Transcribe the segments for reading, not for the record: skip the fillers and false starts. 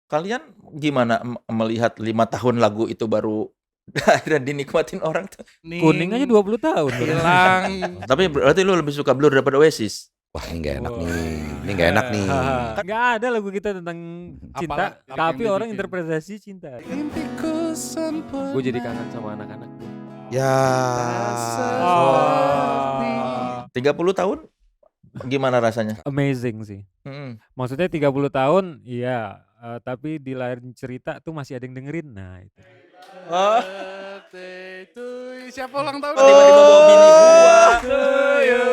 Kalian gimana melihat 5 tahun lagu itu baru akhirnya dinikmatin orang tuh? Kuning aja 20 tahun. hilang. Tapi berarti lu lebih suka Blur daripada Oasis? Wah ini gak enak nih. Ini gak enak nih. Gak ada lagu kita tentang cinta, Apa tapi yang orang dibikin? interpretasi cinta. Mimpiku sempurna. Gue jadi kangen sama anak-anak. Ya. Oh. 30 tahun gimana rasanya? Amazing sih. Maksudnya 30 tahun, iya. Tapi di lain cerita tuh masih ada yang dengerin. Nah itu. Oh, Birthday to you. Siapa ulang tahun? tiba-tiba bawa bini gua.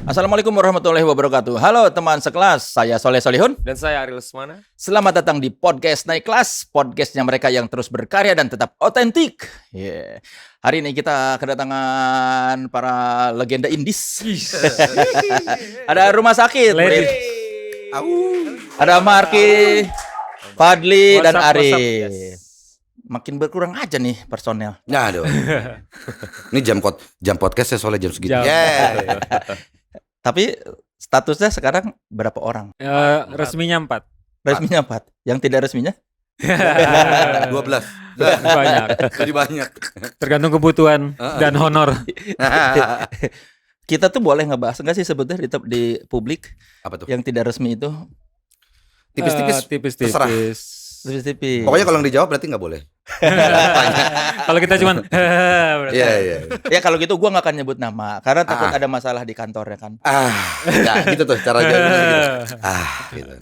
Assalamualaikum warahmatullahi wabarakatuh. Halo teman sekelas, saya Soleh Solihun. Dan saya Ariel Lesmana. Selamat datang di podcast Naik Kelas, podcastnya mereka yang terus berkarya dan tetap otentik. Yeah. Hari ini kita kedatangan para legenda indis. Ada Rumah Sakit, Ladies. ada Marki, Fadli, dan What's up, Ari. yes. Makin berkurang aja nih personel. Nah aduh. Ini jam podcastnya soalnya jam segitu. Jam. Yeah. Tapi statusnya sekarang berapa orang? Resminya 4. Resminya 4. Yang tidak resminya? 12. Banyak. Jadi banyak. Tergantung kebutuhan dan honor. Kita tuh boleh ngebahas enggak sih sebetulnya di publik Apa tuh? yang tidak resmi itu? Tipis-tipis. Terserah. Tipis-tipis. Tipis-tipis. Pokoknya kalau yang dijawab berarti nggak boleh. Kalau kita cuman berarti. Iya. Ya kalau gitu gua nggak akan nyebut nama karena takut ada masalah di kantornya kan. Ya gitu tuh cara jawabnya gitu. Gitu.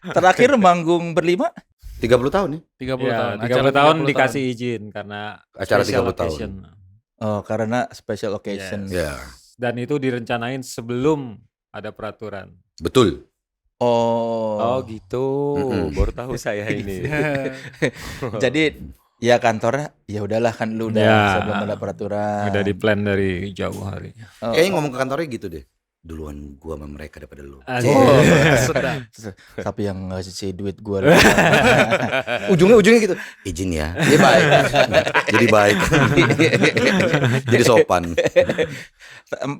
Terakhir manggung berlima 30 tahun nih. 30 Ya, tahun. 30 Acara tahun 30 dikasih izin karena Acara special 30 tahun. occasion. oh karena special occasion. Ya. Dan itu direncanain sebelum ada peraturan. Betul. Oh. gitu. Baru tahu saya ini. Jadi ya kantornya ya udahlah kan lu udah Ya. sebelum ada peraturan. Udah di plan dari jauh hari. Oh. Kayaknya ngomong ke kantornya gitu deh. Duluan gua sama mereka daripada lu. Oh, sedap. tapi yang ngasih duit gua Ujungnya gitu. Izin ya. Iya baik. Jadi baik. Jadi sopan.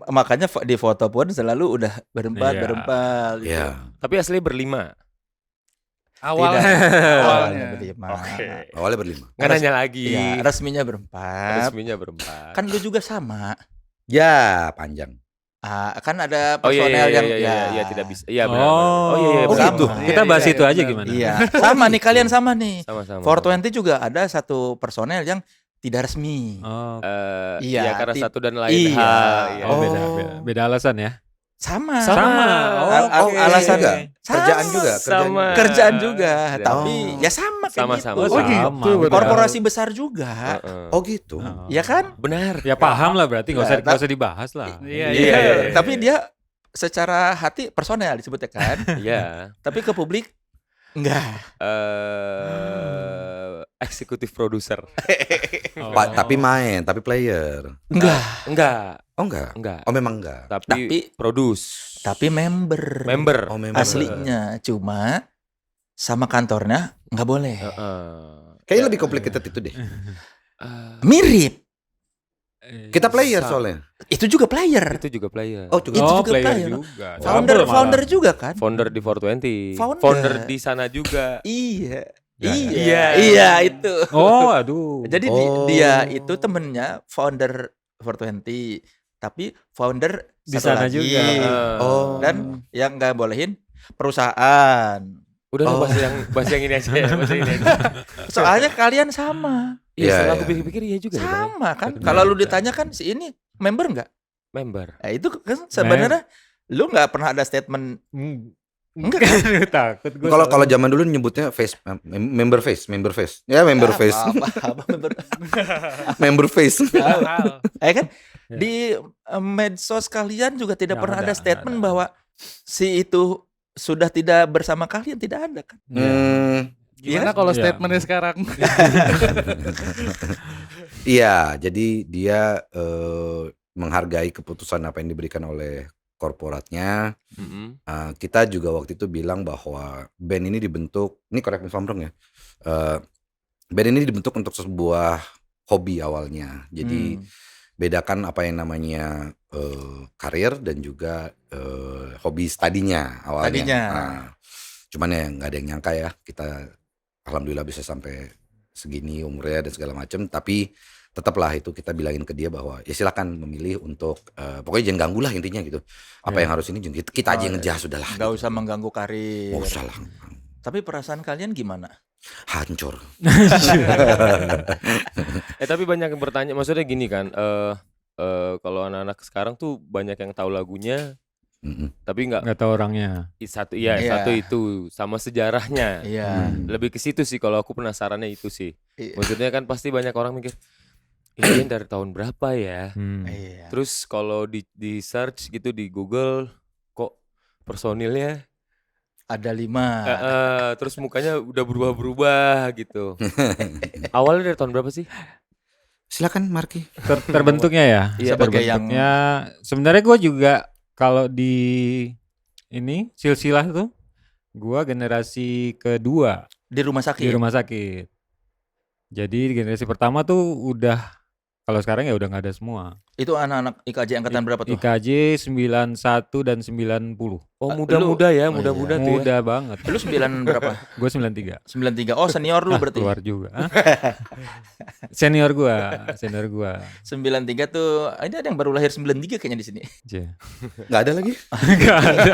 Makanya di foto pun selalu udah berempat Iya. berempat gitu. Iya. Tapi asli berlima. Awalnya. Awalnya berlima. Awalnya berlima. Nggak nanya lagi. Iya, resminya berempat. Resminya berempat. Kan lu juga sama. Ya panjang. Kan ada Oh iya, personel yang iya, tidak bisa. Iya benar. Oh, iya Oh, benar. gitu. Kita bahas itu aja benar. gimana? Iya, sama nih kalian sama nih. Sama-sama. 420 juga ada satu personel yang tidak resmi. Oh, Iya, Iya karena satu dan lain iya. hal. Iya. oh, Oh. beda alasan ya. Sama. Sama. Oh, oke. alasan juga. Sama. Kerjaan juga. Sama. Kerjaan juga, Kerjaan. tapi ya sama kayak Sama-sama. gitu. Oh, gitu. Korporasi besar juga. Heeh. Oh gitu. Oh. Ya kan? Benar. Ya paham lah berarti nggak Nah, usah dibahas lah. Iya. Iya. Tapi dia secara hati personel disebutnya kan. Iya. Tapi ke publik enggak. Eksekutif produser. Oh. Tapi main, tapi player. Enggak. Enggak. Oh enggak. Enggak. Oh memang enggak. Tapi produce. Tapi member. Member. Oh memang. Aslinya cuma sama kantornya nggak boleh. Kayaknya lebih complicated itu deh. Mirip. Kita player soalnya. Itu juga player. Itu juga player. Oh juga. Itu Oh, juga player. juga. Founder Double malah. founder juga kan? Founder di 420. Founder. di sana juga. Iya. Ya, Iya itu. Oh, aduh. Jadi Oh. dia itu temennya founder 420, tapi founder Di satu sana lagi. juga. Oh. Dan yang nggak bolehin perusahaan. Udah Oh. bahas yang ini aja ya. Bahas yang ini aja. Soalnya kalian sama. Iya, Iya, setelah iya. aku pikir-pikir iya juga. ya, Bang. Sama kan? Benar. Kalau lu ditanya kan si ini member nggak? Member. Itu kan sebenarnya lu nggak pernah ada statement. Enggak kan? Takut gue. Kalau zaman dulu nyebutnya member face. Ya member face. Apa member? Member face. Kan Ya. di medsos kalian juga tidak Nggak pernah ada, ada statement nggak ada. bahwa si itu sudah tidak bersama kalian, tidak ada kan? Gimana kalau Iya. statementnya sekarang? Iya, jadi dia menghargai keputusan apa yang diberikan oleh korporatnya. Mm-mm. Kita juga waktu itu bilang bahwa band ini dibentuk, ini correct me if I'm wrong ya, band ini dibentuk untuk sebuah hobi awalnya. Jadi bedakan apa yang namanya karir dan juga hobi studinya awalnya. Tadinya. Cuman ya nggak ada yang nyangka ya, kita alhamdulillah bisa sampai segini umurnya dan segala macam. Tapi tetaplah itu kita bilangin ke dia bahwa ya silakan memilih untuk pokoknya jangan ganggu lah intinya gitu. Apa yang harus ini kita aja yang ngejas sudahlah. Nggak gitu. usah mengganggu karir. Nggak usah lah. Tapi perasaan kalian gimana? Hancur. Tapi banyak yang bertanya, maksudnya gini kan, kalau anak-anak sekarang tuh banyak yang tahu lagunya, tapi Nggak tahu orangnya. satu Iya. satu itu sama sejarahnya. Iya. Lebih ke situ sih kalau aku penasarannya itu sih. Iya. Maksudnya kan pasti banyak orang mikir, ini band dari tahun berapa ya? Iya. Terus kalau di search gitu di Google, kok personilnya Ada 5. terus mukanya udah berubah-berubah gitu. Awalnya dari tahun berapa sih? Silakan Marki. Terbentuknya ya. Iya, sebagai yang Terbentuknya sebenarnya gue juga kalau di ini silsilah tuh gue generasi kedua di rumah di sakit. rumah sakit. Jadi generasi pertama tuh udah, kalau sekarang ya udah nggak ada semua. Itu anak-anak IKJ angkatan berapa tuh? IKJ 91 dan 90. Oh, muda-muda ya, Oh, muda-muda tuh ya. Muda banget. Lu 9 berapa? Gue 93. 93. Oh, senior lu berarti. Keluar juga. Hah? Senior gua. 93 tuh, ini ada yang baru lahir 93 kayaknya di sini. Cie. Nggak ada lagi. Nggak ada.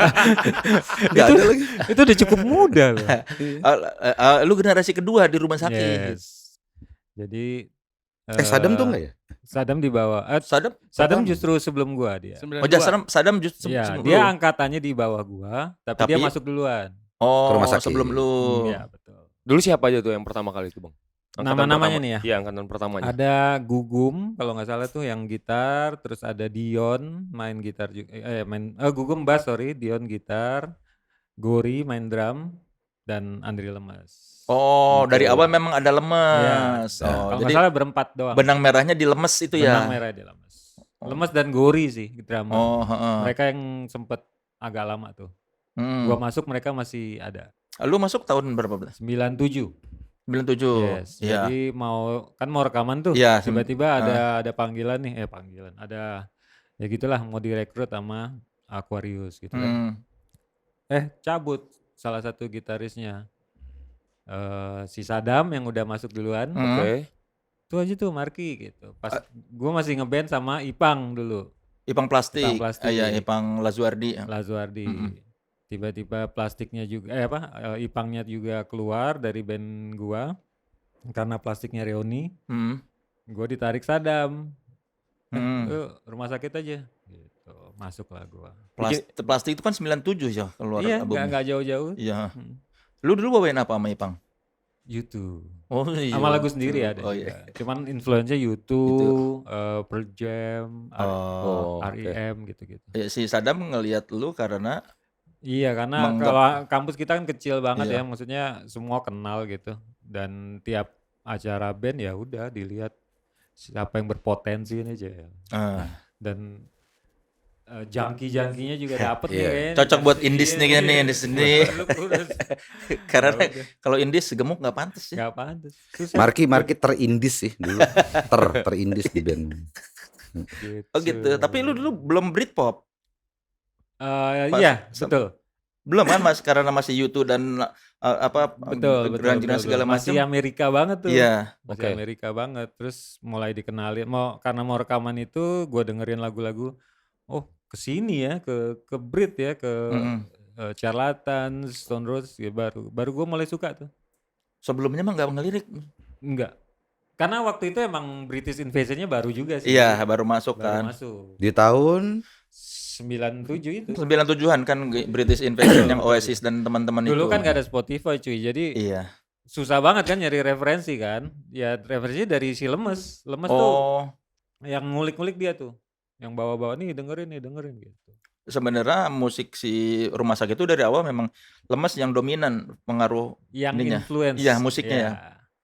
Nggak ada lagi. Itu udah cukup muda loh. Lu generasi kedua di rumah sakit. Yes. Jadi Sadam tuh nggak ya? Sadam di bawah. Sadam? Sadam pertama. justru sebelum gua dia. 92. Oh, Sadam justru Iya, sebelum dia lu. angkatannya di bawah gua, tapi dia Tapi- masuk duluan. Oh, Ke rumah sakit. sebelum lu. Iya, betul. Dulu siapa aja tuh yang pertama kali itu, Bang? Angkatan Nama-namanya pertama. nih ya. Iya, angkatan pertamanya. Ada Gugum kalau nggak salah tuh yang gitar, terus ada Dion main gitar juga, Gugum bass, Dion gitar, Gori main drum, dan Andri Lemes. Oh, dari Gitu. awal memang ada lemes. Iya. Oh, Kalau jadi nggak salah berempat doang. benang merahnya di lemes itu Benang ya. merah di Lemes. Lemes dan Gori sih drummer. Oh, heeh. Mereka yang sempet agak lama tuh. Hmm. Gua masuk mereka masih ada. Lu masuk tahun berapa, Blas? 97. 97. Yes. Iya. Jadi mau rekaman tuh. Iya, Tiba-tiba ada panggilan nih, panggilan. Ada ya gitulah mau direkrut sama Aquarius gitu kan. Cabut salah satu gitarisnya. Si Sadam yang udah masuk duluan. Oke. Itu aja tuh Marki gitu. Pas gue masih ngeband sama Ipang dulu. Ipang Plastik. Ipang Plastik. Iya, Ipang Lazuardi. Lazuardi. Tiba-tiba plastiknya juga Ipangnya juga keluar dari band gua karena plastiknya reuni. Gua ditarik Sadam. Rumah sakit aja gitu. Masuklah gua. Plastik itu kan 97 ya keluar Iya, album. nggak jauh-jauh. Iya. Lu dulu bawain apa sama Ipang? YouTube. Oh iya. Sama lagu sendiri ada Oh juga. iya. Cuman influence-nya YouTube, Pearl Jam, Oh. R.E.M. gitu-gitu. Ya, si Sadam ngelihat lu karena Iya, karena Menganggap- kalau kampus kita kan kecil banget Iya. ya, maksudnya semua kenal gitu. Dan tiap acara band ya udah dilihat siapa yang berpotensi ini aja ya. Dan jangki-jangkinya juga dapet nih Iya. kayaknya. Cocok buat Iya, indis nih iya, kan nih, iya. indis nih. Lurus. Karena Ya udah, kalau indis gemuk nggak pantas ya. nggak pantas. Susah. Marki terindis sih dulu. Terindis di band. Oh gitu. Tapi lu dulu belum Britpop. Pas- Iya, betul. Belum kan Mas, karena masih YouTube dan Betul. grunge-nya segala macam. Masih Amerika banget tuh. Iya. Masih Oke. Amerika banget. Terus mulai dikenalin karena mau rekaman itu gue dengerin lagu-lagu, oh kesini ya, ke Brit ya, ke Charlatan, Stone Roses ya, baru gue mulai suka tuh. Sebelumnya mah nggak ngelirik. Enggak, karena waktu itu emang British Invasion-nya baru juga sih. Iya, baru masuk baru kan. masuk. Di tahun 97 itu. 97-an kan British Invasion yang Oasis dan teman-teman itu. Dulu kan gak ada Spotify cuy, jadi Iya. susah banget kan nyari referensi kan. Ya referensinya dari si Lemes. Lemes tuh Oh, yang ngulik-ngulik dia tuh. Yang bawa-bawa nih dengerin gitu. sebenarnya musik si Rumah Sakit itu dari awal memang Lemes yang dominan pengaruh Yang ininya. influence. Iya, musiknya ya.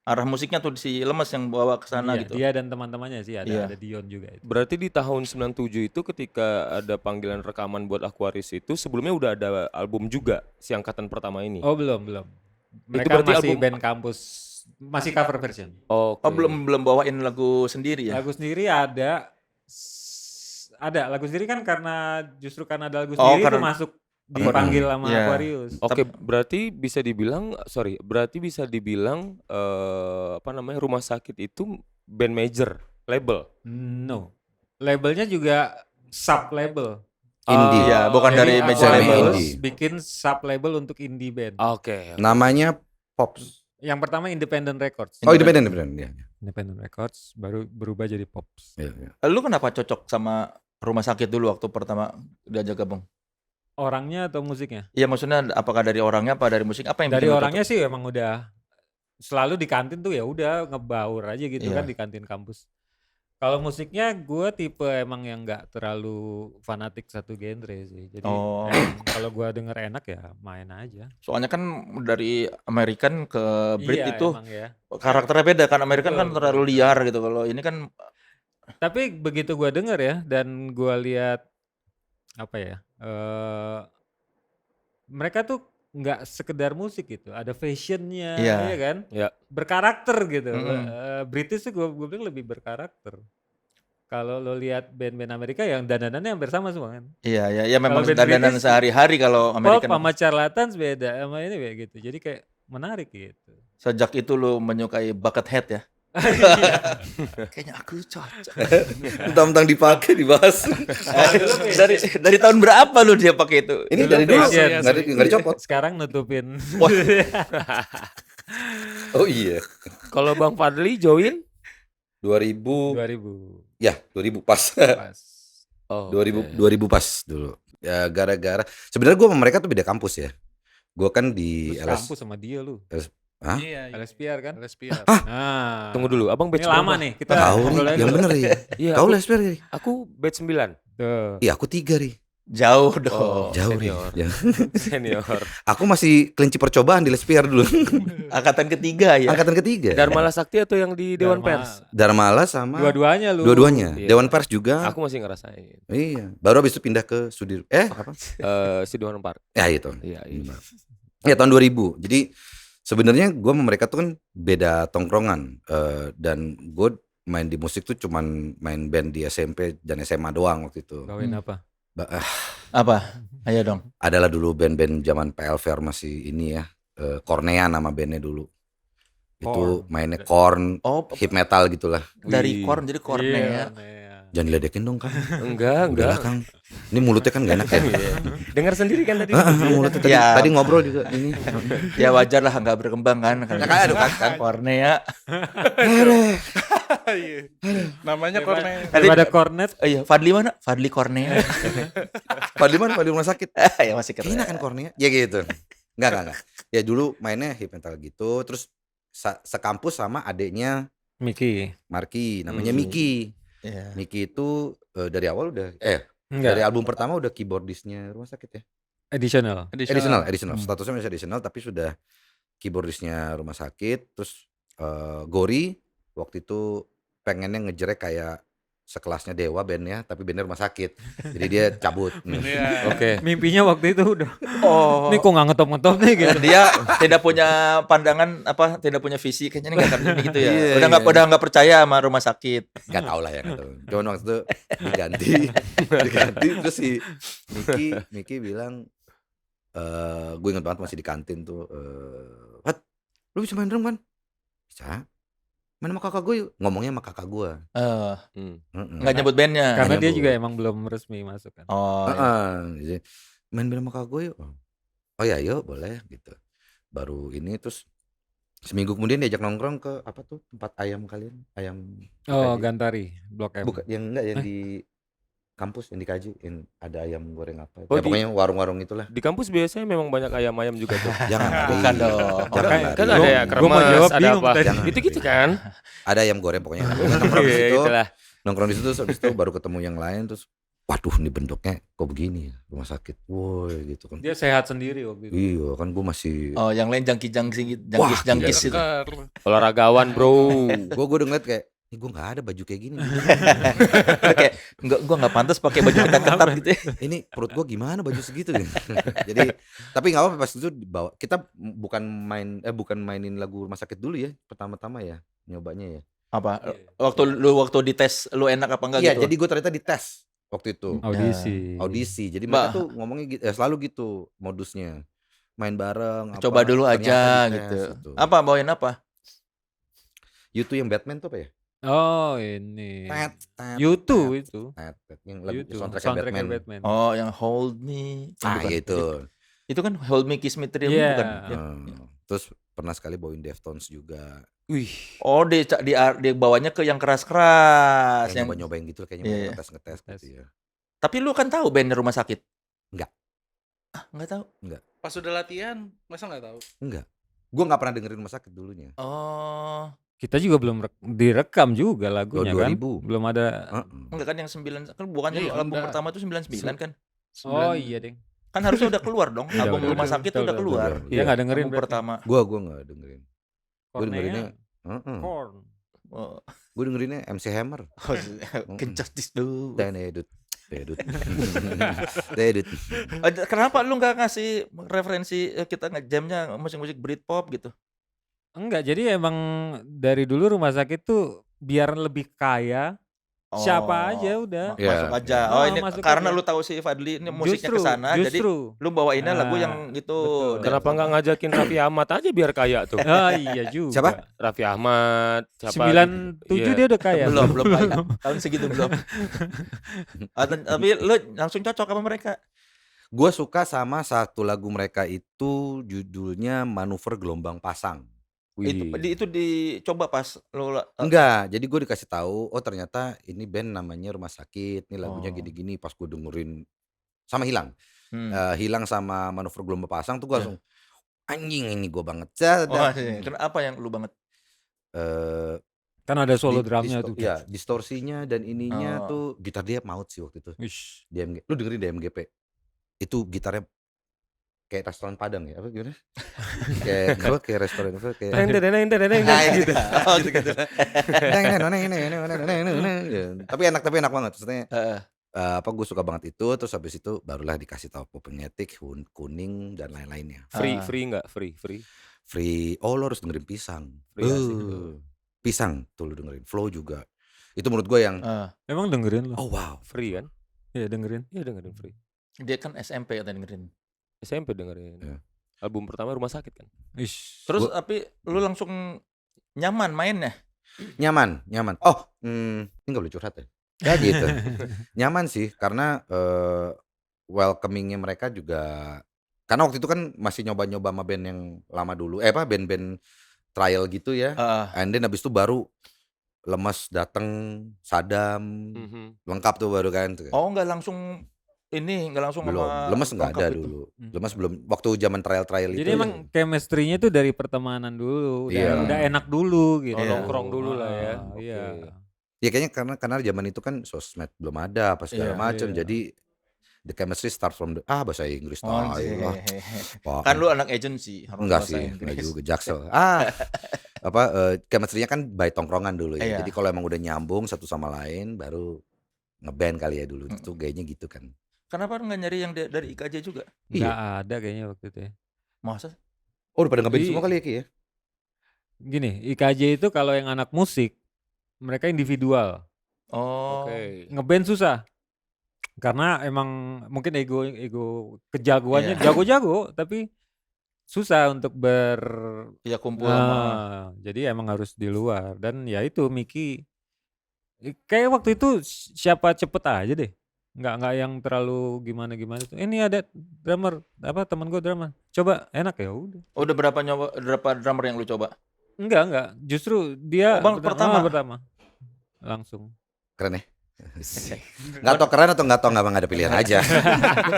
arah musiknya tuh si Lemes yang bawa ke sana Iya, gitu. dia dan teman-temannya sih Iya. ada Dion juga itu. Berarti di tahun 97 itu ketika ada panggilan rekaman buat Aquarius itu sebelumnya udah ada album juga si angkatan pertama ini. Oh, belum. Mereka berarti masih album- band kampus, masih cover version. Oke. Oh, belum bawain lagu sendiri ya? Lagu sendiri ada lagu sendiri kan karena ada lagu Oh, sendiri itu karena- masuk dipanggil sama Iya. Aquarius. Oke, berarti bisa dibilang Rumah Sakit itu band major label. No. Labelnya juga sub label. Indie. Iya, bukan Jadi dari major major label. label. Indie. bikin sub label untuk indie band. Oke. Namanya Pops. Yang pertama Independent Records. Oh, independen ya. Independent Records baru berubah jadi Pops. Ya, ya. Lu kenapa cocok sama Rumah Sakit dulu waktu pertama diajak gabung? Orangnya atau musiknya? Iya, maksudnya apakah dari orangnya apa dari musik? Apa yang Dari bikin lu orangnya sih emang udah selalu di kantin tuh ya udah ngebaur aja gitu Iya. kan di kantin kampus. Kalau musiknya gue tipe emang yang nggak terlalu fanatik satu genre sih. Jadi Oh. emang kalau gue denger enak ya main aja. cocok? Soalnya kan dari American ke Brit Iya, itu emang ya. karakternya beda kan. American kan Betul, terlalu betul. liar gitu. Kalau ini kan Tapi begitu gue denger ya dan gue lihat mereka tuh nggak sekedar musik gitu, ada fashionnya, Iya. ya kan? Ya. Berkarakter gitu. Mm-mm. British tuh gue bilang lebih berkarakter. Kalau lo lihat band-band Amerika yang dandanannya hampir sama semua kan. iya memang band dandanan British, sehari-hari kalau Pop American. sama charlatans beda sama ini kayak gitu. Jadi kayak menarik gitu. Sejak itu lu menyukai Buckethead ya? Kayaknya aku cocok. Mentang-mentang dipakai dibahas. dari tahun berapa lu dia pakai itu? Ini dari dulu Fashion. nggak dicopot. Sekarang nutupin. Wah. Oh iya. Kalau Bang Fadli join 2000 2000 ya 2000 pas. pas. oh, 2000 pas dulu. Ya gara-gara sebenarnya gue sama mereka tuh beda kampus ya. Gue kan di Terus LS. kampus sama dia lu. Hah? Iya. LSPR kan? LSPR. Nah. Tunggu dulu, Abang batch Ini lama berapa? nih kita Tahu ngobrol nih, aja yang dulu. bener ya. Iya, Kau aku, lesper nih. aku batch 9. Tuh. Iya, aku 3 nih. Jauh dong. Oh, Jauh senior. nih. Ya. Senior. Aku masih kelinci percobaan di lesper dulu. Angkatan ketiga ya. Angkatan ketiga. Dharma Sakti atau yang di Dewan Dharma. Pers? Dharmala sama Dua-duanya lu. dua-duanya. Iya. Dewan Pers juga. Aku masih ngerasain. Iya. Baru habis itu pindah ke Sudir. Apa? Si Dewan Park. Ya itu. Iya, iya. Ya tahun 2000. Jadi sebenarnya gue sama mereka tuh kan beda tongkrongan. Dan gue main di musik tuh cuman main band di SMP dan SMA doang waktu itu. Kawin apa? Apa? Ayo dong. Adalah dulu band-band zaman PLVR masih ini ya. Kornea nama bandnya dulu. Itu Korn. mainnya Korn, Oh, hip metal gitulah. dari Wih. Korn jadi Kornea. Iya. Jangan diledekin dong Kang. Enggak. Udahlah Kang. Ini mulutnya kan gak enak ya. Dengar sendiri kan tadi. Mulutnya tadi, Ya. tadi ngobrol juga ini. Ya wajar lah nggak berkembang kan. Ya kan, aduh, kan. Kornea. Iya. Namanya Kornea. Daripada Cornet. Iya, Fadli mana? Fadli Kornea. Padahal di mana? Padahal di rumah sakit. Ya masih keren. Kayaknya kan Kornea. Ya gitu. Enggak. Ya dulu mainnya hip metal gitu. Terus sekampus sama adeknya Miki. Marki, namanya Miki. Iya. Miki itu dari awal udah dari Enggak. album pertama udah keyboardisnya rumah sakit ya. Additional. Additional. Hmm. Statusnya masih additional tapi sudah keyboardisnya rumah sakit. Terus Gori waktu itu pengennya ngejerek kayak sekelasnya Dewa bandnya, tapi bandnya rumah sakit. Jadi dia cabut. Iya. Oke. Mimpinya waktu itu udah. Oh. Ini kok nggak ngetop-ngetop nih gitu. Dia tidak punya pandangan tidak punya visi kayaknya ini nggak akan ini gitu ya. Iya, Udah nggak percaya sama rumah sakit. Gak tau lah ya, gak tau. Cuman waktu itu diganti terus si Miki bilang, gue inget banget masih di kantin tuh, Wat, lu bisa main drum kan? Bisa. Main sama kakak gue yuk. Ngomongnya sama kakak gue. Nggak nyebut bandnya. Karena Hanya dia bu. juga emang belum resmi masuk kan. Oh. Iya. Jadi, main sama kakak gue yuk. Oh ya yuk boleh gitu. Baru ini terus seminggu kemudian diajak nongkrong ke apa tuh tempat ayam kalian, ayam Oh, Kaji. Gantari, Blok M. Bukan yang enggak yang di kampus yang di Kaji, yang ada ayam goreng apa. Oh, Ya pokoknya warung-warung itulah. Di kampus biasanya memang banyak ayam-ayam juga tuh. Jangan lari. Bukan dong. Jangan Makanya- lari. Kan ada ya Gua mau kremes, jawab ada bingung apa. tadi. Jangan Gitu-gitu lari. kan. Ada ayam goreng pokoknya. Nongkrong di situ, Itulah. nongkrong di situ, habis itu baru ketemu yang lain terus waduh ini bentuknya kok begini ya rumah sakit, woi gitu kan. Dia sehat sendiri waktu itu. Iya kan gue masih, Oh, yang lain jangkis Wah, itu. Olahragawan bro. gue udah ngeliat kayak, ini gue nggak ada baju kayak gini. Kayak gue nggak pantas pakai baju ketat-ketat gitu. Ya. Ini perut gue gimana baju segitu gitu. Jadi tapi nggak apa-apa pas itu dibawa. Kita bukan mainin lagu rumah sakit dulu ya pertama-tama ya nyobanya ya. Apa? Waktu dites lu enak apa enggak Iya, gitu? jadi gue ternyata dites waktu itu. Audisi. Jadi mereka tuh ngomongnya gitu, selalu gitu modusnya. Main bareng. Coba dulu aja dites, gitu. Apa bawain apa? YouTube yang Batman tuh apa ya? Oh ini. Tet, YouTube itu. yang lagu YouTube. soundtracknya Soundtracknya Batman. Oh, yang Hold Me. Bukan. Itu. Itu kan Hold Me Kiss Me Thrill Me, Iya. bukan? Terus pernah sekali bawain Deftones juga. Wih. Oh, dia bawanya ke yang keras-keras, Yang yang nyobain gitu kayaknya Iya, mau iya. ngetes gitu ya. Tapi lu kan tahu band Rumah Sakit? Enggak. Enggak tahu. Pas udah latihan, masa nggak tahu? Enggak. Gue nggak pernah dengerin rumah sakit dulunya. Oh, Kita juga belum direkam juga lagunya 2000. kan. Belum ada. enggak kan yang 9 kan bukannya Iya, album enggak. pertama itu 99 kan? Oh iya deng. Kan harusnya udah keluar dong. Udah, Album udah, Rumah udah, Sakit udah, udah udah, keluar. udah. Dia nggak dengerin Album berarti. pertama. Gue nggak dengerin. Gue dengerinnya, Kornea. Korn. Oh, gue dengerinnya MC Hammer. kencas tuh. Dedut. Dedut. Kenapa lu nggak ngasih referensi kita ngejamnya musik-musik Britpop gitu? Enggak, jadi emang dari dulu Rumah Sakit tuh biar lebih kaya siapa aja udah. Masuk Ya, aja. ya. Oh, Oh, ini masuk karena aja. lu tahu si Fadli ini musiknya ke sana, jadi justru. lu bawainnya lagu Ah, yang itu. betul. Kenapa nggak ngajakin Raffi Ahmad aja biar kaya tuh? Ah iya juga. Siapa? Raffi Ahmad, siapa? 97 Iya. dia udah kaya. belum kaya. Tahun segitu belum. Tapi lu langsung cocok sama mereka. Gue suka sama satu lagu mereka itu judulnya Manuver Gelombang Pasang. Itu dicoba pas lu Enggak, jadi gue dikasih tahu, oh ternyata ini band namanya Rumah Sakit, ini lagunya Oh. gini-gini. Pas gue dengerin sama Hilang, Hmm. Hilang sama Manuver Gelombang Pasang tuh gue Ya. langsung anjing ini gue banget. Oh, kenapa yang lu banget? Kan ada solo drumnya tuh. Ya, distorsinya dan ininya Oh. tuh gitar dia maut sih waktu itu. Wish. DMG, lu dengerin DMGP, itu gitarnya kayak restoran Padang ya, apa gimana? kayak restoran apa kayak Gitu. Oh, gitu. tapi enak banget maksudnya. Heeh. Apa gue suka banget itu, terus habis itu barulah dikasih tahu Popegnetic, Kuning dan lain-lainnya. Free nggak? Free. Oh lo harus dengerin Pisang. Free asik tuh. Pisang tuh lu dengerin. Flow juga. Itu menurut gue yang Emang dengerin lo? oh wow. Free kan? Iya dengerin. Iya dengerin free. Dia kan SMP ya dengerin. SMP dengerin. Iya. Album pertama Rumah Sakit kan? Ish. Terus tapi lu langsung nyaman mainnya? Nyaman. Oh, ini gak boleh curhat ya? Ya gitu. Nyaman sih karena welcomingnya mereka juga, karena waktu itu kan masih nyoba-nyoba sama band yang lama dulu, band-band trial gitu ya. And then habis itu baru Lemes dateng, Sadam, lengkap tuh baru kan. Oh, nggak langsung Belum, sama Lemes nggak lengkap ada itu. dulu. Lemes belum, waktu zaman trial itu. Jadi emang chemistry-nya tuh dari pertemanan dulu, Iya. udah enak dulu gitu. Oh, nongkrong dulu lah ya. Ah, Iya. Oke. Ya kayaknya karena zaman itu kan sosmed belum ada apa segala Iya, macam. iya. Jadi the chemistry start from bahasa Inggris Oh, tai lah. Wah, kan lu anak agency, harus enggak bahasa sih, Inggris. enggak juga Jaksel. Chemistry-nya kan by tongkrongan dulu ya. Iya. Jadi kalau emang udah nyambung satu sama lain baru ngeband kali ya dulu. Hmm. Itu gayanya gitu kan. Kenapa nggak nyari yang dari IKJ juga? Nggak ada kayaknya waktu itu ya. Masa? Oh, udah pada ngeband Iya. semua kali ya Ki ya? Gini, IKJ itu kalau yang anak musik, mereka individual. Oh. Oke. Ngeband susah. Karena emang mungkin ego kejagoannya Iya. jago-jago, tapi susah untuk Ya kumpul sama. jadi emang harus di luar. Dan ya itu Miki, kayak waktu itu siapa cepet aja deh. Nggak yang terlalu gimana tuh. Ini ada drummer, teman gue drummer. Coba enak ya udah. Udah berapa drummer yang lu coba? Enggak. Justru dia pertama. Langsung. Keren ya? Nggak tau keren atau nggak ada pilihan aja.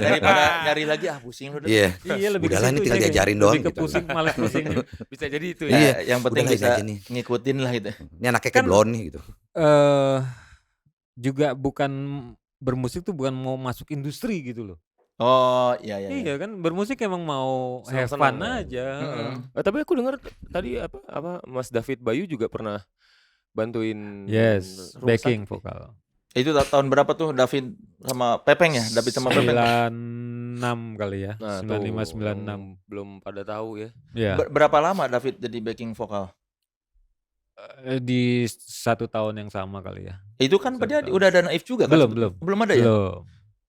Daripada nyari lagi pusing lu. Iya. Iya lebih ke Udahlah, ini situ tinggal jadi. diajarin doang Lebih ke gitu. pusing, malas pusing. Bisa jadi itu Iya. ya. Yang penting Udahlah, bisa ini aja nih. ngikutin lah gitu. Ini anaknya kayak Kan- blonde nih gitu. Juga bukan bermusik tuh bukan mau masuk industri gitu loh. Oh, iya. Iya kan, bermusik emang mau have Senang-senang fun kan. aja. Tapi aku dengar tadi apa Mas David Bayu juga pernah bantuin Yes, rumah backing sakit ya? vokal. Itu tahun berapa tuh David sama Pepeng ya? David sama Pepeng. 96 kali ya. Nah, 95 tuh 96. belum pada tahu ya. Iya. Berapa lama David jadi backing vokal? Di 1 tahun yang sama kali ya. Itu kan pada Satu udah ada Naif juga kan? Belum Belum ada ya? Belum.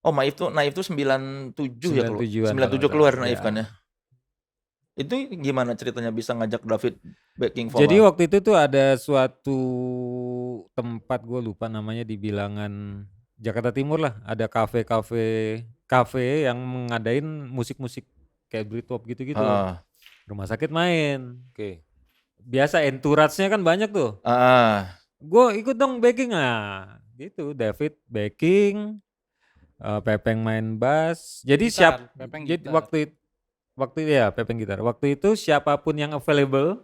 Oh, Naif tuh 97 ya keluar. 97-an 97 kalau keluar salah, Naif ya. kan ya. Itu gimana ceritanya bisa ngajak David backing vokal? Jadi waktu itu tuh ada suatu tempat, gue lupa namanya, di bilangan Jakarta Timur lah. Ada kafe yang mengadain musik-musik kayak Britpop gitu-gitu. Ah. Rumah sakit main. Oke. Biasa entourage-nya kan banyak tuh. Gue ikut dong backing, gitu. David backing, Pepeng main bass. Jadi Pepeng jadi gitar. Pepeng gitar. Waktu itu siapapun yang available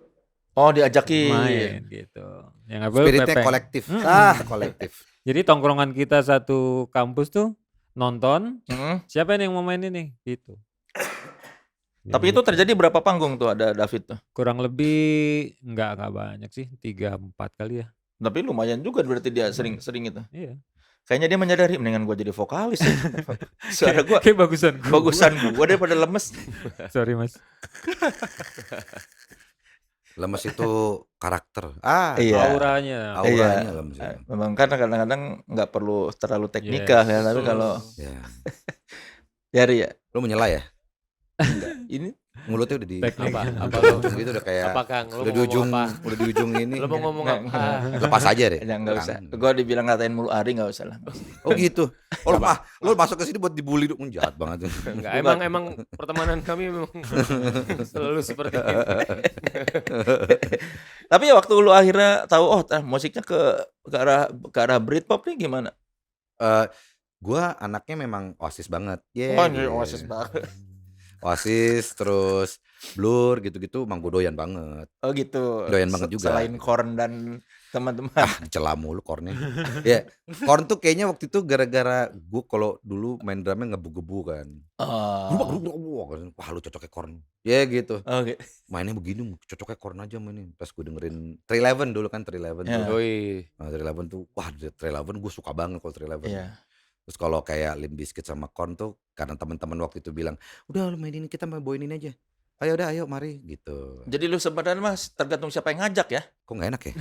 Oh, diajakin. main gitu. Yang available Spiritnya Pepeng. kolektif. Kolektif. Jadi tongkrongan kita satu kampus tuh nonton, siapa yang mau main ini gitu. Tapi itu terjadi berapa panggung tuh ada David tuh? Kurang lebih nggak banyak sih, 3-4 kali ya. Tapi lumayan juga berarti dia sering itu. Iya. Kayaknya dia menyadari mendingan gua jadi vokalis ya. Suara gua Kayak bagusan gua daripada lemes. Sorry Mas. Lemes itu karakter. Iya. Auranya. Auranya lemes itu. Memang kan kadang-kadang nggak perlu terlalu teknikal ya, tapi kalau Ya. ya Lu menyela ya? ini Mulutnya udah di Teknik. Apa udah ujung gitu udah kayak Apa Kang? Lu udah di mau ujung, ngomong apa? udah di ujung ini. Lu mau ngomong Nggak, apa? Lepas aja deh. ya nggak usah. Kang. Gua dibilang ngatain mulu Ari nggak usah lah. Oh gitu. Oh lu masuk ke sini buat dibully dong, jahat banget. Enggak, emang pertemanan kami memang selalu seperti itu. Tapi ya waktu lu akhirnya tahu musiknya ke arah Britpop nih gimana? Gua anaknya memang Oasis banget. Oasis banget. Oasis terus Blur gitu-gitu emang gue doyan banget. Oh gitu. Doyan banget juga. Selain Korn dan teman-teman. Celah mulu Kornnya. Ya, Korn tuh kayaknya waktu itu gara-gara gue kalau dulu main drumnya ngebu-gebu kan. Wah lu cocoknya Korn. Ya gitu. Oke. Mainnya begini cocoknya Korn aja mainin. Pas gue dengerin 311 dulu kan 311 Ya. tuh. Yoi. Nah, 311 tuh wah 311 gue suka banget kalau 311. Iya. Terus kalau kayak Limp Bizkit sama Korn tuh karena teman-teman waktu itu bilang, "Udah lu mainin kita bawain ini aja." Ayo mari gitu. Jadi lu sebenarnya Mas tergantung siapa yang ngajak ya. Kok nggak enak ya?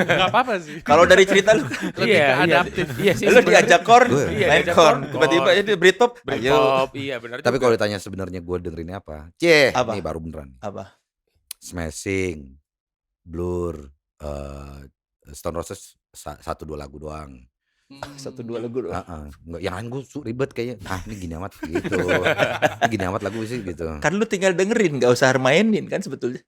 Nggak apa-apa sih. Kalau dari cerita lu Lebih ke adaptif. Iya sih. lu diajak Korn, Iya, main diajak Korn, Korn. tiba-tiba ini Britpop, ayo. Britpop, iya benar Tapi juga. kalau ditanya sebenarnya gue dengerinnya apa? Apa? Nih baru beneran. Apa? Smashing, Blur, Stone Roses 1-2 lagu doang. 1-2 lagu doang. Nggak, yang lain gue ribet kayaknya. Ini gini amat gitu. Ini gini amat lagu sih gitu. Kan lu tinggal dengerin, nggak usah mainin kan sebetulnya.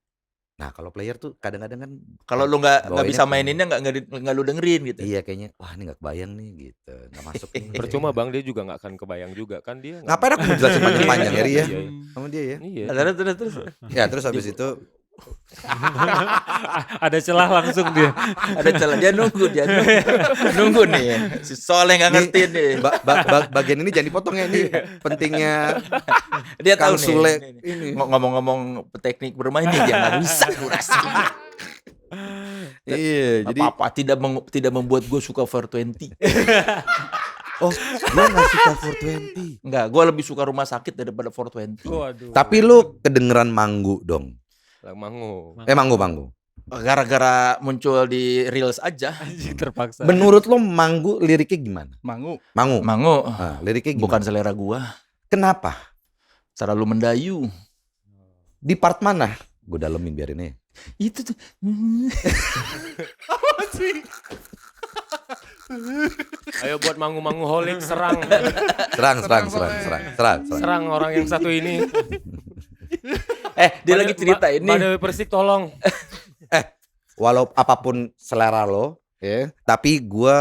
Nah kalau player tuh kadang-kadang kan Kalau lu nggak bawainnya bisa ke- maininnya nggak lu dengerin gitu. iya kayaknya wah ini nggak kebayang nih gitu. Nggak masuk nih. Percuma Bang, dia juga nggak akan kebayang juga kan dia. nggak- Ngapain aku jelasin panjang-panjang ya Ri ya? Iya. Sama dia ya. Iya. Terus. Ya terus habis itu Ada celah langsung dia. Ada celah dia nunggu nih. Si Soleh nggak ngerti nih. bagian ini jangan dipotong ya ini pentingnya Dia tahu Kang Sule nih. ini. Ngomong-ngomong teknik bermain nih dia nggak bisa kurasi. Iya, jadi Apa tidak membuat gue suka 420. oh lu nggak suka 420. Enggak, gue lebih suka Rumah Sakit daripada 420. Waduh. Tapi lu kedengeran Manggu dong. Mangu. Manggu. Gara-gara muncul di Reels aja. Anjing terpaksa. Menurut lo Manggu liriknya gimana? Mangu. Mangu. Mangu, Liriknya gimana? bukan selera gua. Kenapa? Terlalu mendayu. Di part mana? Gue dalemin biarin aja. Itu tuh. Ayo buat mangu-mangu holik serang. Serang. Orang yang satu ini. Dia lagi cerita ini. Mbak Dewi Persik tolong. Walau apapun selera lo, ya, tapi gue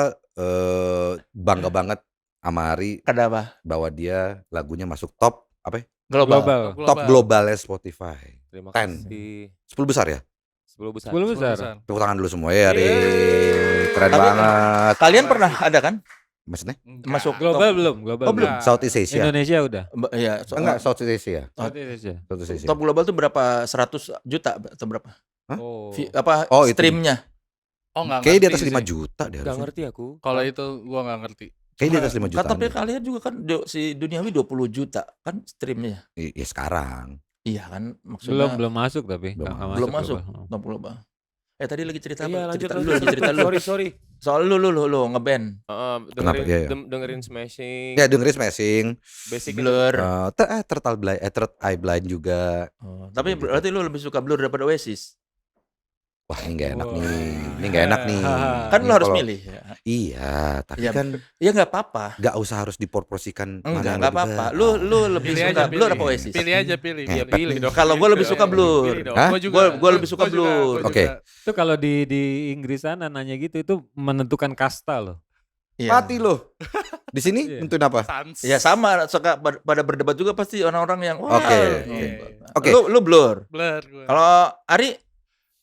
bangga banget sama Ari Kenapa? bahwa dia lagunya masuk top apa? Ya? Global. Top globalnya Spotify. Terima 10. kasih. 10 besar ya? 10 besar. 10 besar. Tepuk tangan dulu semua ya Ari. Keren banget. Kalian pernah ada kan? Maksudnya? Masuk Global belum? Global Oh, belum. belum? Southeast Asia. Indonesia udah. Iya, Enggak, Southeast Asia. Indonesia. Southeast Asia. top global tuh berapa? 100 juta atau berapa? Hah? Oh. Apa Oh, itu. streamnya? Oh enggak Kayaknya di ngerti atas 5 sih. juta deh Nggak harusnya. ngerti aku. Kalau itu gua nggak ngerti. Kayaknya di atas 5 juta. Kan tapi kalian juga kan si Duniawi 20 juta kan streamnya. Iya sekarang. Iya kan maksudnya Belum masuk tapi. Belum Nggak belum masuk global. top global. Tadi lagi cerita Iya, apa? lanjut, Cerita lanjut. lu lagi cerita lu. Sorry. Soal lu ngeband. Kenapa? Dengerin, Iya, iya. dengerin Smashing, Ya dengerin Smashing. Basic Blur. Third Eye Blind juga. Oh, tapi berarti lu lebih suka Blur daripada Oasis. Wah ini gak enak Wah. nih. Ini gak enak nih. Kan Ini lu harus kalau- milih ya. Iya, tapi Ya, kan Ya enggak apa-apa. gak usah harus diproporsikan mana Enggak yang enggak lebih apa-apa. baik. Lu lebih Pilih suka aja, Blur pilih. apa Oasis? Pilih aja, pilih. Ngepet pilih nih. dong. Kalau gua lebih suka Blur. Pilih dong. Hah? Gua juga. Gua lebih suka Gua juga, Blur. gua Oke. juga. Itu kalau di Inggris sana nanya gitu itu menentukan kasta loh. Iya. Mati loh. Di sini Iya. nentuin apa? Sans. Ya sama suka pada berdebat juga pasti orang-orang yang wah. Oke, oke. Oke. Lu Blur. Blur gua. Kalau Ari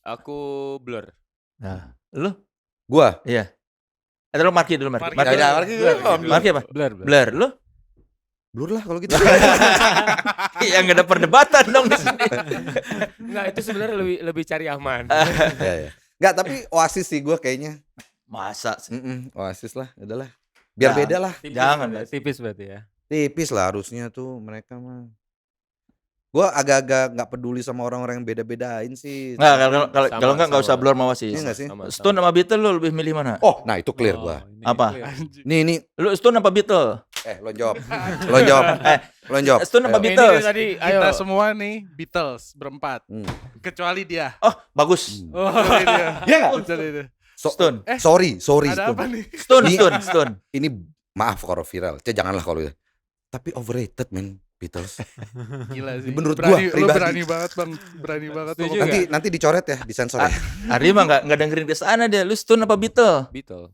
Aku Blur. Nah, lu? Gua Iya. Lu Marki dulu, Marki. Marki. Ya, Marki dulu. Marki apa? Blur. Blur, lu? Blur lah kalau gitu. Ya enggak ada perdebatan dong di sini. Enggak, itu sebenarnya lebih cari aman. Ya. Enggak, tapi Oasis sih gua kayaknya. Masa sih? Oasis lah, udahlah. Biar Ya. beda lah. Jangan, Tipis berarti ya. Tipis lah harusnya tuh mereka mah. Gua agak-agak nggak peduli sama orang-orang yang beda-bedain sih. Enggak, kalau Sama, kalau enggak sama. usah Blur sama Oasis. Iya nggak sih? Sama. Stone sama Beatles lu lebih milih mana? Oh, nah itu clear gua. ini Apa? clear. Anjing. Nih, Lu Stone apa Beatles? lo jawab. Lo jawab. Lo jawab. Stone apa Ayo. Beatles? Ini tadi, Kita ayo. semua nih Beatles berempat. Hmm. Kecuali dia. Oh, bagus. Kecuali dia. Iya nggak? Kecuali dia. Stone. Sorry. Ada Stone. apa nih? Stone. Ini maaf kalau viral. Janganlah kalau itu. Tapi overrated men Beatles. Gila sih. Menurut berani, gua lu pribadi. berani banget bang. Berani banget. Setuju Lu. nggak? Nanti dicoret ya, disensor ya. Ari mah enggak dengerin ke sana dia. Lu Stone apa Beatles? Beatles.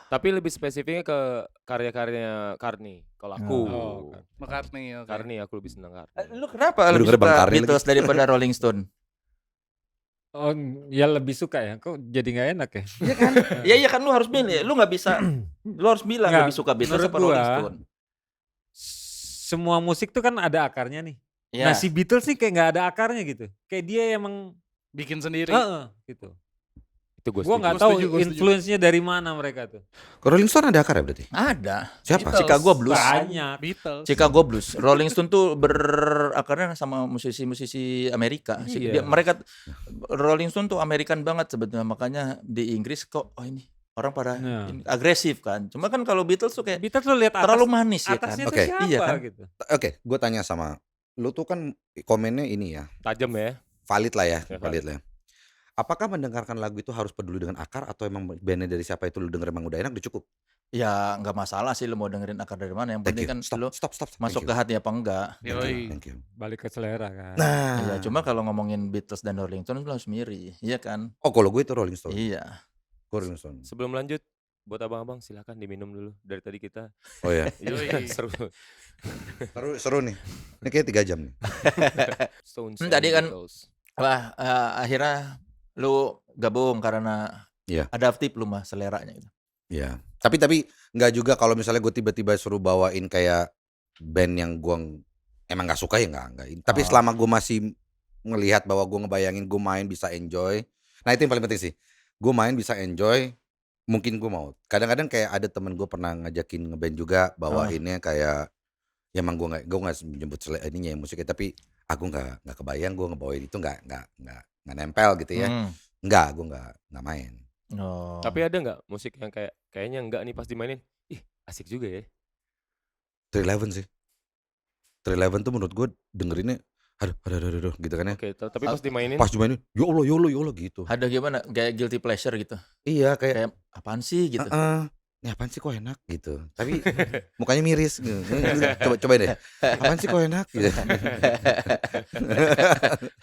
Tapi lebih spesifiknya ke karya-karyanya Carney. Kalau aku, Oh, kan. McCartney. oke. Carney aku lebih senang Carney. Lu kenapa Gua lebih denger Bang suka Karni Beatles daripada Rolling Stone? Oh, ya lebih suka ya. Kok jadi nggak enak ya? Iya kan lu harus milih. Lu nggak bisa. Lu harus bilang Nggak, lebih suka Beatles menurut apa Rolling gua, Stone. Semua musik tuh kan ada akarnya nih. Ya. Nah si Beatles sih kayak nggak ada akarnya gitu. Kayak dia emang, Bikin sendiri. gitu. Itu gue Gua setuju. nggak Gua tahu setuju, gua setuju. influence-nya dari mana mereka tuh. Ke Rolling Stone ada akar ya berarti? Ada. Siapa? Beatles. Chicago Blues. Banyak. Beatles. Chicago Blues. Rolling Stone tuh berakarnya sama musisi-musisi Amerika. Iya. Mereka Rolling Stone tuh Amerikan banget sebetulnya. Makanya di Inggris kok ini orang pada Nah. ini agresif kan. Cuma kan kalau Beatles tuh kayak Beatles lo lihat terlalu manis ya kan. atasnya Oke. tuh siapa Iya kan? gitu. Oke, gue tanya sama lu tuh kan komennya ini ya, Tajam ya. valid lah ya, Ya, valid lah. ya. Apakah mendengarkan lagu itu harus peduli dengan akar atau emang bandnya dari siapa itu lu denger emang udah enak udah cukup? Ya nggak masalah sih lu mau dengerin akar dari mana. Yang Thank penting you. kan Stop, lu stop. masuk Thank ke hati apa enggak. you. Yoi. Thank you. Balik ke selera kan. Iya, Nah, cuma kalau ngomongin Beatles dan Rolling Stone lu harus miri, iya kan? oh kalau gue itu Rolling Stone. Iya. Gue Rolling Stone. Sebelum lanjut, buat abang-abang silakan diminum dulu. Dari tadi kita Oh ya, Yoi. seru. seru nih. Ini kayak 3 jam nih. Stones. Tadi and kan Beatles. Wah, akhirnya lu gabung karena Iya. adaptif lu mah seleranya gitu. Iya. Tapi nggak juga kalau misalnya gue tiba-tiba suruh bawain kayak band yang gue emang nggak suka ya nggak. Tapi Oh. selama gue masih ngelihat bahwa gue ngebayangin gue main bisa enjoy. Nah itu yang paling penting sih. Gue main bisa enjoy. Mungkin gue mau. Kadang-kadang kayak ada temen gue pernah ngajakin ngeband juga bawainnya kayak ya emang gue nggak nyebut ininya ya musiknya tapi aku nggak kebayang gue ngebawain itu nggak nempel gitu ya. Hmm. Nggak, gue nggak main. Oh. Tapi ada nggak musik yang kayaknya enggak nih pas dimainin? Ih, asik juga ya. 311 sih. 311 tuh menurut gue dengerinnya aduh gitu kan ya. Oke, tapi pas dimainin Pas dimainin ya Allah gitu. ada gimana? Kayak guilty pleasure gitu. Iya kayak Kayak apaan sih gitu. ini apaan sih kok enak gitu. Tapi mukanya miris gitu. Coba deh. Apaan sih kok enak gitu.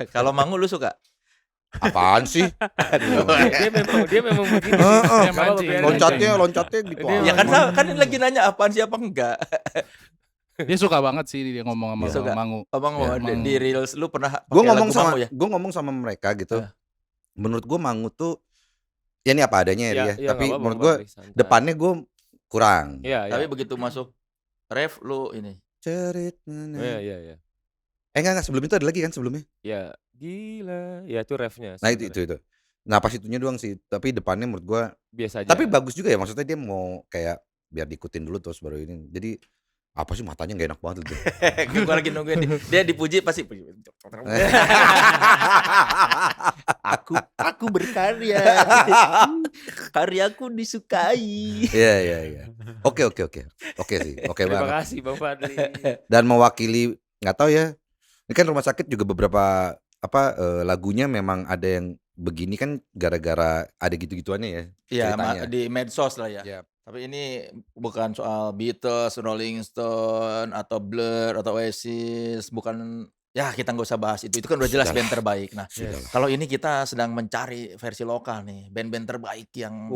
Kalau Mangu lu suka? Apaan sih? dia memang begini. Heeh. sih. Nggak apa-apa, Mancing. biarin Loncatnya gitu. Dia Ya kan Mangu. kan ini lagi nanya apaan sih apa enggak? Dia suka banget sih dia ngomong sama Suka. Mangu. Abang Ya, di Reels lu pernah Gue pakai ngomong lagu sama Mangu ya? gue ngomong sama mereka gitu. Ah. Menurut gue Mangu tuh ya ini apa adanya ya, dia. Iya, Tapi nggak apa-apa, menurut Bang gue Fahri, santai. depannya gue kurang. Iya, Tapi iya. begitu masuk ref lu ini. Cerit. Iya. Enggak sebelum itu ada lagi kan sebelumnya. Ya, gila. Ya itu refnya. Nah itu. Nah pas itunya doang sih, tapi depannya menurut gua Biasa aja. tapi bagus juga ya, maksudnya dia mau kayak biar diikutin dulu terus baru ini. Jadi apa sih matanya nggak enak banget itu. Gue lagi nungguin dia dipuji pasti puji. aku berkarya. Karyaku disukai. Iya. Oke sih, oke Terima banget. kasih Bang Fadli. Dan mewakili nggak tahu ya. Ini kan rumah sakit juga beberapa lagunya memang ada yang begini kan gara-gara ada gitu-gituannya ya. Iya, ceritanya. di medsos lah ya. Iya. Tapi ini bukan soal Beatles, Rolling Stone, atau Blur, atau Oasis, bukan ya kita nggak usah bahas itu kan udah jelas Sudahlah. band terbaik. Nah, Sudahlah. kalau ini kita sedang mencari versi lokal nih, band-band terbaik yang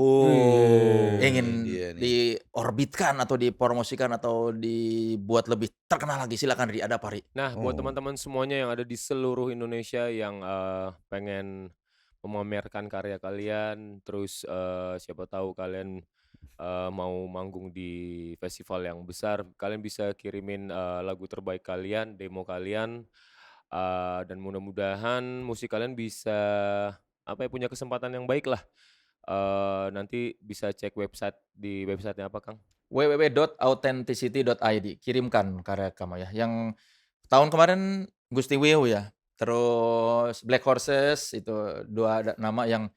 ingin Iya nih. diorbitkan atau dipromosikan atau dibuat lebih terkenal lagi. Silakan Ri, ada apa Ri? Nah, buat Oh. teman-teman semuanya yang ada di seluruh Indonesia yang pengen memamerkan karya kalian, terus siapa tahu kalian mau manggung di festival yang besar, kalian bisa kirimin lagu terbaik kalian, demo kalian, dan mudah-mudahan musik kalian bisa punya kesempatan yang baik lah. Nanti bisa cek di websitenya apa Kang? www.authenticity.id. Kirimkan karya kamu ya. Yang tahun kemarin Gusti Wiu ya. Terus Black Horses itu dua nama yang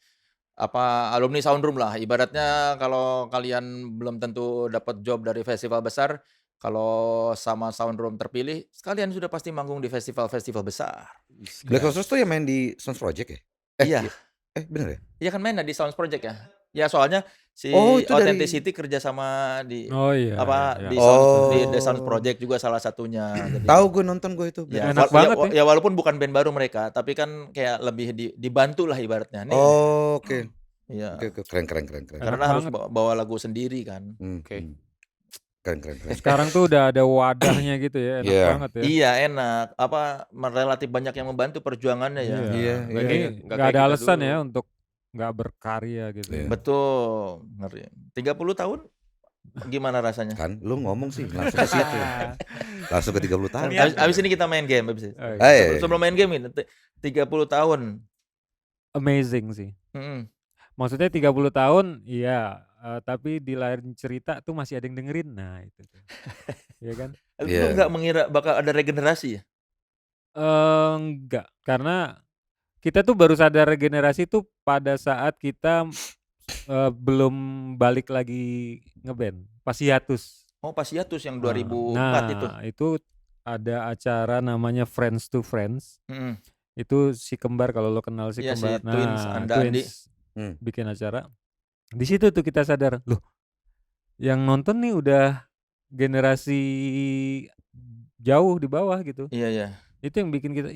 alumni Soundroom lah. Ibaratnya kalau kalian belum tentu dapat job dari festival besar, kalau sama Soundroom terpilih, sekalian sudah pasti manggung di festival-festival besar. Black Horses tuh yang main di Sounds Project ya? Iya. Bener ya? Iya kan main di Sounds Project ya. Ya soalnya si Oh, itu dari- Authenticity kerja sama di Oh iya. di iya. Sounds, di Oh. The Sounds Project juga salah satunya. Jadi, Tahu gue nonton gue itu. ya, Enak banget ya. ya walaupun bukan band baru mereka, tapi kan kayak lebih dibantu lah ibaratnya. Nih, Oh, oke. iya. Oke, keren. Karena Enak harus banget. bawa lagu sendiri kan. Oke. Keren. Sekarang tuh udah ada wadahnya gitu ya, enak Iya. banget ya. Iya enak. Relatif banyak yang membantu perjuangannya ya. Iya. Nggak Ini kayak- nggak nggak kayak ada kita alasan dulu. ya untuk nggak berkarya gitu. Iya. Betul, ngeri. 30 tahun gimana rasanya? Kan lu ngomong sih langsung ke situ. Langsung ke 30 tahun. Abis ini kita main game abis ini. Oh, Eh. iya. Sebelum main game ini 30 tahun. Amazing sih. Mm-mm. Maksudnya 30 tahun, iya. Tapi di lain cerita tuh masih ada yang dengerin. Nah itu tuh. Iya kan? Lu Iya. nggak mengira bakal ada regenerasi ya? Enggak, karena kita tuh baru sadar regenerasi tuh pada saat kita belum balik lagi ngeband, pas hiatus. Oh pas hiatus yang Nah, 2004 itu. itu ada acara namanya Friends to Friends. Mm-mm. Itu si kembar, kalau lo kenal si Iya, si kembar. Twins, Anda Andi. Twins bikin acara. Di situ tuh kita sadar, loh, yang nonton nih udah generasi jauh di bawah gitu. Iya. Itu yang bikin kita,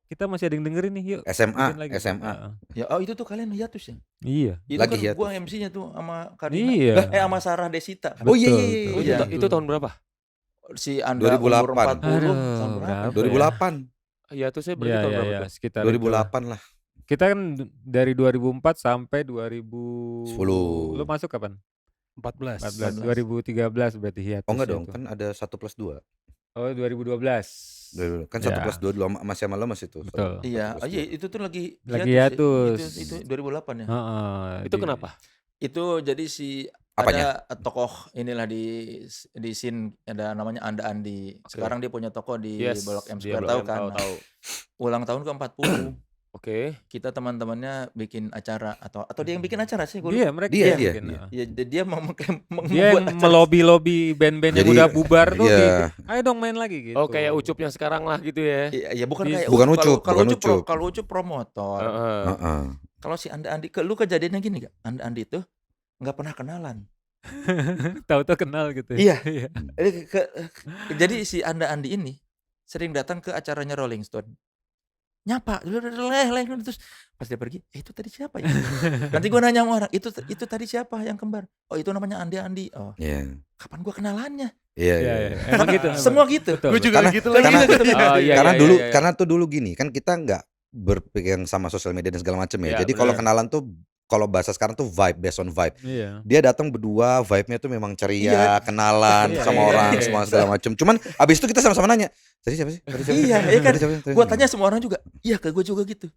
kita masih ada yang dengerin nih, yuk SMA. bikin lagi. SMA. Heeh. Ya, itu tuh kalian hiatus ya? Iya. Itu Lagi kan hiatus. gua MC-nya tuh sama Karina. Iya. Sama Sarah Desita. Oh iya, Betul, iya, iya, betul, iya. betul. Itu tahun berapa? Si Anda 2008. umur 40 Aduh, tahun berapa? berapa? 2008. Ya itu saya berarti Iya, tahun iya, berapa iya, tuh? sekitar 2008 lah. Kita kan dari 2004 sampai 2010. 10. Lu masuk kapan? 14. 14. 2013 berarti hiatus. Oh enggak ya dong, tuh. kan ada 1+2. Oh, 2012. Kan Ya. 1+2 dulu masih sama lo masih tuh. Betul. Iya, 1+2. iya itu tuh lagi Lagi hiatus. hiatus. Itu 2008 ya. Heeh, Itu kenapa? Itu jadi si Apanya? ada tokoh inilah di scene ada namanya Anda Andi. Sekarang dia punya toko di Yes, Blok M dia Square Blok tahu M, kan. Nah, tahu. ulang tahun ke-40. Oke. Kita teman-temannya bikin acara atau dia yang bikin acara sih gua lupa. Dia, mereka Dia, yang dia, bikin, dia. heeh. Ya, dia mau Dia yang melobi-lobi band-band yang Jadi, udah bubar tuh iya. ayo dong main lagi gitu. Oh kayak Ucupnya sekarang lah gitu ya. Ya bukan Di- kayak Bukan Kalau- Ucup, kalau bukan Ucup Ucup. kalau Ucup promotor. Heeh. Heeh. Kalau si Anda Andi lu kejadiannya gini gak? Anda Andi itu nggak pernah kenalan. Tahu-tahu kenal gitu. Iya. Iya. Jadi si Anda Andi ini sering datang ke acaranya Rolling Stone. Nyapa, leh terus pas dia pergi, itu tadi siapa ya? Nanti gua nanya sama orang, itu tadi siapa yang kembar? Oh, itu namanya Andi. Oh, Iya. kapan gua kenalannya? Iya, Iya, iya. iya. Emang gitu. Semua gitu. Betul, Gue betul. juga Karena- gitu karena- lagi. Oh, iya, Karena iya, dulu iya, iya. karena tuh dulu gini, kan kita nggak berpikiran sama sosial media dan segala macam ya. Iya, Jadi kalau bener. kenalan tuh kalau bahasa sekarang tuh vibe, based on vibe. Iya. Dia datang berdua, vibe-nya tuh memang ceria, kenalan sama orang semua segala macam. Cuman abis itu kita sama-sama nanya, tadi siapa sih? Tadi siapa? Iya, iya kan. Tadi siapa? Tadi Gue siapa?" tanya semua orang juga. Iya, ke gue juga gitu.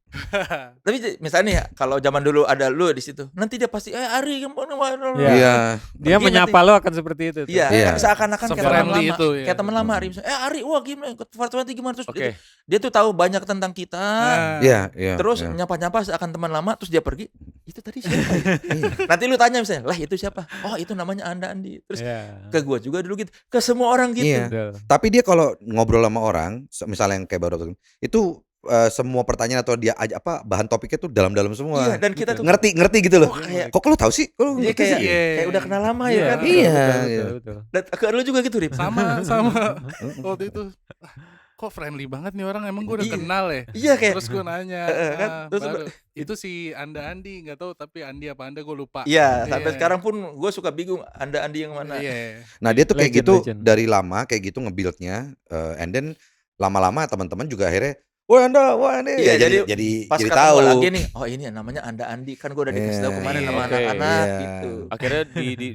Tapi misalnya nih, kalau zaman dulu ada lu di situ, nanti dia pasti Ari gimana? Iya. Iya. Dia Pergi menyapa lo akan seperti itu. tuh. Iya, Iya. seakan-akan kayak teman Se-friendly lama. itu, ya. Kayak teman lama Ari misalnya, Ari, wah gimana? Fartwati gimana? Terus Oke. dia tuh tahu banyak tentang kita. Iya, iya. Terus iya. nyapa-nyapa seakan teman lama, terus dia pergi. Itu tadi siapa? Nanti lu tanya misalnya, lah itu siapa? Oh itu namanya Andi. Terus Iya. ke gua juga dulu gitu, ke semua orang gitu. Iya. Betul. Tapi dia kalau ngobrol sama orang, misalnya yang kayak baru itu semua pertanyaan atau dia bahan topiknya tuh dalam-dalam semua. Iya, dan kita tuh Ngerti gitu loh. oh, kayak Kok lu tahu sih? Kok lu dia ngerti sih? kayak udah kenal lama ya kan? Iya. Betul. Dan ke lu juga gitu, Rip. Sama waktu itu. Kok friendly banget nih orang, emang gue udah Iya. kenal ya. Iya kayak Terus gue nanya, kan? Terus baru, itu si Andi nggak tahu, tapi Andi apa Anda gue lupa. iya, sampai Iya. sekarang pun gue suka bingung Andi yang mana. Iya. Nah, dia tuh kayak gitu Legend. dari lama kayak gitu nge-build-nya, and then lama-lama teman-teman juga akhirnya, wah Andi. Iya, Ya, jadi pas jadi ketemu tahu. lagi nih, oh ini namanya Andi kan gue udah dikasih tahu Iya, kemarin iya, sama oke, anak-anak iya. gitu. Akhirnya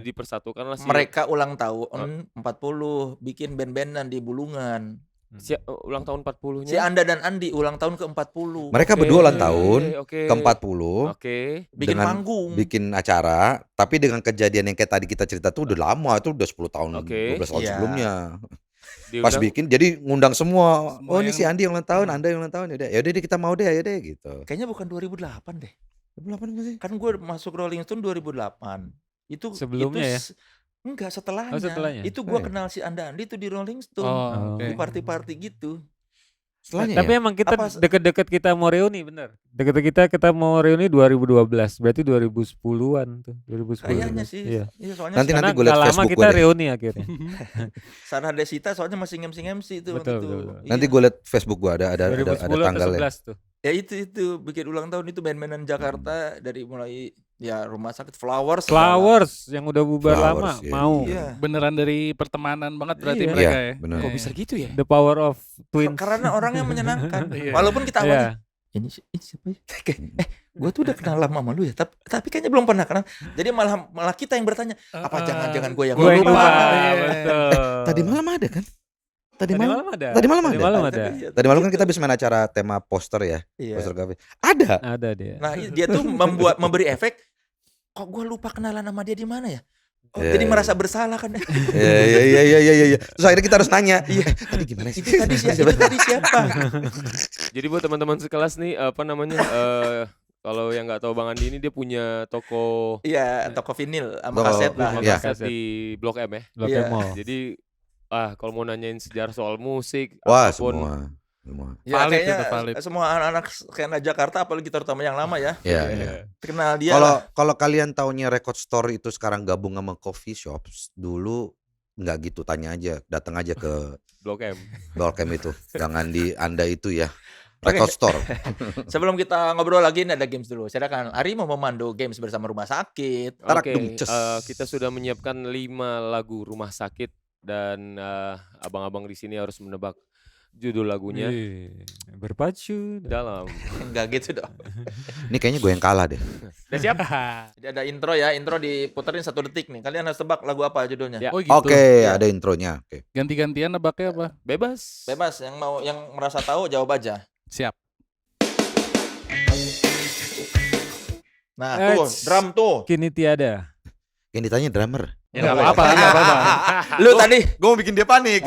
dipersatukan lah sih. Mereka ulang tahun 40 bikin band-bandan di Bulungan. Ulang tahun 40-nya. Si Anda dan Andi ulang tahun ke-40. Mereka Oke, berdua ulang tahun oke. ke-40, Oke. Bikin dengan panggung. bikin acara, tapi dengan kejadian yang kayak tadi kita cerita tuh udah lama, itu udah 10 tahun, Oke. 12 tahun Iya. sebelumnya. Diundang. Pas bikin jadi ngundang semua. Semua Oh, ini yang- si Andi yang ulang tahun, Anda yang ulang tahun. Ya udah kita mau deh, ya deh gitu. Kayaknya bukan 2008 deh. 2008 nggak sih? Kan gue masuk Rolling Stone 2008. Itu Sebelumnya ya? Enggak, setelahnya. Oh, setelahnya. Itu gue Oh, iya. kenal si Andi tuh di Rolling Stone. Oh, Di oke. party-party gitu. Setelahnya Tapi ya? emang kita Apa- deket-deket kita mau reuni, bener. Deket-deket kita mau reuni 2012, berarti 2010-an tuh, 2010. Kayaknya sih. Iya. Iya, soalnya Nanti Karena gue liat nggak lama Facebook kita gue deh. reuni akhirnya. Sarah Desita soalnya masih MC itu waktu Betul, itu. betul. Iya. Nanti gue liat Facebook gue ada 2010 atau tanggalnya. 11 tuh. Ya itu bikin ulang tahun itu band-bandan Jakarta dari mulai ya rumah sakit Flowers. Flowers yang udah bubar Flowers, lama, iya. mau. Iya. Beneran dari pertemanan banget berarti Iya. mereka Iya, ya. benar. Kok bisa gitu ya? The power of twins. Karena orangnya menyenangkan. Iya. Walaupun kita awalnya Iya. ini siapa ya? Gue tuh udah kenal lama sama lu ya, tapi kayaknya belum pernah kenal. Jadi malah kita yang bertanya, apa jangan-jangan gue yang Gue yang lupa? lupa, Iya. betul. Tadi malam ada kan? Tadi malam ada. Tadi malam ada. ada. Iya, Tadi malam kan gitu. kita habis main acara tema poster ya, Iya. poster kafe. Ada. Ada dia. Nah, dia tuh memberi efek. Kok gue lupa kenalan sama dia di mana ya? Oh, Iya, jadi iya. merasa bersalah kan? Iya. Terus akhirnya kita harus nanya, tadi gimana sih? Itu tadi siapa? Jadi buat teman-teman sekelas nih apa namanya kalau yang nggak tahu Bang Andi ini dia punya toko Iya, toko vinil sama Toko- kaset lah. Iya. kaset di Blok M ya. Blok Iya. M Mall. Jadi kalau mau nanyain sejarah soal musik Wah, apapun, semua. Ya, Valid kayaknya itu, valid. semua anak-anak skena Jakarta apalagi terutama yang lama ya. Iya, Iya. iya. Kenal dia Kalau lah. kalau kalian taunya record store itu sekarang gabung sama coffee shops, dulu nggak gitu, tanya aja, datang aja ke Blok M. Blok M itu. Jangan di Anda itu ya. Record store. Sebelum kita ngobrol lagi ini ada games dulu. Silakan Ari mau memandu games bersama Rumah Sakit. Tarak Oke, dumces. kita sudah menyiapkan 5 lagu Rumah Sakit dan abang-abang di sini harus menebak judul lagunya Wih, berpacu. dalam. Enggak gitu dong. Ini kayaknya gue yang kalah deh. Udah siap? Jadi ada intro ya, intro diputerin 1 detik nih. Kalian harus tebak lagu apa judulnya. Ya. Oh gitu. Oke, Iya. ada intronya. Oke. Ganti-gantian nebaknya apa? Bebas. Bebas yang merasa tahu jawab aja. Siap. Nah, tuh, Eits. drum tuh. Kini tiada. Yang ditanya drummer. Ya nggak apa-apa, nggak apa-apa. Lu tadi Gue mau bikin dia panik.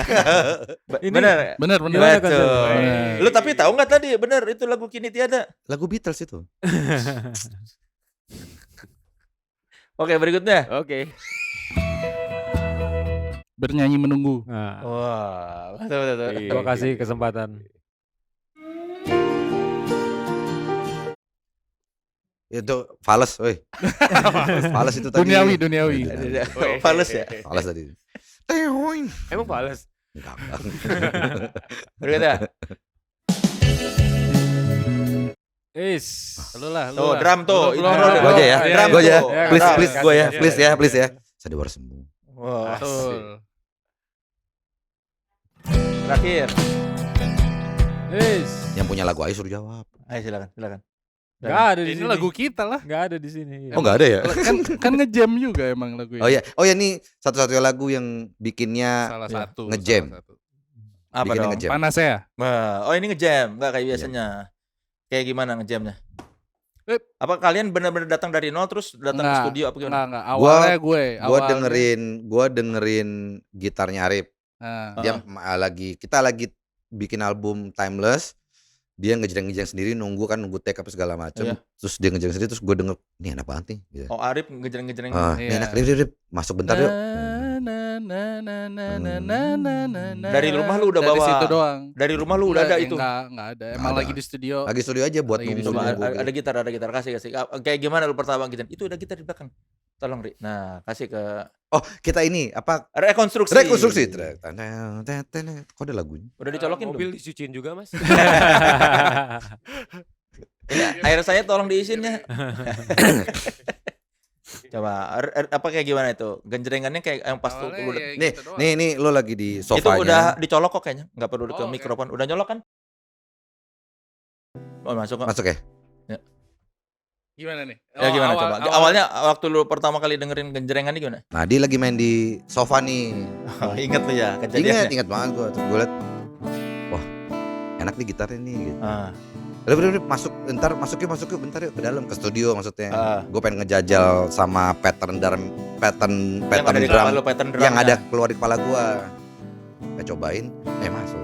Ini- bener. Bener. Gimana Betul. konsepnya? Lu tapi tahu nggak tadi bener itu lagu Kini Tiada. Lagu Beatles itu. Oke, berikutnya. Oke. Bernyanyi menunggu. Nah, Wah, betul. Iya. gua kasih kesempatan. Itu Fales, woi. Fales itu tadi. Duniawi. Fales ya. Fales tadi. Emang Fales? Enggak. Berikutnya. Lu lah. Tuh, drum tuh. Lu, Intro lu, deh. Gue aja ya. Iya, Drum Gue aja. tuh. Ya, Please, Drum. please gue ya. Kasih, Please kasih, ya, please ya. Saya baru sembuh. Wah, Betul. terakhir. Is. Yang punya lagu ayo suruh jawab. Ayo silakan. Nggak ada di Ini sini. lagu kita lah. Nggak ada di sini. Oh nggak ada ya? Kan ngejam juga emang lagu ini. Oh ya nih satu-satunya lagu yang bikinnya Salah Iya. satu. Ngejam. salah satu. Apa bikinnya dong? ngejam. Panas ya? Oh ini ngejam, nggak kayak biasanya. Kayak gimana ngejamnya? Apa kalian benar-benar datang dari nol terus datang ke studio apa gimana? Enggak. Awalnya gue. Gua dengerin gitarnya Arif. Nah, Dia kita lagi bikin album Timeless. Dia ngejreng-ngejreng sendiri nunggu take apa segala macam. Iya. Terus dia ngejreng sendiri terus gue denger nih enak banget nih gitu. Oh Arif ngejreng-ngejreng. Ini enak Rip, masuk bentar yuk. Dari rumah lu udah dari bawa. situ doang. Dari rumah lu udah ada itu. Enggak ada. Emang ada. lagi di studio. Lagi studio aja buat Lagi di nunggu. Coba studio. ada gitar kasih. Kayak gimana lu pertama gitar? Itu ada gitar di belakang. Tolong Ri. Nah, kasih ke Oh, kita ini apa? rekonstruksi. Kok ada lagunya? Udah dicolokin mobil belum? dicuciin juga Mas. Ini air saya tolong diisinnya. Coba apa kayak gimana itu? Genjrengannya kayak yang pas tuh Awalnya lu ya Nih, gitu doang. nih lo lagi di itu sofanya. udah dicolok kok kayaknya. Enggak perlu ke Oh, oke. mikrofon. Udah nyolok kan? Oh, masuk kok. Masuk ya? Gimana nih? Ya gimana coba? Awalnya waktu lu pertama kali dengerin genjrengan ini gimana? Nah, dia lagi main di sofa nih. Oh, inget tuh ya kejadiannya. Ingat banget gua. Terus gue liat, wah, enak nih gitarnya nih gitu. Ah, Udah masuk, masuk yuk bentar yuk ke dalam ke studio maksudnya. ah. Gue pengen ngejajal sama pattern Yang ada di drum kepala lu pattern drum. yang ada keluar di kepala gua. Cobain, masuk.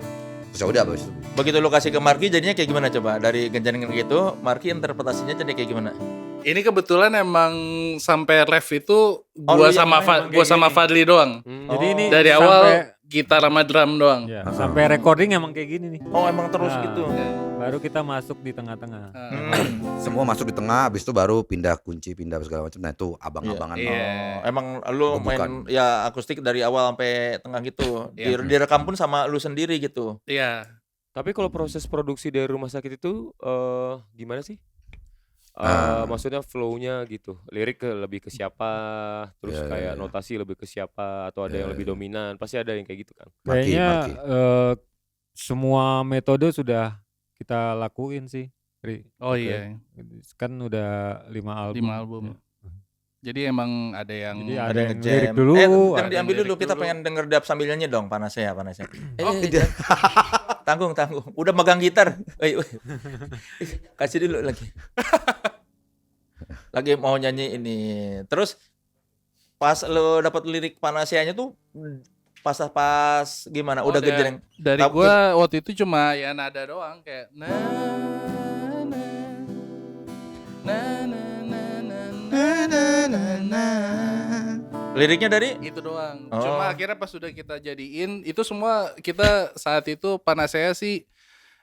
Terus ya udah abis itu. Begitu lu kasih ke Marki jadinya kayak gimana coba? Dari genjrengan gitu, Marki interpretasinya jadi kayak gimana? Ini kebetulan emang sampai ref itu Oh, lu gua yang sama main gua kayak sama gini. Fadli doang. Jadi ini Dari sampai- awal gitar sama drum doang. ya, sampai recording emang kayak gini nih. Oh, emang terus Nah. gitu. Baru kita masuk di tengah-tengah. Semua masuk di tengah, abis itu baru pindah kunci, pindah segala macam. Nah itu abang-abangan. Iya. Oh, emang lu Gua main bukan. ya akustik dari awal sampai tengah gitu. Iya. Direkam pun sama lu sendiri gitu. Iya. Tapi kalau proses produksi dari rumah sakit itu gimana sih? Maksudnya flow-nya gitu. Lirik lebih ke siapa, terus Iya, iya, kayak iya. notasi lebih ke siapa atau ada yang Iya, lebih iya. dominan. Pasti ada yang kayak gitu kan. Kayaknya Marki. semua metode sudah kita lakuin sih, Ri. Oh Oke. iya. Kan udah 5 album. 5 album. Ya. Jadi emang ada yang Jadi Ada yang lirik ngejam. dulu. Yang ada diambil yang dulu, lirik kita dulu. pengen denger dap sambil nyanyi dong, panasnya. Oh, tidak. Tanggung. Udah megang gitar. Woi. Kasih dulu lagi. Lagi mau nyanyi ini. Terus pas lo dapat lirik panasianya tuh pas gimana? Oh, Udah genjreng. dari Tapi- gua waktu itu cuma ya nada doang kayak na Liriknya dari itu doang. Oh. Cuma akhirnya pas sudah kita jadiin itu semua kita saat itu Panacea sih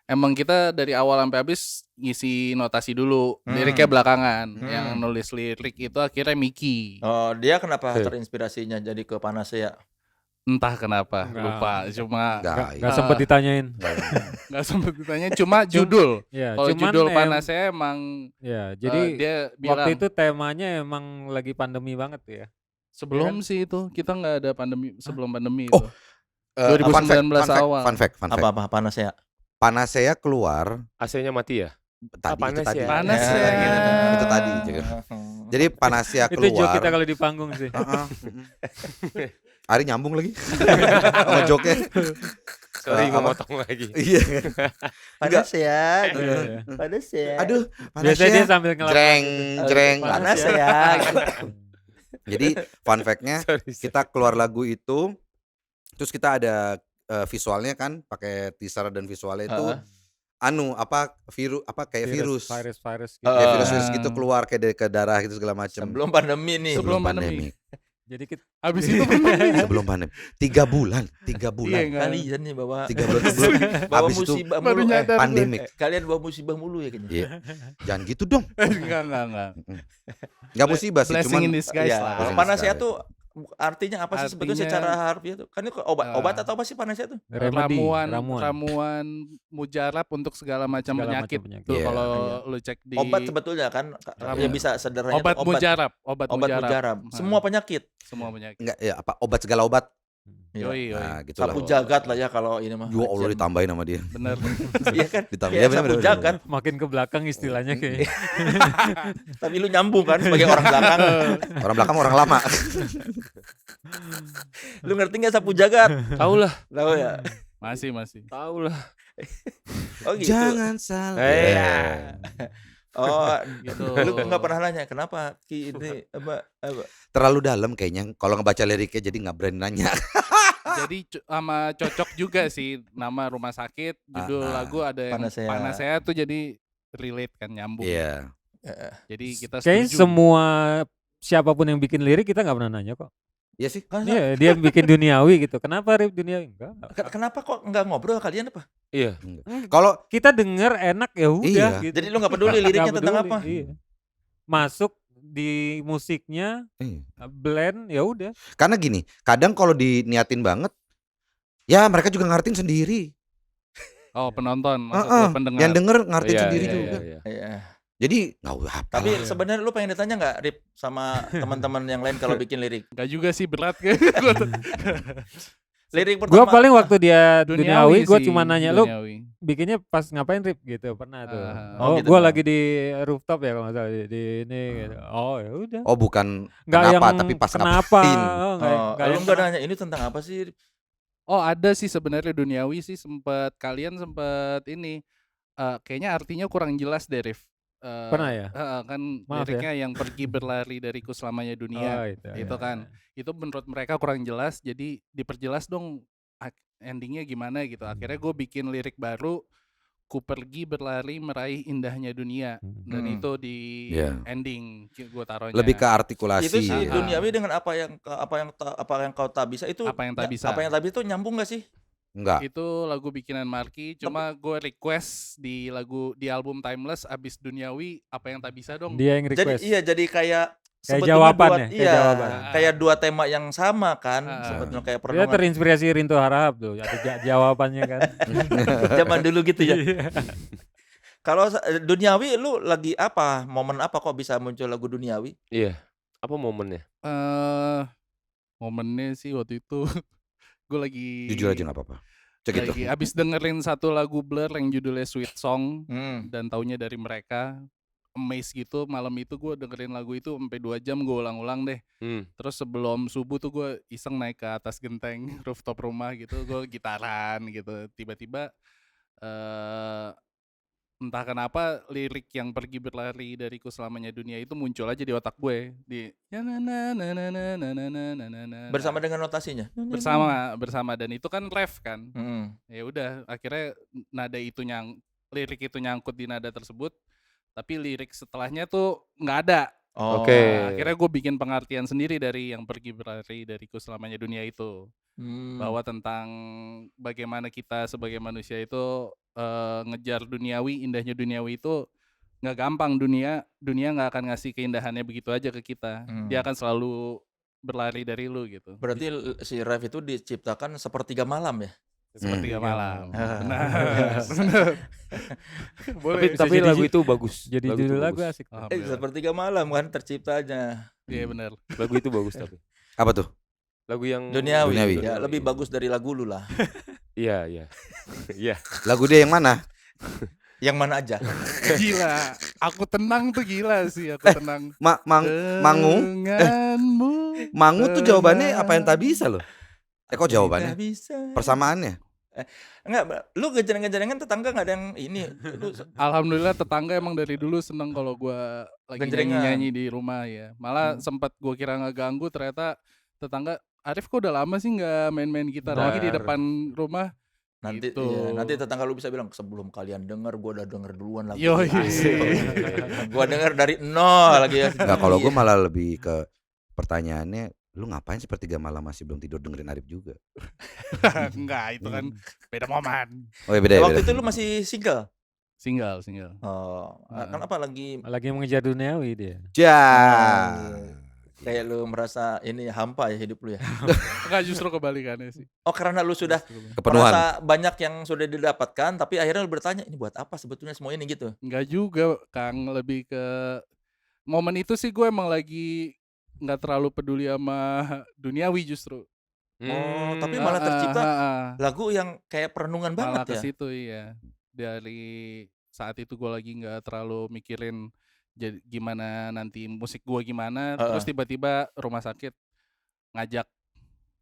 emang kita dari awal sampai habis ngisi notasi dulu, liriknya belakangan. Yang nulis lirik itu akhirnya Miki. Oh, dia kenapa terinspirasinya jadi ke Panacea? Entah kenapa, Enggak. lupa. Cuma Nggak sempet ditanyain. nggak sempet ditanya, cuma judul. Ya, Kalau cuman judul Panacea emang ya, jadi dia bilang waktu itu temanya emang lagi pandemi banget ya. sebelum sih itu kita nggak ada pandemi, sebelum pandemi Oh, itu. 2019 awal. Fun fact. Apa Panacea? Panacea keluar AC-nya mati ya? tadi itu Panas tadi. ya? Panas Ya, ya. gitu. Itu tadi. Jadi Panacea Itu joke keluar. kita kalau di panggung sih. Ari nyambung lagi sama joke-nya. Sorry Apa? memotong lagi. Iya. Panacea. Iya, iya. Panacea. Aduh, Biasanya dia Panacea. sambil ngelap. Jreng. Panacea. Jadi fun fact-nya Sorry. kita keluar lagu itu, terus kita ada visualnya kan, pakai teaser dan visualnya itu kayak virus. Virus gitu. Kayak virus gitu keluar kayak dari ke darah gitu segala macam. Sebelum pandemi nih. Sebelum pandemi. Jadi kita Habis itu pandemi. Sebelum pandemi. 3 bulan. Iya, enggak. Kalian nih bawa 3 bulan sebelum bawa habis itu musibah baru mulu. nyadar. pandemik. Kalian bawa musibah mulu ya kayaknya. Iya. Jangan gitu dong. Enggak. Enggak musibah sih, Blessing cuman in disguise Iya. lah. Kalau Blessing in Panacea disguise. tuh artinya apa sih sebetulnya Artinya- secara harfiah tuh? Kan itu obat atau apa sih Panacea tuh? remedi, ramuan mujarab untuk segala macam Segala penyakit. macam penyakit. Tuh Iya. kalau lu cek di Obat sebetulnya kan ya bisa sederhananya obat tuh mujarab, obat mujarab. Nah, Semua penyakit. semua penyakit. enggak ya apa obat segala obat. Iya. Yoi. Nah, gitu Sapu lah. jagat lah ya kalau ini mah. Ya Allah ditambahin sama dia. Bener. Iya kan? Ditambahin. Kayak sapu jagat. Makin ke belakang istilahnya kayak. Tapi lu nyambung kan sebagai orang belakang. Orang belakang orang lama. Lu ngerti nggak sapu jagat? Tahu lah, Tahu ya? Masih. tahu lah. Oh gitu. Jangan salah. Iya. Oh, Gitu. lu nggak pernah nanya kenapa Ki ini apa? Terlalu dalam kayaknya. Kalau ngebaca liriknya jadi nggak berani nanya. Jadi sama cocok juga sih nama rumah sakit, judul lagu ada yang Panasea. Panasea tuh jadi relate kan, nyambung. Iya. Jadi kita Kayaknya setuju. semua siapapun yang bikin lirik kita nggak pernah nanya kok. Iya sih. Iya, dia bikin duniawi gitu. Kenapa Rip duniawi? Enggak. Kenapa kok nggak ngobrol kalian apa? Iya. Kalau Kita denger enak ya udah Iya. gitu. Jadi lu nggak peduli liriknya Nggak tentang peduli, apa? Iya. Masuk di musiknya, blend ya udah. karena gini, kadang kalau diniatin banget, ya mereka juga ngertiin sendiri. Oh, penonton, maksud Heeh. lu pendengar. Yang denger ngertiin Iya, sendiri iya, juga. iya. Iya. Jadi nggak usah apa. Tapi sebenarnya lu pengen ditanya nggak, Rip, sama teman-teman yang lain kalau bikin lirik? Enggak juga sih, berat kan. Lirik Gue pertama. paling waktu dia duniawi gue sih, cuma nanya lu duniawi. bikinnya pas ngapain Rip gitu pernah tuh. Oh, Oh, gitu gue dong. lagi di rooftop ya kalau nggak salah di ini. Gitu. Oh ya udah. Oh bukan Nggak kenapa, yang tapi pas kenapa. ngapain. Oh, Oh, nggak lu yang nggak nanya ini tentang apa sih? Oh, ada sih sebenarnya duniawi sih, kalian sempat ini kayaknya artinya kurang jelas deh, Rif. Pernah ya? Kan Maaf liriknya yang pergi berlari dariku selamanya dunia. Oh, itu Itu kan. Itu menurut mereka kurang jelas, jadi diperjelas dong endingnya gimana gitu. Akhirnya gue bikin lirik baru, ku pergi berlari meraih indahnya dunia, dan itu di Iya. ending gue taruhnya. Lebih ke artikulasi. Itu si ya. duniawi dengan apa yang kau tak bisa itu Apa yang tak bisa. Apa yang tak bisa itu nyambung gak sih? Enggak. Itu lagu bikinan Marky, cuma gue request di album Timeless abis duniawi apa yang tak bisa dong. Dia yang Jadi request. jadi kayak sebetulnya jawaban dua, ya, kayak iya, jawaban. kayak dua tema yang sama kan, Ah. sebetulnya kayak Dia perenungan terinspirasi Rinto Harahap tuh. Ada jawabannya kan. zaman dulu gitu ya. Iya. Kalau duniawi lu lagi apa? Momen apa kok bisa muncul lagu duniawi? Iya. Apa momennya? Momennya sih waktu itu gue lagi Jujur aja nggak apa-apa. Cek gitu. lagi abis dengerin satu lagu Blur yang judulnya Sweet Song Hmm. dan taunya dari mereka, amazed gitu. Malam itu gue dengerin lagu itu sampai 2 jam gue ulang-ulang deh. Terus sebelum subuh tuh gue iseng naik ke atas genteng rooftop rumah gitu, gue gitaran gitu. Tiba-tiba entah kenapa lirik yang pergi berlari dariku selamanya dunia itu muncul aja di otak gue di Bersama dengan notasinya. bersama dan itu kan ref kan. Hmm. Ya udah, akhirnya lirik itu nyangkut di nada tersebut, tapi lirik setelahnya tuh nggak ada. Oh. Oke. Akhirnya gue bikin pengertian sendiri dari yang pergi berlari dariku selamanya dunia itu, bahwa tentang bagaimana kita sebagai manusia itu ngejar duniawi, indahnya duniawi itu nggak gampang. Dunia nggak akan ngasih keindahannya begitu aja ke kita. Dia akan selalu berlari dari lu gitu. Berarti si Ref itu diciptakan sepertiga malam ya? Sepertiga malam. Ah. Benar. Tapi bisa tapi jadi lagu itu bagus. Jadi Lagu itu judul lagu bagus. asik. Alhamdulillah. Sepertiga malam kan terciptanya. Iya benar. Lagu itu bagus tapi. Apa tuh? Lagu yang Duniawi. Duniawi. Ya, lebih bagus dari lagu lu lah. Iya, iya. Iya. Lagu dia yang mana? Yang mana aja? Gila, aku tenang tuh gila sih, aku tenang. Mangu? Denganmu. Mangu tuh jawabannya apa yang tak bisa loh. Kok jawabannya? Nggak bisa. Persamaannya? Enggak, lu genjreng-genjrengan tetangga enggak ada yang ini. Lu Alhamdulillah tetangga emang dari dulu seneng kalau gua lagi Genjrengan. nyanyi di rumah ya. Malah sempat gua kira ngeganggu, ternyata tetangga, Arif kok udah lama sih nggak main-main gitar lagi di Benar. depan rumah. nanti Gitu. iya, nanti tetangga lu bisa bilang sebelum kalian denger gua udah denger duluan lagu Yoi. ini." Asik. Gua denger dari nol lagi ya. Enggak, kalau gue Iya. malah lebih ke pertanyaannya, lu ngapain sepertiga malam masih belum tidur dengerin Arif juga? Enggak, itu kan beda momen. Oh ya beda ya Waktu beda. itu lu masih single. Single. Oh, Heeh. kenapa lagi Lagi mengejar duniawi dia. Ja. kayak lu merasa ini hampa ya hidup lu ya? Enggak, justru kebalikannya sih. Oh, karena lu sudah Kepenuhan. merasa banyak yang sudah didapatkan, tapi akhirnya lu bertanya, ini buat apa sebetulnya semua ini gitu? Enggak juga, Kang, lebih ke momen itu sih gue emang lagi nggak terlalu peduli sama duniawi justru. Oh, tapi Hmm. malah tercipta Heeh. lagu yang kayak perenungan Malah banget ke ya. situ iya. Dari saat itu gue lagi nggak terlalu mikirin jadi gimana nanti musik gue gimana, terus Heeh. tiba-tiba rumah sakit ngajak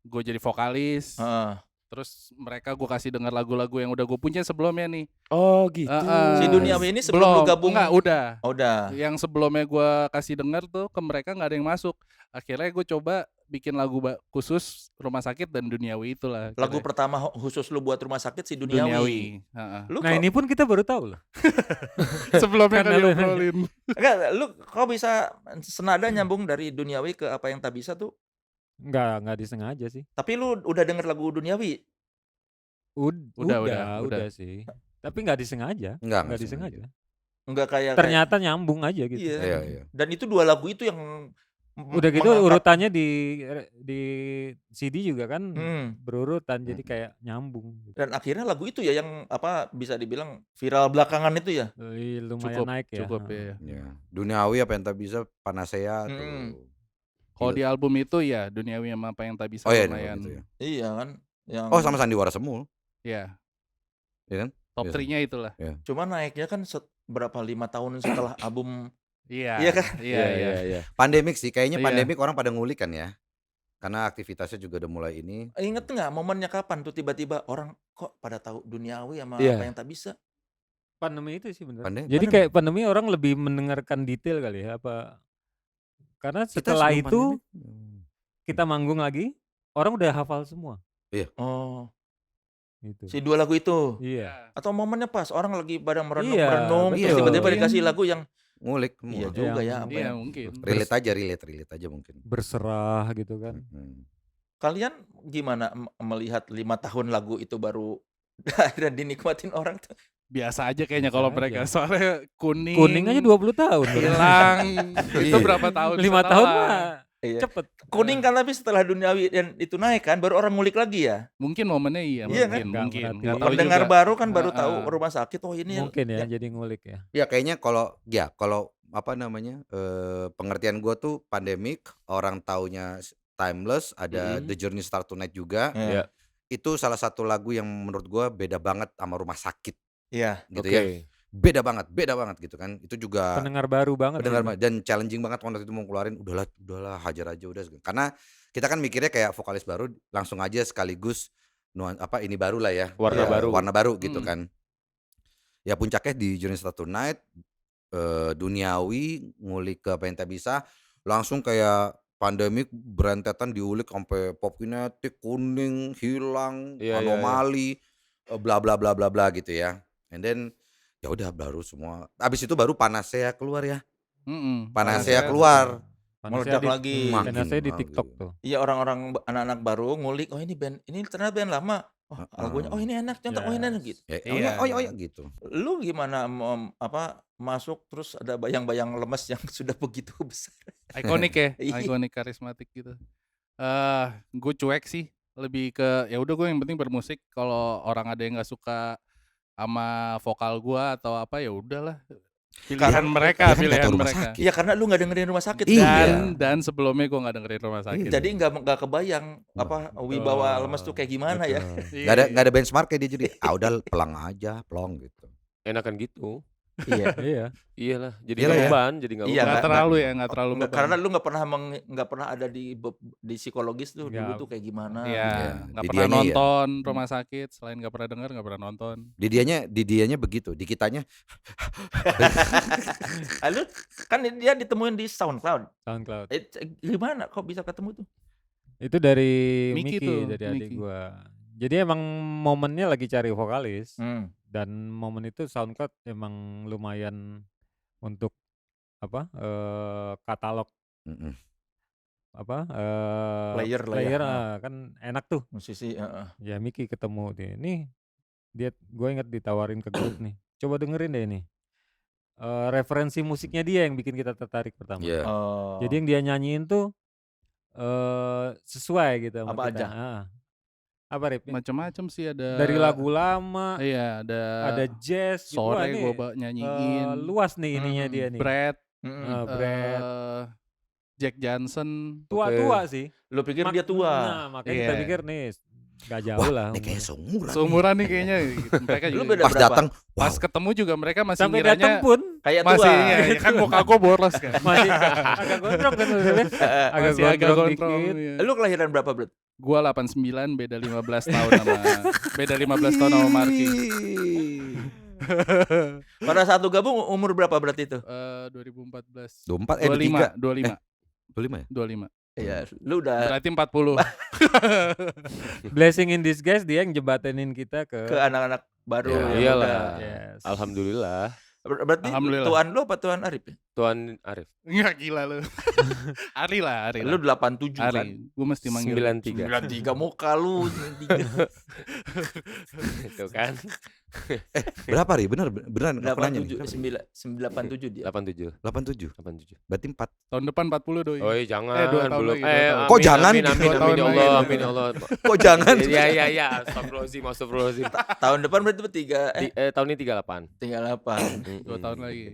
gue jadi vokalis. Heeh. Terus mereka gue kasih dengar lagu-lagu yang udah gue punya sebelumnya nih. Oh gitu. Si Duniawi ini sebelum lu gabung. Enggak, udah. Oh, udah. Yang sebelumnya gue kasih dengar tuh ke mereka nggak ada yang masuk. Akhirnya gue coba bikin lagu khusus rumah sakit dan Duniawi itulah. Lagu akhirnya. pertama khusus lu buat rumah sakit si Duniawi. Heeh. Lu Nah kok, ini pun kita baru tahu loh. Sebelumnya Karena kali lu- ngobrolin. enggak, lu kok bisa senada nyambung dari Duniawi ke Apa Yang Tak Bisa tuh? Nggak disengaja sih. Tapi lu udah denger lagu Duniawi? Udah sih. Tapi nggak disengaja. Enggak Nggak disengaja. Enggak kayak Ternyata nyambung aja gitu. Iya. Iya, iya. Dan itu 2 lagu itu yang Udah gitu mengangkat- urutannya di CD juga kan berurutan jadi Hmm. kayak nyambung. Gitu. Dan akhirnya lagu itu ya yang bisa dibilang viral belakangan itu ya. Lumayan naik ya. Cukup ya. Ya. Duniawi Apa Yang Tak Bisa, Panacea tuh. Kalau Gila. di album itu ya Duniawi sama Apa Yang Tak Bisa Oh iya, lumayan. gitu ya. Iya kan. Yang Oh sama Sandiwara Semul. Ya. Iya kan? Top Iya. 3-nya itulah. cuma naiknya kan berapa 5 tahun setelah album. Iya. Iya kan? Iya. Pandemik sih, kayaknya Iya. pandemik orang pada ngulik kan ya. Karena aktivitasnya juga udah mulai ini. Ingat nggak momennya kapan tuh tiba-tiba orang kok pada tahu Duniawi sama Iya. Apa Yang Tak Bisa? Pandemi itu sih benar. Pandemi. Jadi kayak pandemi orang lebih mendengarkan detail kali ya apa. Karena Kita setelah sebelum itu pandemik, kita manggung lagi, orang udah hafal semua Oh, gitu. si 2 lagu itu. Iya. Atau momennya pas orang lagi pada Iya, merenung terus betul. tiba-tiba Iya. dikasih lagu yang ngulik iya semua. juga Yang- ya. Apa Iya yang- mungkin. Relate aja mungkin. Berserah gitu kan. Kalian gimana melihat 5 tahun lagu itu baru dan dinikmatin orang tuh? Biasa aja kayaknya Biasa kalau aja. mereka soalnya kuning. Kuning aja 20 tahun. hilang. Itu Iya. berapa tahun? 5 setelah? tahun mah Iya. cepet. Kuning kan tapi setelah Duniawi dan itu naik kan baru orang ngulik lagi ya. Mungkin momennya iya, Iya kan? mungkin. Nggak Nggak tahu Pendengar juga. baru kan baru Heeh. tahu rumah sakit oh ini Mungkin ya jadi ngulik ya. Ya kayaknya kalau apa namanya pengertian gue tuh pandemik, orang taunya Timeless, ada The Journey Start Tonight juga. Iya. Itu salah satu lagu yang menurut gue beda banget sama Rumah Sakit Iya. gitu Oke. ya. Beda banget gitu kan. Itu juga Pendengar baru banget. pendengar dan challenging banget waktu itu mau keluarin udahlah hajar aja udah. Karena kita kan mikirnya kayak vokalis baru langsung aja sekaligus ini baru lah ya. Warna Ya, baru. warna baru gitu Hmm. kan. Ya puncaknya di Journey Start Tonight, Duniawi ngulik ke Apa Yang Tak Bisa, langsung kayak pandemik berentetan diulik sampai Pop Kinetic, Kuning, Hilang, Iya, iya, Anomali, bla bla bla bla bla gitu ya. And then ya udah baru semua. Abis itu baru Panacea keluar ya. Panacea keluar. Meledak lagi. Panacea di Makin TikTok lagi. tuh. Iya orang-orang anak-anak baru ngulik oh ini band ini ternyata band lama. Oh lagunya oh ini enak contoh oh ini enak gitu. Ya, Iya, oh ya gitu. Lu gimana masuk terus ada bayang-bayang lemes yang sudah begitu besar. Ikonik ya, Iya. ikonik karismatik gitu. Gue cuek sih, lebih ke ya udah gue yang penting bermusik. Kalau orang ada yang nggak suka sama vokal gue atau apa ya udahlah. Pilihan Karena- mereka, ya kan pilihan kata Rumah mereka. Sakit. Iya karena lu nggak dengerin rumah sakit. Iya. kan? Dan sebelumnya gue nggak dengerin rumah sakit. Jadi nggak kebayang wibawa lemes tuh kayak gimana ya. Iya, Nggak ada benchmarknya dia jadi udah pelang aja, plong gitu. Enakan gitu. Iya. Iya. Iyalah, jadi Iyalah nggak ya. beban, jadi nggak Iya, beban. nggak nggak- terlalu ya, nggak terlalu Nggak, beban. karena lu nggak pernah ada di psikologis tuh dulu Nggak. tuh kayak gimana. Iya, Iya, nggak di pernah dianya iya. nonton rumah sakit. Selain nggak pernah denger, nggak pernah nonton. Di dianya begitu, di kitanya Lalu kan dia ditemuin di SoundCloud. SoundCloud. Gimana kok bisa ketemu tuh? Itu dari Miki Miki, tuh, dari adik Miki. gua. Jadi emang momennya lagi cari vokalis dan momen itu SoundCloud emang lumayan untuk katalog Mm-mm. Player lah ya. kan enak tuh. Musisi. Ya Miki ketemu dia gue inget ditawarin ke grup nih. Coba dengerin deh ini. Referensi musiknya dia yang bikin kita tertarik pertama. Iya. Jadi yang dia nyanyiin tuh sesuai gitu sama Apa kita. aja? Apa Rip? Macam-macam sih ada. Dari lagu lama, Iya, ada jazz gitu. Wah, sore ini, gue nyanyiin. luas nih ininya dia nih. Brad. Brad. eh, Jack Johnson. Tua-tua sih. Lu pikir dia tua? Nah, makanya kita Iya. pikir nih gak jauh lah. Ini kayaknya umurnya. seumuran. Seumuran nih kayaknya. Mereka Lu juga. beda Pas berapa? datang, Pas wow. ketemu juga mereka masih Sampai datang ngiranya pun Kayak tua. masih iya, kan muka gue boros kan. masih agak gondrong kan maksudnya. Agak Masih agak gondrong gondrong. dikit. Iya. Lu kelahiran berapa, Bro? Gua 89, beda 15 tahun sama beda 15 tahun sama Marki. Pada saat lu gabung umur berapa berarti itu? 2014. 24 25, 25 ya? 25. Iya, lu udah Berarti 40. Blessing in disguise, dia yang jembatenin kita ke ke anak-anak baru. Ya, yang iyalah. muda. yes. Alhamdulillah. Berarti Alhamdulillah. tuan lu apa tuan Arif? Ya? Tuan Arif. Enggak gila lu. Ari lah. Lu 87 kan? Ari. Gua mesti manggil 93. 93 muka lu 93. Itu kan. Berapa Ri? Beneran aku nanya nih. 87 dia. 87. 87. 87. Berarti 4. tahun depan 40 doi. Oh jangan 2 tahun belum. lagi, 2 tahun. Kok jangan? Amin, 2 amin, tahun amin, ya lagi, Allah, 2 amin, ya Allah. Kok jangan? Iya. Astagfirullahaladzim. Tahun depan berarti 3 Tahun ini 38. 38. 2 tahun lagi.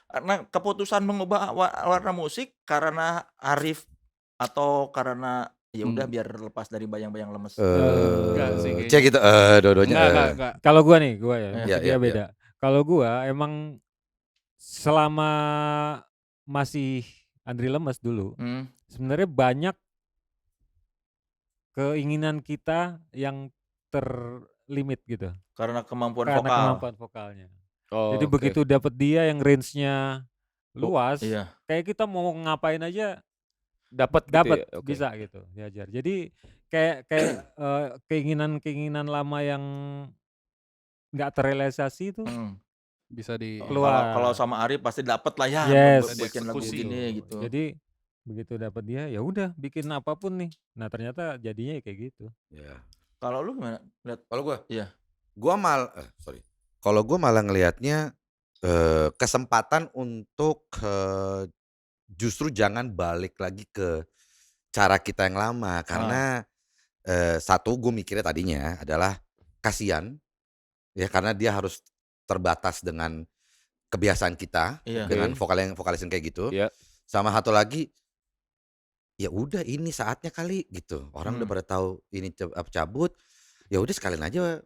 Karena keputusan mengubah warna musik karena Arif atau karena ya udah biar lepas dari bayang-bayang lemes. Enggak sih kayaknya. Cek gitu dua-duanya. Enggak. Kalau gua nih, gua ya, Iya, dia iya, beda. Kalau gua emang selama masih Andri lemes dulu, sebenarnya banyak keinginan kita yang terlimit gitu. Karena kemampuan Karena vokal. kemampuan vokalnya. Oh, Jadi oke. begitu dapat dia yang range-nya luas, Iya. kayak kita mau ngapain aja dapat dapat gitu ya? Oke. bisa gitu diajar. Jadi kayak keinginan-keinginan lama yang nggak terrealisasi itu Bisa di Keluar. Kalau sama Arif pasti dapat lah ya. Yes. Bikin lagu Dieksekusi. gini gitu. Jadi begitu dapat dia ya udah bikin apapun nih. Nah ternyata jadinya ya kayak gitu. Ya. Kalau lu gimana? Lihat. Kalau gua? Iya. Gua Kalau gua malah ngelihatnya kesempatan untuk justru jangan balik lagi ke cara kita yang lama karena satu gue mikirnya tadinya adalah kasihan ya karena dia harus terbatas dengan kebiasaan kita Iya. dengan vokalis yang kayak gitu. Iya. Sama satu lagi ya udah ini saatnya kali gitu. Orang udah pada tahu ini cabut. Ya udah sekalian aja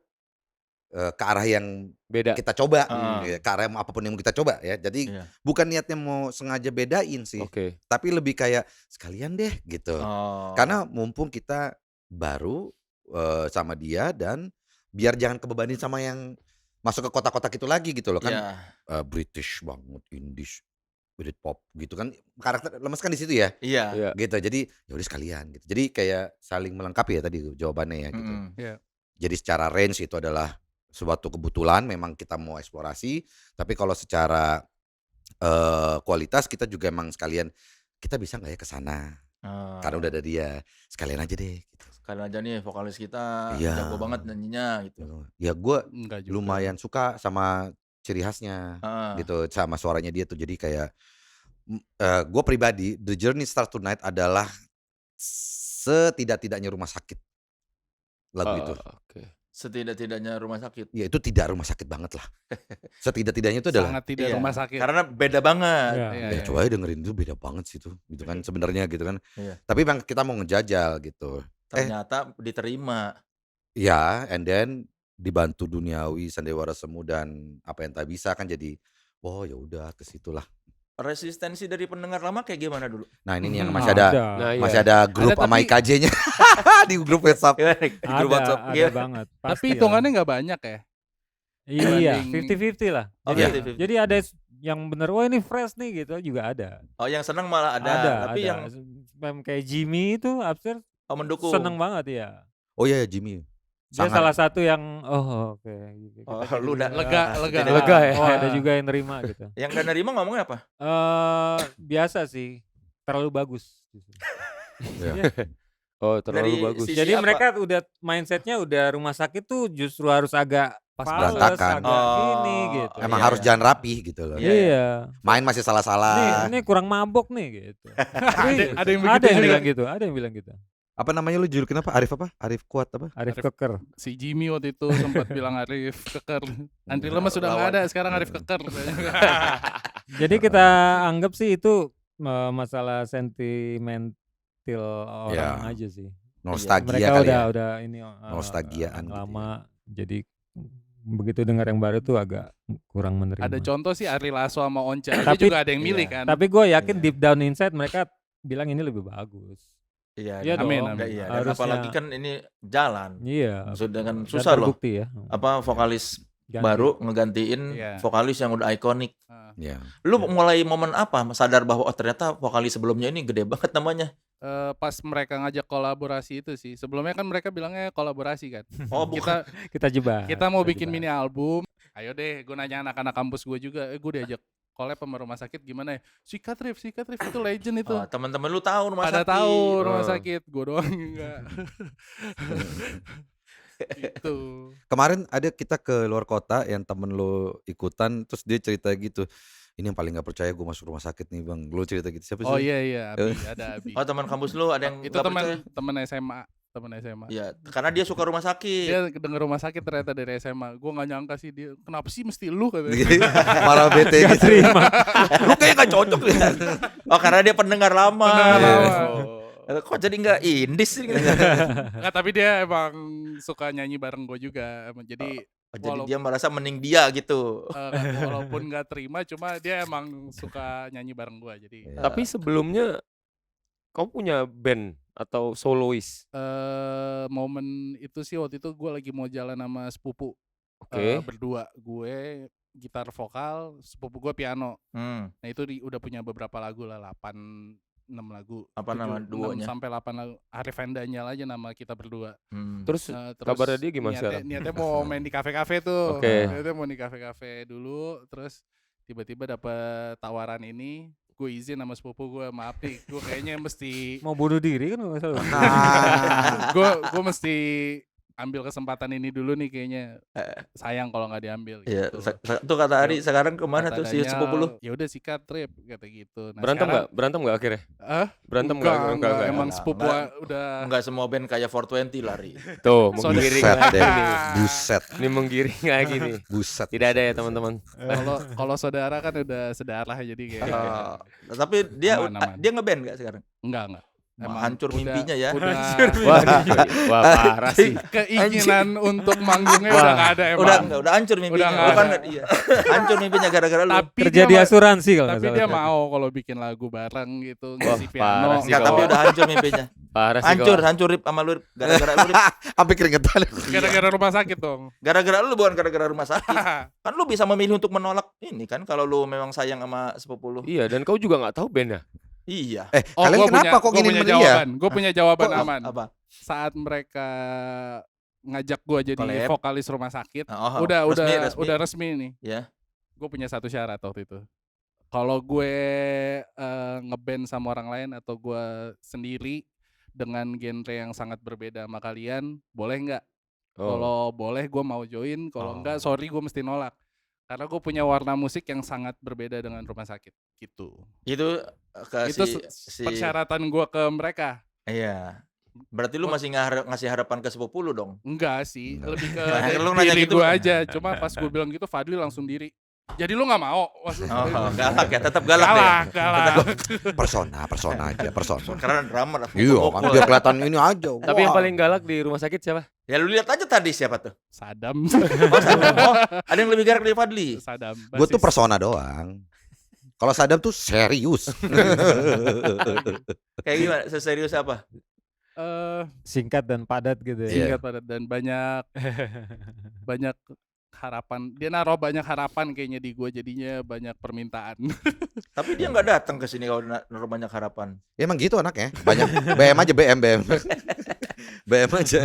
ke arah yang Beda. kita coba Heeh. ya, ke arah apapun yang mau kita coba ya. Jadi Iya. bukan niatnya mau sengaja bedain sih, Oke. tapi lebih kayak sekalian deh gitu. Oh. Karena mumpung kita baru sama dia dan biar jangan kebebanin sama yang masuk ke kotak-kotak itu lagi gitu loh kan. Iya. British banget, Indies, Britpop gitu kan. Karakter lemes kan di situ ya. Iya. Iya. Gitu. Jadi ya udah sekalian gitu. Jadi kayak saling melengkapi ya tadi jawabannya ya gitu. Jadi secara range itu adalah suatu kebetulan memang kita mau eksplorasi, tapi kalau secara kualitas kita juga emang sekalian kita bisa nggak ya ke sana karena udah ada dia sekalian aja deh gitu. Sekalian aja nih vokalis kita Iya. jago banget nyanyinya gitu. Ya gue enggak juga. lumayan suka sama ciri khasnya gitu sama suaranya dia tuh jadi kayak gue pribadi The Journey Starts Tonight adalah setidak-tidaknya rumah sakit lagu itu. Oke. Setidak-tidaknya rumah sakit. Ya itu tidak rumah sakit banget lah. Setidak-tidaknya itu adalah Sangat tidak Iya. rumah sakit. Karena beda banget. Iya. Iya, ya iya, coba aja dengerin itu beda banget sih itu gitu kan sebenarnya gitu kan. Iya. Tapi memang kita mau ngejajal gitu. Ternyata diterima. Ya, and then dibantu duniawi, sandiwara semu dan apa yang tak bisa kan jadi oh ya udah ke situlah. Resistensi dari pendengar lama kayak gimana dulu? Nah, ini nih yang Nah, masih ada Nah, iya. masih ada grup Ada, sama tapi- IKJ-nya di grup WhatsApp. Di grup WhatsApp. Ada Iya. banget. Tapi pasti hitungannya nggak banyak ya. lah. Iya, dibanding- 50-50 lah. Oh, Jadi, 50-50. jadi ada yang bener, wah ini fresh nih gitu juga ada. Oh, yang senang malah ada. Tapi yang kayak Jimmy itu Upstairs mendukung. seneng banget ya. Oh iya Jimmy. Dia Sangat. salah satu yang oke. Oh, lu udah Lega, lega. tidak- Lega ya. Oh ada juga yang nerima gitu. Yang gak nerima ngomongnya apa? Biasa sih, terlalu bagus. Ya. Iya. Oh, terlalu Dari bagus. sisi Jadi apa? mereka udah mindsetnya udah rumah sakit tuh justru harus agak Pas fales, berantakan. agak gini gitu. Emang Iya, harus iya. jalan rapi gitu loh. Iya, Iya. Main masih salah-salah. Ini kurang mabok nih gitu. Ada yang begitu Ada yang juga. bilang gitu, ada yang bilang gitu. Apa namanya lu julukin apa? Arif apa? Arif kuat apa? Arif Arif. Keker. Si Jimmy waktu itu sempat bilang Arif keker. Andri Lemas sudah nggak ada, sekarang Arif keker. Jadi kita anggap sih itu masalah sentimental orang Ya. aja sih. Nostalgia Mereka kali ya. udah ini Nostalgiaan gitu lama, jadi begitu dengar yang baru tuh agak kurang menerima. Ada contoh sih Ari Lasso sama Once aja Tapi- juga ada yang milih iya. kan. Tapi gue yakin Iya. deep down inside mereka bilang ini lebih bagus. Iya, Iya dan- Amin, dong. amin. Iya, dan Harusnya. apalagi kan ini jalan. Iya. Sudah kan Dan susah loh. terbukti ya. Apa vokalis Ganti. baru ngegantiin Iya. vokalis yang udah ikonik. Ya. Lu mulai momen apa sadar bahwa oh ternyata vokalis sebelumnya ini gede banget namanya. Pas mereka ngajak kolaborasi itu sih. Sebelumnya kan mereka bilangnya kolaborasi kan. Oh, bukan. Kita jebak. Kita mau bikin jebak. mini album. Ayo deh, gue nanya anak-anak kampus gue juga. Gue diajak collab sama rumah sakit gimana ya? Sikat Rif itu legend itu. Oh, teman-teman lu tahu rumah Pada sakit. tahu rumah Oh. sakit, gue doang enggak. Gitu. Kemarin ada kita ke luar kota yang temen lo ikutan, terus dia cerita gitu. Ini yang paling gak percaya gue masuk rumah sakit nih bang. Lo cerita gitu siapa sih? Oh iya, Abi, ada Abi. Oh, teman kampus lu ada yang Itu nggak percaya? teman SMA. Iya, karena dia suka rumah sakit. Dia denger rumah sakit ternyata dari SMA. Gue nggak nyangka sih dia. Kenapa sih mesti lu katanya? Malah bete Gak gitu. terima. Lu kayak gak cocok ya. Oh, karena dia pendengar lama. Pendengar lama. Oh. Kok jadi gak indis sih? Nggak, tapi dia emang suka nyanyi bareng gue juga. Jadi Oh, jadi Walaupun- dia merasa mending dia gitu. walaupun nggak terima, cuma dia emang suka nyanyi bareng gue. Jadi Iya. Tapi sebelumnya kamu punya band atau solois? momen itu sih waktu itu gue lagi mau jalan sama sepupu. Oke. Berdua, gue gitar vokal, sepupu gue piano. Hmm. Nah itu udah punya beberapa lagu lah, 6 lagu. Apa nama 6 duonya? sampai 8 lagu. Arif and Daniel aja nama kita berdua. Hmm. Terus Terus kabarnya dia gimana sekarang? Niatnya mau main di kafe-kafe tuh. Oke. Niatnya mau di kafe-kafe dulu, terus tiba-tiba dapet tawaran ini. Gue izin sama sepupu gue, maaf nih, gue kayaknya mesti Mau bunuh diri kan nggak salah. gue mesti ambil kesempatan ini dulu nih kayaknya. Sayang kalau nggak diambil Iya, gitu. tuh kata Ari sekarang kemana Kata tuh si Daniel, sepupu lu? ya udah sikat trip kata gitu. Nah, Berantem sekarang- nggak? Berantem nggak akhirnya? Berantem nggak? enggak, Enggak. emang Enggak, sepupu enggak. udah Enggak semua band kayak 420 lari. Tuh, Saudara- menggiring Buset lagi deh. nih. Buset. Ini menggiring lagi nih. Buset. Tidak ada ya teman-teman. kalau saudara kan udah sedarah jadi kayak Tapi dia Aman. dia ngeband gak sekarang? enggak. Hancur mimpinya ya. Udah Wah, wah parah sih. keinginan untuk manggungnya udah nggak ada emang. Udah hancur mimpinya. Udah nggak Bukan ada. iya. Hancur mimpinya gara-gara lu. Tapi Kerja dia di ma- asuransi kalau nggak tapi salah. dia mau kalau bikin lagu bareng gitu, ngisi parah piano. sih Enggak, kalau- tapi udah hancur mimpinya. Parah sih. Hancur Rip sama lu Rip. Gara-gara lu Rip. Sampai keringetan. Gara-gara rumah sakit dong. Gara-gara lu bukan gara-gara rumah sakit. Kan lu bisa memilih untuk menolak ini kan kalau lu memang sayang sama sepupu lu. Iya, dan kau juga nggak tahu bandnya. Iya. Kalian gua kenapa kok gua gini punya sama dia? jawaban. Gue punya jawaban Kok- aman. Apa? Saat mereka ngajak gue jadi Collab. vokalis rumah sakit, Oh, udah resmi. resmi nih. Ya. Gue punya satu syarat waktu itu. Kalau gue ngeband sama orang lain atau gue sendiri dengan genre yang sangat berbeda sama kalian, boleh nggak? Oh. Kalau boleh gue mau join, kalau Oh. enggak sorry gue mesti nolak. Karena gue punya warna musik yang sangat berbeda dengan rumah sakit gitu. Itu ke Itu si persyaratan gue ke mereka. Iya. Berarti lu masih ngasih harapan ke sepupu lu dong. Enggak sih, Enggak. lebih ke Nah, dari lu nanya diri gitu. gue aja. Cuma pas gue bilang gitu, Fadli langsung diri. Jadi lu nggak mau? Oh, galak ya, tetap galak deh. galak. Persona aja, persona. Karena drama lah. Iya, kan pukul-pukul. dia kelihatan ini aja. Tapi yang paling galak di rumah sakit siapa? Ya lu lihat aja tadi siapa tuh? Sadam. Oh, Sadam. Oh, ada yang lebih galak dari Fadli. Sadam. Gue tuh basis. persona doang. Kalau Sadam tuh serius. Kayak gimana? Seserius apa? Singkat dan padat gitu ya. Iya. Singkat padat dan banyak harapan. Dia naruh banyak harapan kayaknya di gue, jadinya banyak permintaan. Tapi dia nggak datang ke sini kalau naruh banyak harapan. Ya, emang gitu anaknya. Banyak BM aja, BM. BM aja.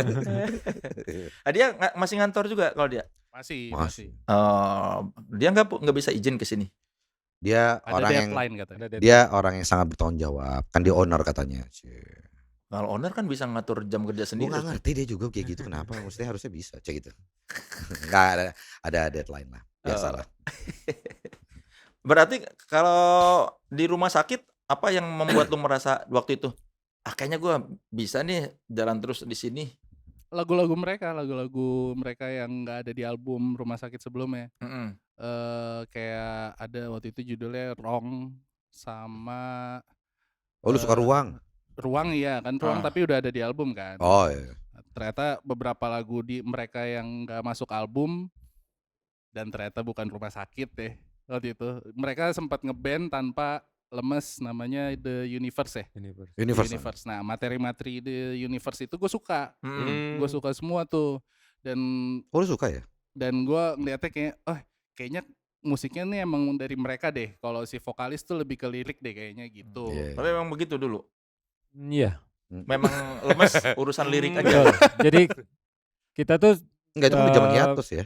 Dia masih ngantor juga kalau dia. Masih. Dia nggak bisa izin ke sini. Dia Ada orang yang deadline katanya. dia orang yang sangat bertanggung jawab. Kan dia owner katanya. Kalau owner kan bisa ngatur jam kerja Gue sendiri. gak ngerti dia juga kayak gitu. Kenapa? Maksudnya harusnya bisa. Cek gitu. Nggak ada deadline lah. Biasalah. Berarti kalau di rumah sakit apa yang membuat lu merasa waktu itu kayaknya gue bisa nih jalan terus di sini. Lagu-lagu mereka yang nggak ada di album Rumah Sakit sebelumnya. Mm-mm. Kayak ada waktu itu judulnya Wrong, sama Oh lu suka Ruang? Ruang, iya kan, Ruang tapi udah ada di album kan. Oh iya. Ternyata beberapa lagu di mereka yang nggak masuk album dan ternyata bukan Rumah Sakit deh waktu itu. Mereka sempat ngeband tanpa Lemes, namanya The Universe ya. Universe. Nah, materi-materi The Universe itu gue suka. Gue suka semua tuh. Dan Oh lu suka ya? dan gue ngeliatnya kayak, kayaknya musiknya nih emang dari mereka deh. Kalau si vokalis tuh lebih ke lirik deh kayaknya gitu. Iya. Tapi memang begitu dulu. Iya. Memang Lemes urusan lirik aja. Betul. Jadi kita tuh Enggak, itu kan di zaman hiatus ya.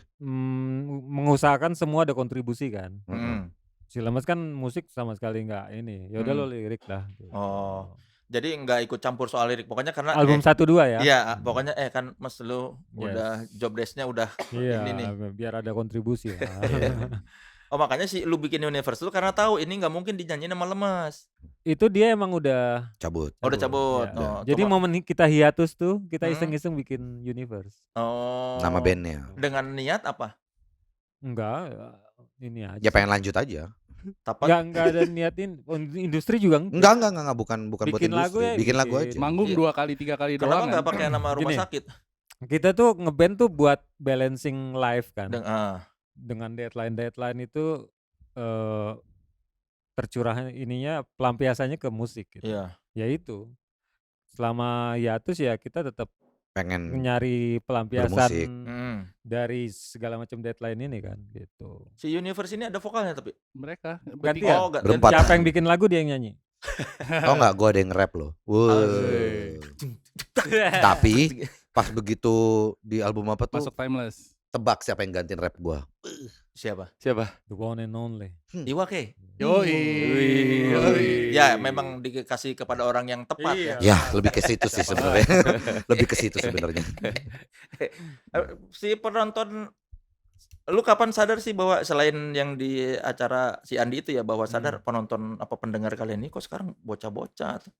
mengusahakan semua ada kontribusi kan. Hmm. Si Lemes kan musik sama sekali nggak ini. Ya udah lo lirik dah. Gitu. Oh. Jadi nggak ikut campur soal lirik. Pokoknya karena Album 1-2 ya. Iya, pokoknya kan Mas lu udah job desk-nya udah Iya, ini nih. biar ada kontribusi lah. Oh makanya sih lu bikin Universe lu karena tahu ini nggak mungkin dinyanyiin sama Lemes. Itu dia emang udah Cabut. Oh, udah cabut. Ya. Oh, Jadi cuma- momen kita hiatus tuh kita iseng-iseng bikin Universe. Oh. Nama bandnya. Dengan niat apa? Enggak, ini aja. Ya pengen lanjut aja. Tapak. Enggak ada niatin industri juga Enggak, bukan buat Bikin lagu industri. ya, Bikin lagu bikin. aja. Manggung Iya. 2 kali 3 kali Kenapa doang. nggak kan? pakai nama rumah Gini. sakit? Kita tuh ngeband tuh buat balancing live kan. Dengan Dengan deadline itu tercurah ininya pelampiasannya ke musik gitu. iya. Ya itu. Selama hiatus ya kita tetap Pengen nyari pelampiasan bermusik. dari segala macam deadline ini kan gitu. Si Universe ini ada vokalnya tapi. Mereka Gantian. Oh, nggak. Berempat. Siapa yang bikin lagu dia yang nyanyi. Oh enggak, gua ada yang nge-rap loh. Asik. Tapi pas begitu di album apa tuh masuk Timeless. tebak siapa yang gantiin rap gua. Siapa? The one and only. Iwake. Yoi. Ya, memang dikasih kepada orang yang tepat ya. Ya, lebih ke situ sih sebenarnya. Lebih ke situ sebenarnya. Si penonton, lu kapan sadar sih bahwa selain yang di acara si Andi itu ya, bahwa sadar penonton apa pendengar kalian ini kok sekarang bocah-bocah tuh.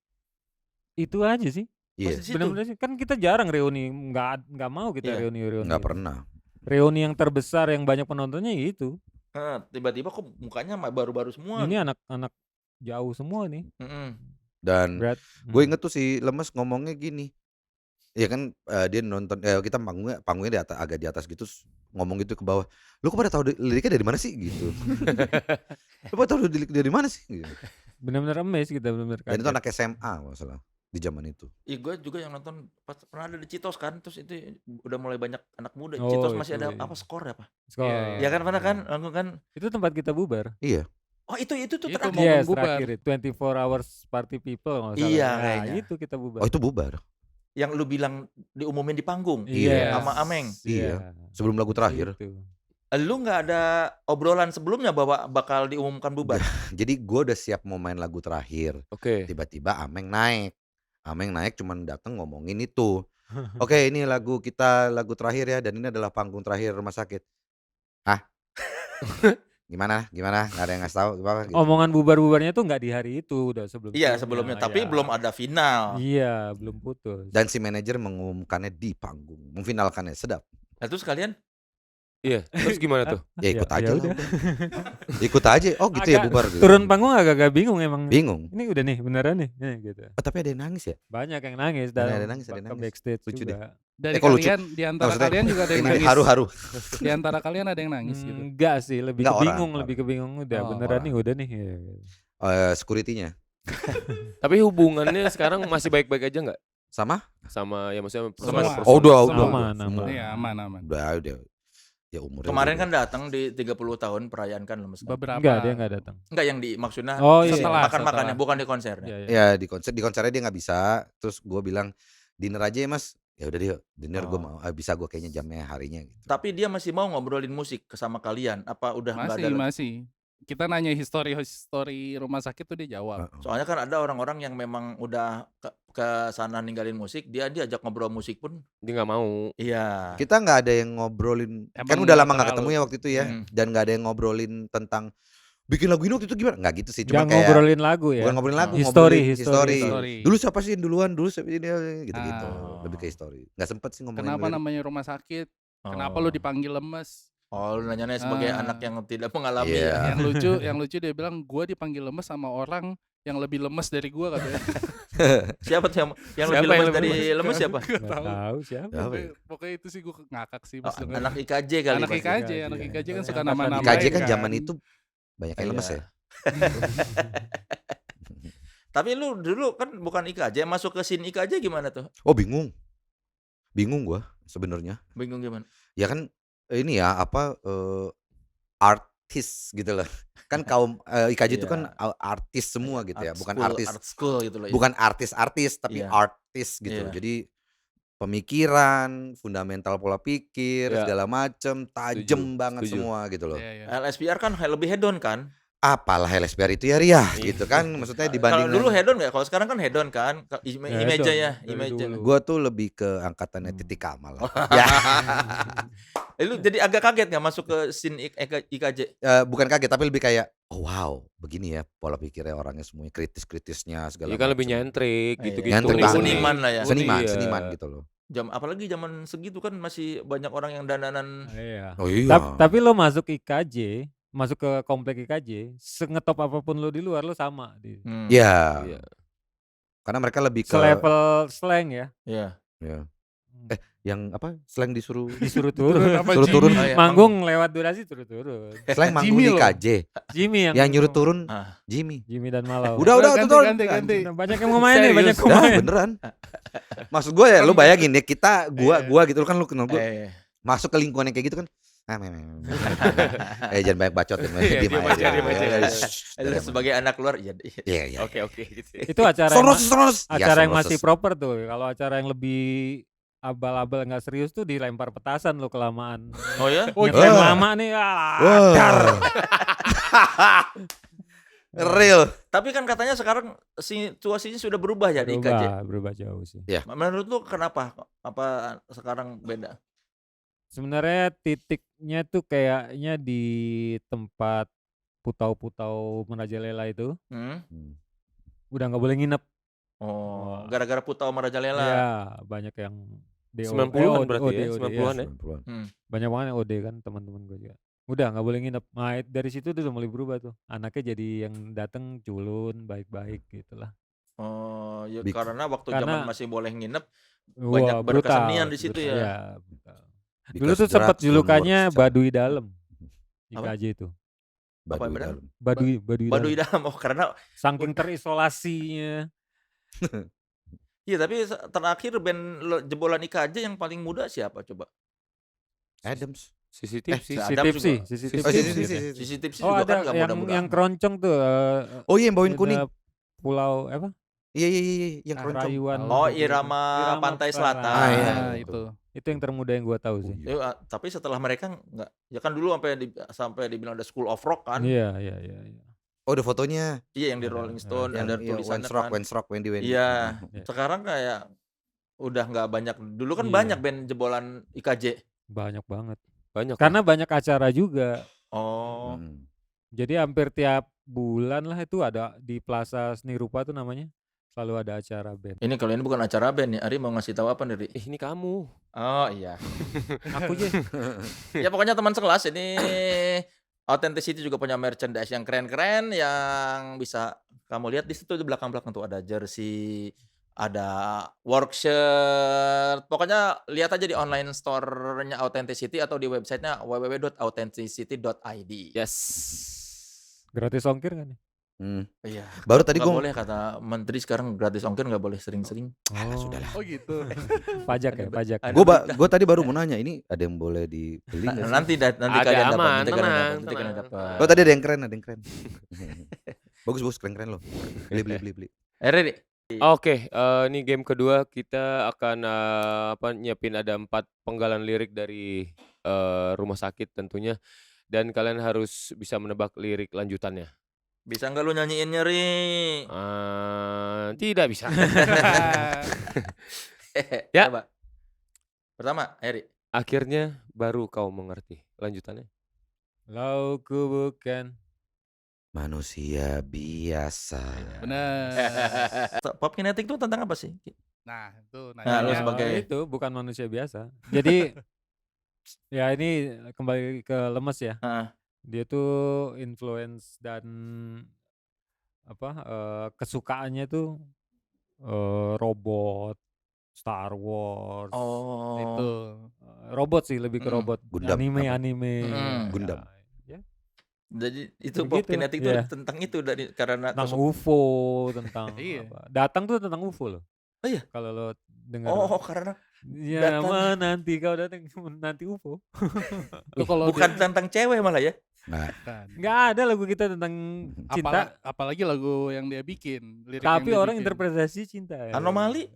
Itu aja sih. Iya, Di situ. Benar-benar sih kan kita jarang reuni, nggak mau kita Iya. reuni. enggak gitu. pernah. Reuni yang terbesar yang banyak penontonnya itu. Tiba-tiba kok mukanya baru-baru semua. Ini anak-anak jauh semua nih. Dan Berat. gue inget tuh si Lemes ngomongnya gini. Ya kan dia nonton kita panggungnya di atas, agak di atas gitu ngomong gitu ke bawah. Lu kok pada tahu liriknya dari mana sih gitu. Lu pada tahu dari mana sih gitu. Benar-benar amazed kita benar-benar Dan itu kaget. anak SMA masalah di zaman itu. Iya, gue juga yang nonton pernah ada di Citos kan, terus itu udah mulai banyak anak muda. Oh, Citos masih itu, ada iya. apa skor ya apa? Skor. Iya, Ya kan pernah kan, aku kan. Itu tempat kita bubar. Iya. Oh itu tuh Itu terakhir. mau Yes, bubar. terakhir 24 hours party people kalau nggak salah. Iya, Nah, kayaknya. itu kita bubar. Oh itu bubar. Yang lu bilang diumumin di panggung. Iya. Sama Ameng. Iya. Sebelum lagu terakhir. Itu. Lu nggak ada obrolan sebelumnya bahwa bakal diumumkan bubar? Jadi gue udah siap mau main lagu terakhir. Oke. Tiba-tiba Ameng naik cuman datang ngomongin itu. Oke, ini lagu kita, lagu terakhir ya, dan ini adalah panggung terakhir rumah sakit. Hah? Gimana? Gak ada yang ngasih tahu apa gitu. Omongan bubar-bubarnya tuh nggak di hari itu, udah Iya sebelumnya, tapi ya. belum ada final. Iya, belum putus. Dan si manajer mengumumkannya di panggung, memfinalkannya. Sedap. Nah, terus kalian Iya, terus gimana tuh? Ya ikut aja udah. lah. Ikut aja. Oh gitu ya Agak bubar gitu. Turun panggung agak-agak bingung emang. Bingung. Ini udah nih, beneran nih, gitu. Oh, tapi ada yang nangis ya? Banyak yang nangis Ada dan yang nangis, ada yang nangis. backstage Lucu juga. Dari kok lucu? kalian, di antara Maksudnya, kalian juga ada yang Ini nangis. haru-haru. Di antara kalian ada yang nangis gitu. Enggak sih, lebih Enggak, kebingung, orang. lebih kebingung udah Oh, beneran orang. nih, udah nih. Ya. Security-nya Tapi hubungannya sekarang masih baik-baik aja nggak? sama? Sama ya maksudnya Semua. personal- Oh udah, Semua. udah. Aman, Semua. Iya, aman. Udah. Ya umurnya. kemarin udah. kan datang di 30 tahun perayaan kan Lemes. Beberapa. Enggak, dia enggak datang. Enggak yang di maksudnya Oh, iya. makan-makannya Setelah. bukan di konsernya. Iya, iya. Ya di konsernya dia nggak bisa. Terus gue bilang dinner aja ya mas. Ya udah deh dinner gue mau. Bisa gue kayaknya jamnya harinya gitu. Tapi dia masih mau ngobrolin musik sama kalian. Apa udah enggak ada? Masih. Kita nanya histori rumah sakit tuh dia jawab. Soalnya kan ada orang-orang yang memang udah ke sana ninggalin musik, dia diajak ngobrol musik pun. dia nggak mau. Iya. Kita nggak ada yang ngobrolin. Kan Emang udah lama nggak terlalu. ketemu ya waktu itu ya. Dan nggak ada yang ngobrolin tentang bikin lagu ini waktu itu gimana? Nggak gitu sih. Cuma Jangan kayak ngobrolin lagu ya. bukan ngobrolin lagu, History. ngobrolin history. History. Dulu siapa sih yang duluan? Dulu siapa ini gitu-gitu. Ah. Lebih ke history. Nggak sempet sih ngomongin Kenapa lirik. namanya rumah sakit? Oh. Kenapa lu dipanggil Lemes? Oh, lu nanyanya sebagai Ah. anak yang tidak mengalami Iya. ya. Yang lucu dia bilang gua dipanggil lemes sama orang yang lebih lemes dari gua katanya. Siapa tuh yang Siapa lebih yang lemes lebih dari lemes? lemes siapa? Gak Nggak tahu. tahu siapa. Apa ya? Pokoknya itu sih gua ngakak sih Oh, pas denger. anak IKJ kali Anak pasti. IKJ, IKJ, anak ya. IKJ kan Yang suka angkatan nama-namain IKJ kan kan. zaman itu banyak yang lemes Iya. ya. Tapi lu dulu kan bukan IKJ, masuk ke sin IKJ gimana tuh? Oh bingung gua sebenarnya. Bingung gimana? Ya kan ini ya artis gitu loh. Kan kaum IKJ itu kan artis semua gitu ya, bukan artis. Art school gitu loh. Bukan artis-artis tapi Iya. artis gitu. Iya. Jadi pemikiran, fundamental pola pikir, Iya. segala macem, tajem banget setuju. semua gitu loh. Iya, iya. LSPR kan lebih hedon kan? Apalah LSPR itu ya Ria Iya. gitu kan. Maksudnya Kalau dibandingkan dulu hedon nggak? Kalau sekarang kan hedon kan? Imeja ya, dari imeja. dulu. gua tuh lebih ke angkatannya Titik Kamal lah. Ya. Lu jadi agak kaget nggak masuk ke sin IKJ? Bukan kaget tapi lebih kayak oh wow begini ya pola pikirnya orangnya semuanya kritisnya segala Iya kan lebih macem. nyentrik Iya. gitu-gitu. Nyentrik Lebih banget. seniman lah ya. Iya. Seniman gitu loh. Apalagi zaman segitu kan masih banyak orang yang dananan. Iya. Oh iya. Tapi lo masuk IKJ, masuk ke komplek IKJ, sengetop apapun lo di luar lo sama di. Iya. Iya. Karena mereka lebih ke Selevel slang ya. Iya. ya. Yang apa? Slang disuruh Disuruh turun. Apa suruh Jimmy? turun. Oh, iya. Manggung lewat durasi turun. Slang manggung Jimmy di loh. KJ. Jimmy Yang nyuruh turun Ah. Jimmy. Jimmy dan Malau. Udah ganti, turun. ganti. Udah banyak yang mau main nih, banyak yang mau Dah main. beneran. Maksud gue ya lu bayangin ya gua gitu kan lu kenal gue masuk ke lingkungan yang kayak gitu kan. Jangan banyak bacot ya. Iya, Diem diem aja. aja, diem aja. Lu sebagai anak luar ya. Iya. Oke gitu. Itu acara yang, Sonos. acara yang masih proper tuh. Kalau acara yang lebih abal-abal nggak serius tuh dilempar petasan lo kelamaan. Oh ya? Ngetem Wah. lama nih. Wah. Real. Tapi kan katanya sekarang situasinya sudah berubah ya di IKJ. Berubah jauh sih. Menurut lu kenapa? Apa sekarang beda? Sebenarnya titiknya tuh kayaknya di tempat putau-putau Merajalela itu udah nggak boleh nginep. Oh, gara-gara Putau Merajalela. Ya banyak yang 90-an berarti ya, 90-an ya. Banyak banget yang OD kan teman-teman gue juga. Udah nggak boleh nginep. Nah dari situ tuh udah mulai berubah tuh. Anaknya jadi yang datang culun, baik-baik gitulah. Oh, ya Bik- karena waktu Karena- zaman masih boleh nginep, Wah, banyak brutal, berkesenian di situ brutal. ya. Iya, brutal. Dulu tuh sempat julukannya Baduy Dalam. Apa? IKJ itu. Apa yang benar? Baduy Baduy Dalam. Dalam. Oh, karena Saking terisolasinya. iya, tapi terakhir band jebolan IKJ yang paling muda siapa coba? Adams. CCTV sih. Adam CCTV juga. CCTV. Oh, CCTV Oh juga ada kan nggak yang muda-muda. keroncong tuh. Oh iya yang bauin ada kuning. Pulau apa? Iya yang keroncong. Rayuan. Oh, Irama Pantai Selatan. Ah, iya. Nah, itu. Itu yang termuda yang gua tahu sih. Ya, tapi setelah mereka nggak, ya kan dulu sampai dibilang ada School of Rock kan? Iya. Oh ada fotonya. Iya, yang di Ada, Rolling Stone, Yang ada tulisannya kan. Wens Rock, Wendy. Iya. Iya. Sekarang kayak udah nggak banyak. Dulu kan Iya. banyak band jebolan IKJ. Banyak banget. Banyak. Karena banyak acara juga. Oh, Jadi hampir tiap bulan lah itu ada di Plaza Seni Rupa tuh namanya. Selalu ada acara band. ini kalau ini bukan acara band ya. Ari mau ngasih tahu apa nih, Ri? Ini kamu. Oh iya. Aku aja. Ya pokoknya teman sekelas ini Authenticity juga punya merchandise yang keren-keren yang bisa kamu lihat di situ di belakang-belakang tuh ada jersey, ada work shirt. Pokoknya lihat aja di online store-nya Authenticity atau di websitenya www.authenticity.id. Yes. Gratis ongkir kan nih? Iya. Baru tadi Nggak gue boleh kata menteri sekarang gratis ongkir nggak boleh sering-sering. sudahlah. Oh gitu. Pajak ya, pajak. Ada- Gue tadi baru mau nanya ini ada yang boleh dibeli nggak sih? Nanti Ada kalian dapat, aman, nanti kalian tenang, dapat, nanti kalian tenang. dapat. Oh tadi ada yang keren. Bagus keren loh. Beli. Ri. Oke, ini game kedua kita akan nyiapin ada 4 penggalan lirik dari Rumah Sakit tentunya, dan kalian harus bisa menebak lirik lanjutannya. Bisa nggak lu nyanyiinnya, Ri? Tidak bisa. Ya. Coba. Pertama, Eri. Akhirnya baru kau mengerti. Lanjutannya. Lauku bukan. Manusia biasa. Benar. Pop kinetik itu tentang apa sih? Nah, itu Nah, lu nanya. sebagai- Itu bukan manusia biasa. Jadi Ya ini kembali ke Lemes ya. Heeh. Dia tuh influence dan kesukaannya tuh robot, Star Wars, Itu. Oh. Robot sih, lebih ke Mm. robot, Gundam, anime. Mm. Gundam. Ya, Jadi itu Begitu, Pop Kinetic itu iya. tentang itu dari karena tentang kesuk- UFO, tentang Iya. apa. Datang tuh tentang UFO loh. Oh iya? Kalau lo dengar. Oh, karena Ya, datang. nanti kau datang nanti UFO. Itu kalau bukan tentang cewek malah ya. Nah, Nggak ada lagu kita tentang cinta, apalagi lagu yang dia bikin, lirik tapi yang dia orang bikin. interpretasi cinta. Anomali?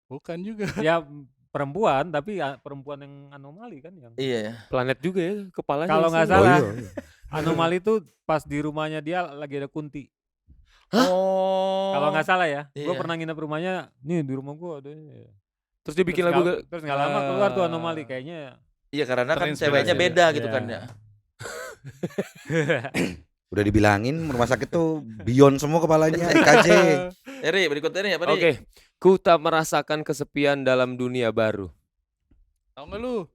Bukan juga. Ya perempuan, tapi perempuan yang anomali kan yang. Iya. Planet juga ya kepalanya. Kalau nggak isinya. salah, iya. anomali itu pas di rumahnya dia lagi ada kunti. Oh. Kalau nggak salah ya, gue Iya. pernah nginep rumahnya. Nih di rumah gue ada. Terus dia bikin lagu Terus nggak lama keluar tuh anomali kayaknya. Iya karena kan Terinspirasi. ceweknya beda gitu Iya. kan ya. Udah dibilangin rumah sakit tuh beyond semua kepalanya EKG. Eri, berikut ini apa nih? Oke, ku tak merasakan kesepian dalam dunia baru. Tahu nggak lu?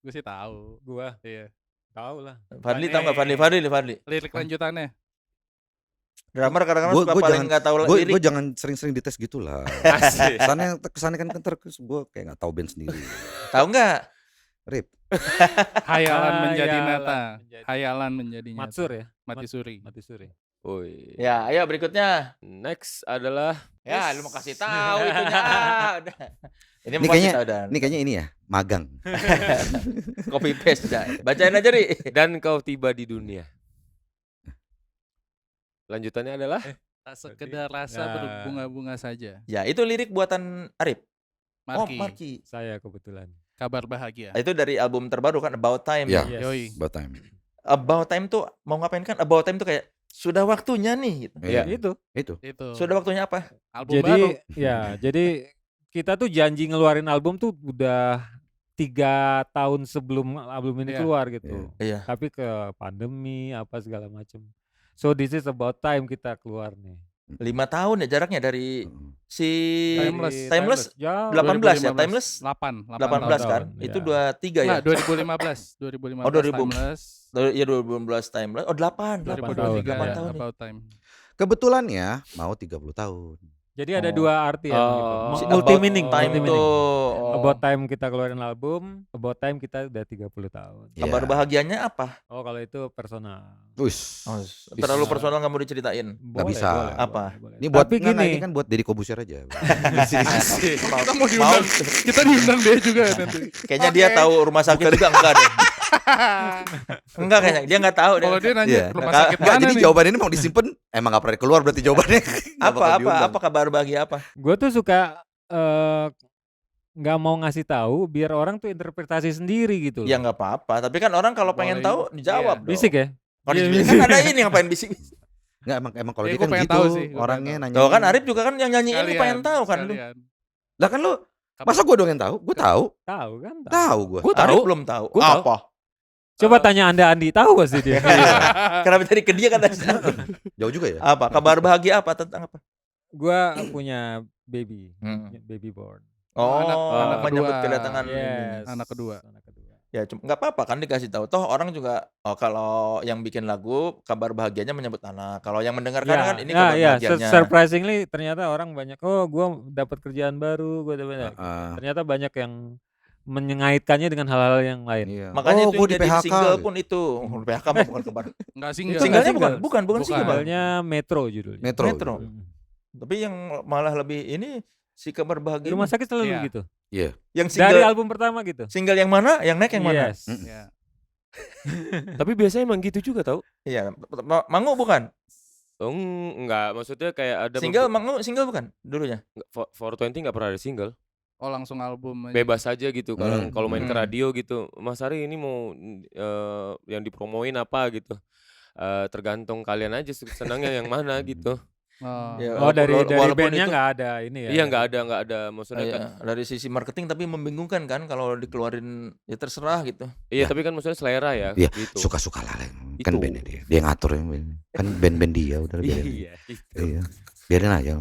Gue sih tahu. Gua Iya. tahu lah. Fadli tahu nggak Fadli? Lirik lanjutannya. Drummer kadang-kadang Gua suka paling jangan- nggak tahu Gue lirik. jangan sering-sering dites gitu lah. Asik. Kesannya kan gue kayak nggak tahu band sendiri. Tahu nggak? Rip. Hayalan menjadi Hayalan nyata. menjadi- Hayalan menjadi nyata. Matsur ya. Mati suri. Mati suri. Woi. Ya, ayo berikutnya. Next adalah Ya, lu mau kasih tahu itunya. Udah. Ini Ini mau kasih kayaknya- tahu dan Ini kayaknya ini ya, magang. copy paste dah. Bacain aja, Ri. dan kau tiba di dunia. Lanjutannya adalah Tak sekedar rasa Ya. berbunga-bunga saja. Ya, itu lirik buatan Arif. Oh, Marki. Marki. Saya kebetulan. Kabar bahagia. Itu dari album terbaru kan About Time. Ya. Yes. Yoi. About time. About Time tuh mau ngapain kan? About Time tuh kayak sudah waktunya nih gitu. Iya. Itu. Itu. Itu. Sudah waktunya apa? Album Jadi baru. ya, jadi kita tuh janji ngeluarin album tuh udah 3 tahun sebelum album ini Iya. keluar gitu. Iya. Tapi ke pandemi apa segala macem. So this is about time kita keluar nih. 5 tahun ya jaraknya dari si Timeless. Jauh. 18 ya, Timeless 8 18 kan? tahun, Itu ya. 23 ya? Nah, 2015. 2015 Oh, 2000. Timeless. Iya 2015 Timeless. Oh 8 8 2023 tahun, ya, tahun nih. About Time. Kebetulan ya mau 30 tahun. Jadi ada Oh. 2 arti ya gitu. Oh. Si Multi About meaning, Time multi meaning. tuh. Oh. About time kita keluarin album, about time kita udah 30 tahun. Iya. Kabar bahagianya apa? Oh, kalau itu personal. Wis. Oh, terlalu personal nggak mau diceritain. Boleh, bisa. boleh, Apa? boleh. Ini buat Tapi nggak, gini, ini kan buat Deddy Kobusier aja. Kita mau diundang. Kita diundang dia juga nanti. Kayaknya dia tahu rumah sakit juga enggak deh. Enggak kayaknya. Dia enggak tahu deh. Kalau dia nanya Iya. rumah Nggak, sakit Enggak, mana jadi nih? jawaban ini mau disimpan emang gak pernah keluar berarti jawabannya. Nggak bakal diundang. Apa kabar bahagia apa? gue tuh suka nggak mau ngasih tahu biar orang tuh interpretasi sendiri gitu. Ya enggak apa-apa, tapi kan orang kalau pengen Boleh. tahu dijawab dong. Bisik ya. Kalau Iya, bisik bisik. kan ada ini ngapain bisik? Enggak emang kalau Iya, dia gua kan pengen gitu tahu sih, gua orangnya pengen nanya. Tuh kan Arif juga kan yang nyanyiin Sekalian, pengen tahu kan lu. sekalian. Lah kan lu masa gua doang yang tahu? Gua tahu. Tahu kan? Tahu gua. Gua Arif tahu. belum tahu. Gua tahu. Apa? Coba tanya Andi tahu gak sih dia? Kenapa tadi ke dia kata Jauh juga ya? apa? Kabar bahagia apa tentang apa? Gua punya baby, Hmm. baby born. Oh, anak menyambut kedua. kedatangan Yes. Anak kedua. Anak kedua. ya cuma nggak apa-apa kan dikasih tahu. Toh orang juga kalau yang bikin lagu kabar bahagianya menyebut anak. Kalau yang mendengarkan kan ini kabar bahagianya. Surprisingly ternyata orang banyak. Oh, gua dapat kerjaan baru, gua dapat. Heeh. Ternyata banyak yang mengaitkannya dengan hal-hal yang lain. Iya. Makanya itu gua yang jadi single pun itu. PHK mah bukan kabar. Enggak Itu single. Singlenya single. bukan Bukan. single Bang. Singlenya Metro judulnya. Metro. Metro. gitu. Mm. Tapi yang malah lebih ini si kabar Di bahagia. rumah sakit selalu Iya. gitu. Yang Dari single album pertama gitu. single yang mana? Yang naik yang mana? Yes. Mm. Ya. Tapi biasanya emang gitu juga tau. Iya, Mangu bukan? Oh, enggak, maksudnya kayak ada Single Mangu single bukan dulunya? 420 enggak pernah ada single. Oh, langsung album aja. Bebas aja gitu kalau Hmm. kalau main ke Hmm. radio gitu. Mas Ari ini mau yang dipromoin apa gitu. Tergantung kalian aja senangnya yang mana gitu. Oh. Ya, Oh, dari walaupun bandnya itu- nggak ada ini ya. Iya enggak ada maksudnya kan. Iya, dari sisi marketing tapi membingungkan kan kalau dikeluarin ya terserah gitu. Iya, Ya. tapi kan maksudnya selera ya Iya, gitu. Suka-suka lah. Kan Itu. bandnya dia. Dia yang ngatur ya. Kan band-band dia udah biarin. Iya, itu. Iya. Biarin aja.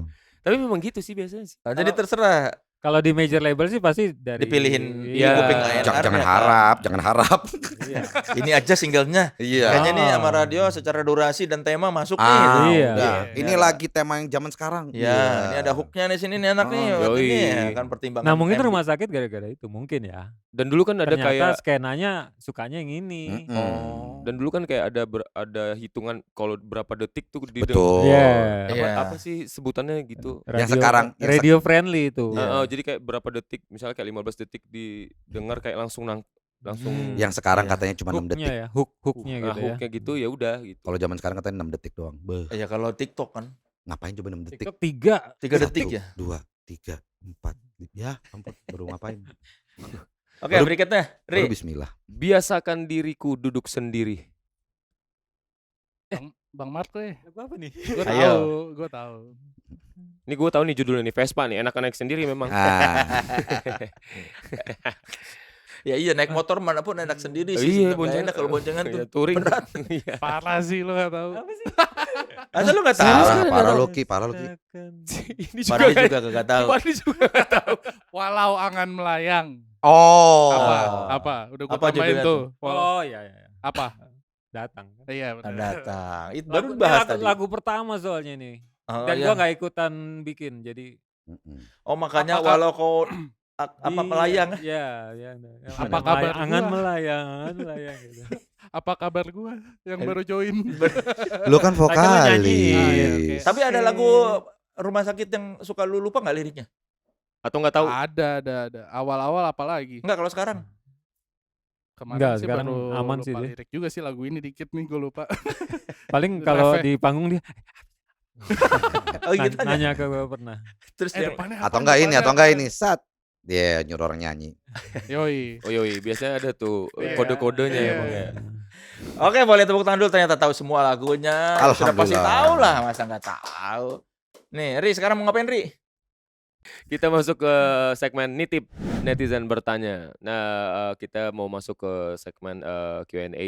Tapi memang gitu sih biasanya sih. Nah, jadi terserah Kalau di major label sih pasti dari Dipilihin di iya. kuping ANR. Jangan ya, harap. Iya. Ini aja singlenya. Iya. Kayaknya nih Ah. sama radio secara durasi dan tema masuk nih. Ah, Iya. udah. Iya. Ini lagi tema yang zaman sekarang. Ya, ini ada hooknya nih sini nih enak nih. Oh, buat ini yoi. ya, kan pertimbangan. Nah mungkin MD. rumah sakit gara-gara itu mungkin ya. Dan dulu kan ada Ternyata kayak skenanya sukanya yang ini. Mm-mm. Oh. dan dulu kan kayak ada hitungan kalau berapa detik tuh di Betul. Iya. apa, Iya. apa sih sebutannya gitu. Yang sekarang- yang radio friendly itu. Iya. Jadi kayak berapa detik, misalnya kayak 15 detik didengar kayak langsung langsung Yang sekarang Iya. katanya cuma 6 Hooknya detik. ya, hooknya gitu ya. hooknya gitu ya udah gitu. Kalau zaman sekarang katanya 6 detik doang. Beuh, Ya kalau TikTok kan ngapain coba 6 detik? TikTok 3. 3 detik ya. 2, 3, 4. Ya, ampun, baru ngapain? Oke, Baru- berikutnya, Ri. Baru bismillah. Biasakan diriku duduk sendiri. Bang Mark deh. Apa nih? Gue tahu. Ini gue tahu nih judulnya nih, Vespa nih, enak-enak sendiri memang. Ah, Ya iya naik motor manapun enak sendiri sih. Iya, Nggak boncengan. enak kalau boncengan tuh. Iya, touring. Berat. Iya. Parah sih lo gak tahu. Asa lu enggak tahu? Serius parah, kan? parah lu Ki, parah lu Ki. Ini Fadli juga juga kagak tahu. Fadli juga nggak tahu. Walau angan melayang. Oh. Apa? Udah gue Apa tambahin judulnya tuh. Oh iya iya. Apa? Datang. Iya Nah, benar. datang. Itu Lagu, baru dibahas lagu, tadi. lagu pertama soalnya nih. Oh, Dan iya. gua nggak ikutan bikin jadi Mm-mm. Oh, makanya Apakah- walau kau apa melayang. Iya, iya. Apa kabar Angan gua? melayang gitu. Apa kabar gue yang baru join? Lu kan Lagi lu nyanyiin. vokalis. Ah, iya, oke. Tapi ada lagu rumah sakit yang suka lu lupa nggak liriknya? Atau nggak tahu? Ada. Awal-awal apalagi? Enggak kalau sekarang. Kemarin Enggak, sih sekarang baru aman lupa sih dia. lirik juga sih lagu ini dikit nih gue lupa. Paling kalau Reve. di panggung dia Oh gitu aja. nanya ke gua pernah. Terus yang Depannya Atau apa, enggak ini, depannya atau enggak apa? ini. Sat. Dia nyuruh orang nyanyi. Yoi. Oh yoi, biasanya ada tuh Iya. kode-kodenya Iya. emang ya. Oke, boleh tepuk tangan dulu, ternyata tahu semua lagunya. Sudah pasti Alhamdulillah. tahu lah, masa nggak tahu. Nih, Ri, sekarang mau ngapain, Ri? Kita masuk ke segmen nitip netizen bertanya. Nah, kita mau masuk ke segmen Q&A.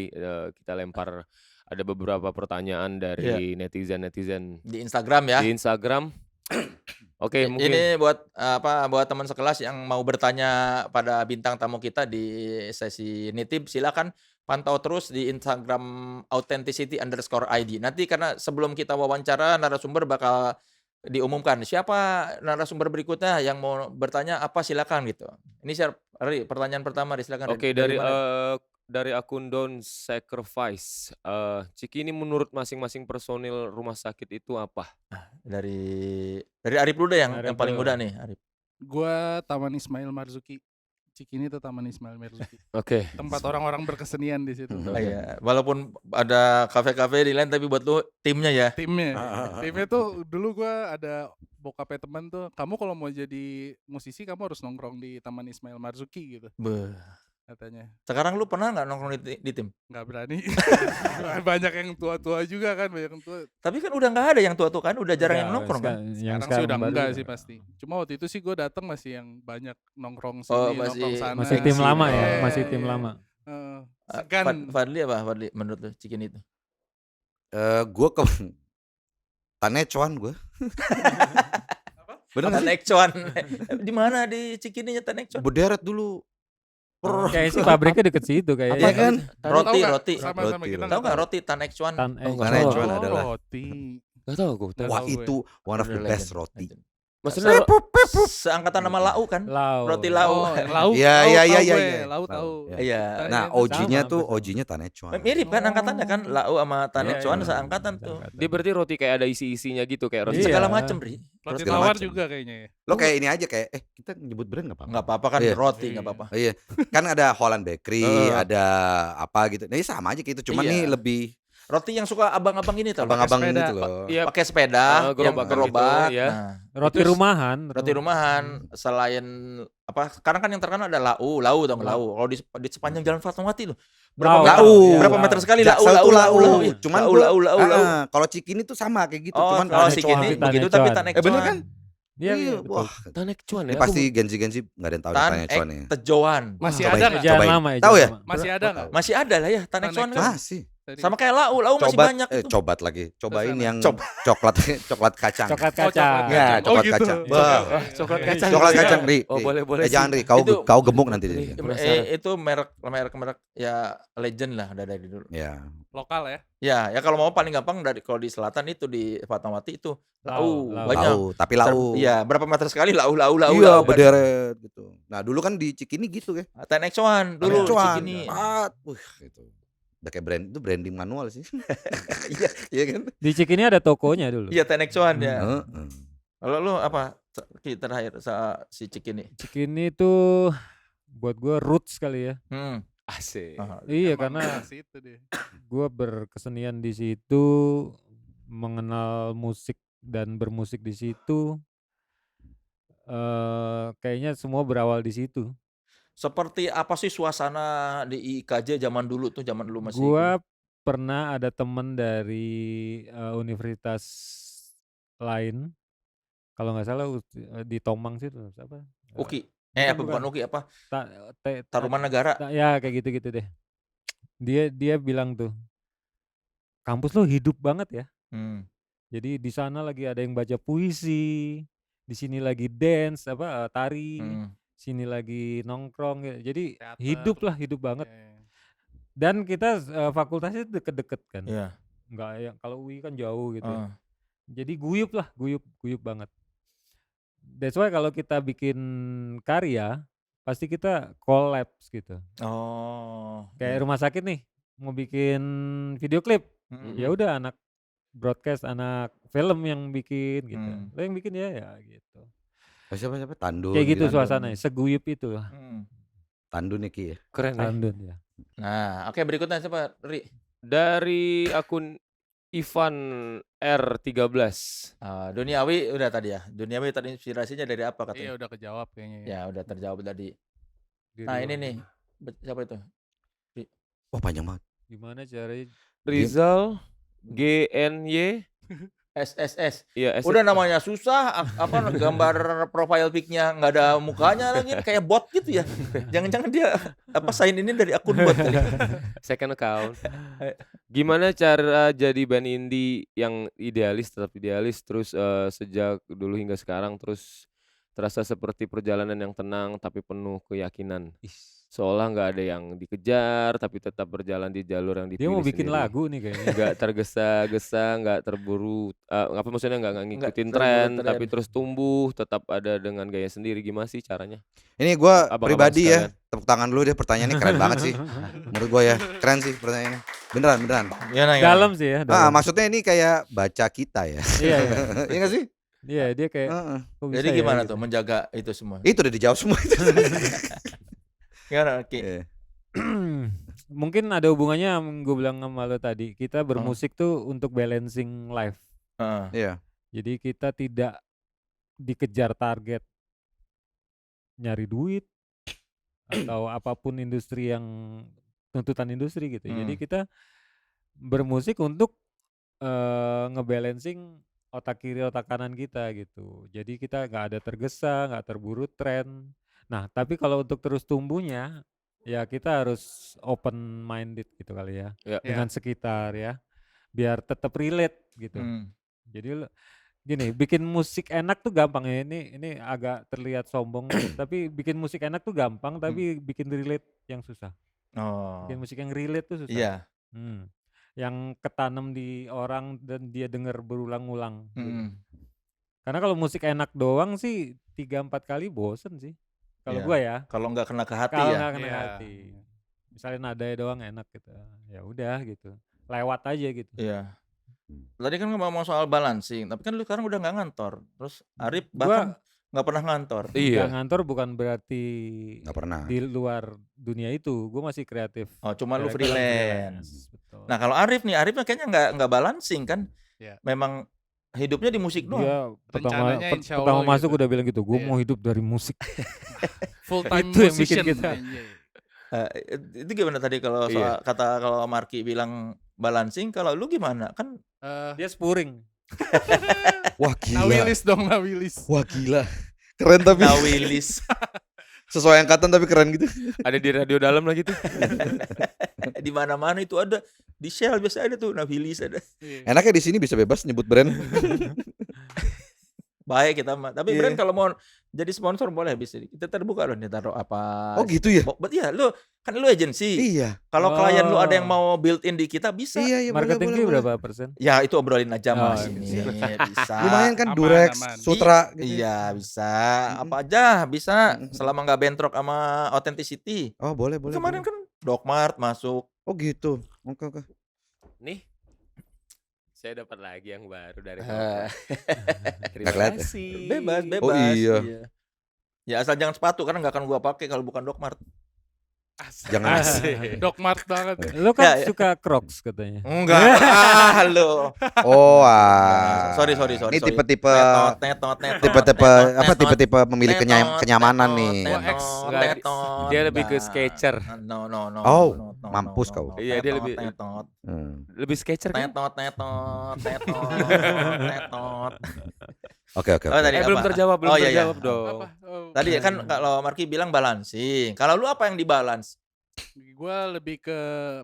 Kita lempar ada beberapa pertanyaan dari netizen-netizen Di Instagram ya. di Instagram. Oke, mungkin Ini buat buat teman sekelas yang mau bertanya pada bintang tamu kita di sesi nitip, silakan pantau terus di Instagram authenticity_id. Nanti karena sebelum kita wawancara narasumber bakal diumumkan siapa narasumber berikutnya yang mau bertanya apa, silakan gitu. Ini Ri, pertanyaan pertama, Ri, silakan. Oke, Ri. dari dari akun Don't Sacrifice. Ciki, ini menurut masing-masing personil rumah sakit itu apa? dari Arif dulu deh yang Arif paling dulu. muda nih, Arif. Gua Taman Ismail Marzuki. Cikini tuh Taman Ismail Marzuki. Oke. Tempat orang-orang berkesenian di situ. Oh, iya. Walaupun ada kafe-kafe di lain tapi buat lu timnya ya. Timnya tuh dulu gua ada bokapnya teman tuh, kamu kalau mau jadi musisi kamu harus nongkrong di Taman Ismail Marzuki gitu Beuh. katanya. Sekarang lu pernah nggak nongkrong di tim? Nggak berani. Banyak yang tua-tua juga kan, banyak yang tua. Tapi kan udah nggak ada yang tua-tua kan, udah jarang yang nongkrong kan. Yang Sekarang sih udah baru enggak ya. sih pasti. Cuma waktu itu sih gue datang masih yang banyak nongkrong Oh, sini, masih- nongkrong sana. Masih tim lama ya, Iya, masih tim iya. lama. Segan. Fadli apa? Fadli menurut lu Cikin itu? Gue ke Tanecuan gue. Bener nggak sih? Tanekcuan. Di mana di Cikininya Tanekcuan? Berderet dulu. Kayak sih pabriknya deket situ kayaknya. Iya kan? Roti, Tahu nggak? roti. Sama-sama Roti, kita roti. Tahu nggak roti Tanekcuan? Tanecuan Oh, adalah. roti. Gak tau gue. Nggak Wah, tahu gue. itu one of the Legend. best roti. Maksudnya Seangkatan nama Lau kan? Lau. Roti Lau. Oh, yang lauk. Iya, lauk iya, tahu iya, gue, iya. lauk tahu. Iya. Iya. Nah, Sama, OG-nya tuh betul. OG-nya Tanecuan. Mirip kan angkatannya kan? Lau sama Tanekcuan Iya, iya. seangkatan tuh. dia berarti roti kayak ada isi-isinya gitu kayak roti. Iya. Segala macem, Ri. Roti segala tawar macam. juga kayaknya ya. Lo kayak ini aja kayak kita nyebut brand enggak apa-apa. Nggak apa-apa kan Iya. roti, Iya. nggak apa-apa. Oh, iya. Kan ada Holland Bakery, Heeh. ada apa gitu. Nah, ini sama aja kayak itu, cuman Iya. nih lebih Roti yang suka abang-abang ini tau. abang-abang sepeda. gitu loh. Iya. Pakai sepeda, yang gerobakan gerobak. gitu, ya. Nah, Roti itu rumahan. roti rumahan selain apa? Sekarang kan yang terkenal ada lau dong lau. Kalau di sepanjang Jalan Fatmawati loh. Lau. Meter, Lau. berapa Lau. meter sekali Jaksel lau tuh lau. Iya. Cuman lau, gua- lau. Kalau Cikini tuh sama kayak gitu, Oh, cuman kalau Tanecuan. Cikini Tanecuan. begitu tapi Tanekcuan. bener kan? Iya, iya, betul. Wah, Tanecuan ini ya. pasti gensi-gensi enggak ada yang tahu Tanecuan ya. Tanecuan. Masih Cobain. ada nggak? Jangan Cobain. lama ya. Tahu jangan ya? lama. Masih ada nggak? Masih ada lah ya Tanekcuan kan. Masih. Tadi. Sama kayak lau masih banyak itu. Cobat lagi. Cobain Terus yang Coba. coklat kacang. Coklat Oh, kacang. Ya, Coklat gitu. kacang. Iya. Bah. Coklat kacang. Coklat kacang, Ri. Oh, boleh Jangan, sih. Ri. Kau Itu- gemuk nanti. Ri. Ri. Itu merek ya legend lah udah dari dulu. Ya. Lokal ya. Ya kalau mau paling gampang kalau di selatan itu di Fatmawati itu lau Lau. banyak. Lau, tapi lau. Iya, berapa meter sekali lau. Iya, berderet gitu. Nah, dulu kan di Cikini gitu ya. 10X1 dulu Cuan. Cikini. Gitu. Udah kayak itu branding manual sih. Iya, iya kan? Di Cikini ada tokonya dulu. Iya 10X1 ya. Heeh. Kalau lu apa terakhir si Cikini? Cikini tuh buat gue roots kali ya. Asik. Iya, Emang karena dari situ deh. gue berkesenian di situ, mengenal musik dan bermusik di situ. Kayaknya semua berawal di situ. Seperti apa sih suasana di IKJ zaman dulu masih? Gua pernah ada temen dari universitas lain, kalau nggak salah di Tomang situ apa? Uki. bukan, Bukan Uki apa? Ta- Tarumanegara. ya kayak gitu deh. Dia bilang tuh, kampus lo hidup banget ya. Jadi di sana lagi ada yang baca puisi, di sini lagi dance tari, sini lagi nongkrong gitu. Jadi Teater. hidup banget. Iya. Dan kita fakultasnya deket-deket kan. Iya. Enggak yang kalau UI kan jauh gitu. Jadi guyup banget. That's why kalau kita bikin karya pasti kita collabs gitu. Oh. Kayak rumah sakit nih mau bikin video klip. Ya udah anak broadcast, anak film yang bikin gitu. Lo yang bikin ya gitu. Siapa Tandun. Kayak gitu suasananya, seguyup itu lah. Tandun nih Ki ya. Keren ya. Tandun ya. Nah, oke berikutnya siapa, Ri? Dari akun Ivan R13. Duniawi udah tadi ya. Duniawi tadi inspirasinya dari apa katanya? Iya udah kejawab kayaknya ya. Ya udah terjawab tadi. Nah ini nih, siapa itu? Wah panjang banget. Gimana caranya? Rizal GNY. SSS. Iya, Udah namanya susah, gambar profile pic-nya nggak ada mukanya lagi, kayak bot gitu ya. Jangan-jangan dia sign ini dari akun bot kali. Second account. Gimana cara jadi band indie yang tetap idealis terus sejak dulu hingga sekarang terus terasa seperti perjalanan yang tenang tapi penuh keyakinan. Seolah nggak ada yang dikejar tapi tetap berjalan di jalur yang dipilih Dia mau bikin sendiri. lagu nih kayaknya. Nggak tergesa-gesa, nggak terburu, maksudnya nggak ngikutin terburu tren, tren. tapi terus tumbuh, tetap ada dengan gaya sendiri. Gimana sih caranya? Ini gue Abang-abang pribadi ya, sekalian. tepuk tangan dulu deh, pertanyaannya keren banget sih. Menurut gue ya, keren sih pertanyaannya. Beneran. Dalam sih ya. dalam. Maksudnya ini kayak baca kita ya. Iya. Iya gak sih? Iya, dia kayak kok bisa Jadi ya gimana gitu. tuh menjaga itu semua? Itu udah dijawab semua itu. Gimana, Ki? Iya. Mungkin ada hubungannya yang gue bilang sama lo tadi. Kita bermusik tuh untuk balancing life. Iya. Jadi kita tidak dikejar target nyari duit atau apapun industri yang tuntutan industri gitu. Jadi kita bermusik untuk ngebalancing otak kiri otak kanan kita gitu. Jadi kita nggak ada tergesa, nggak terburu tren. Nah tapi kalau untuk terus tumbuhnya ya kita harus open minded gitu kali ya, Ya. dengan sekitar ya, biar tetap relate gitu. Jadi gini, bikin musik enak tuh gampang ya. Ini agak terlihat sombong, tapi bikin musik enak tuh gampang, tapi bikin relate yang susah. Oh. Bikin musik yang relate tuh susah. Iya. Yang ketanam di orang dan dia dengar berulang-ulang. Gitu. Mm. Karena kalau musik enak doang sih 3-4 kali bosen sih. Kalau Iya. gua ya. Kalau nggak kena ke hati Kalau ya. nggak kena Iya. hati. Misalnya nadanya doang enak gitu. Ya udah gitu. Lewat aja gitu. Iya. Tadi kan ngomong soal balancing, tapi kan lu sekarang udah nggak ngantor. Terus Arif bahkan nggak pernah ngantor. Nggak Iya. ngantor bukan berarti Nggak pernah. di luar dunia itu. Gue masih kreatif. Oh, cuma lu Direktur freelance. Betul. Nah, kalau Arifnya kayaknya nggak balancing kan? Iya. Memang hidupnya di musik doang. Dia Rencananya insya pertama Allah masuk gitu. udah bilang gitu. Gue Iya. mau hidup dari musik. Full time Itu yang bikin musician. kita. Anjay. Itu gimana tadi kalau soal kalau Marki bilang balancing, kalau lu gimana? Kan Dia spuring. Wah gila. Nawilis dong, Nawilis. Wah gila. Keren tapi. Nawilis. Sesuai angkatan tapi keren gitu. Ada di radio dalam lagi tuh. Di mana-mana itu ada. Di Shell biasa ada tuh, Navilis ada. Enaknya di sini bisa bebas nyebut brand. Baik kita mah. Tapi Iya. brand kalau mau jadi sponsor boleh bisa. Kita terbuka loh nih taruh apa. Oh gitu ya? Iya, lu kan lu agensi. Iya. Kalau klien lu ada yang Oh. mau build in di kita bisa. Iya, Marketing fee boleh. berapa persen? Ya itu obrolin aja Oh, Mas ini. Bisa. Lumayan kan Aman, Durex, aman. Sutra gitu. Iya, bisa. Mm-mm. Apa aja bisa Mm-mm. selama nggak bentrok sama authenticity. Oh, boleh. Kemarin boleh. kan Dogmart masuk. Oh gitu. Oke. Nih, saya dapat lagi yang baru dari Eh, Dogmart. Terima Nggak kelihatan. kasih. bebas. Oh, iya. Ya asal jangan sepatu karena nggak akan gua pakai kalau bukan Dogmart. Jangan. Asik. Dogmart banget. Lu kan Ya, ya. suka Crocs katanya. Enggak. Lu. Oh, Sorry. Ini tipe-tipe Netot. tipe-tipe pemilik kenyamanan nih. Enggak, dia lebih ke Skechers. No. Oh, mampus kau. Iya, dia lebih- Netot. Lebih Skechers kan? Netot. Oke. Oh, tadi Belum apa? terjawab, belum Oh, iya, iya. terjawab dong. Apa? Oh, Tadi kan kalau Marki bilang balancing. Kalau lu apa yang dibalance? gue lebih ke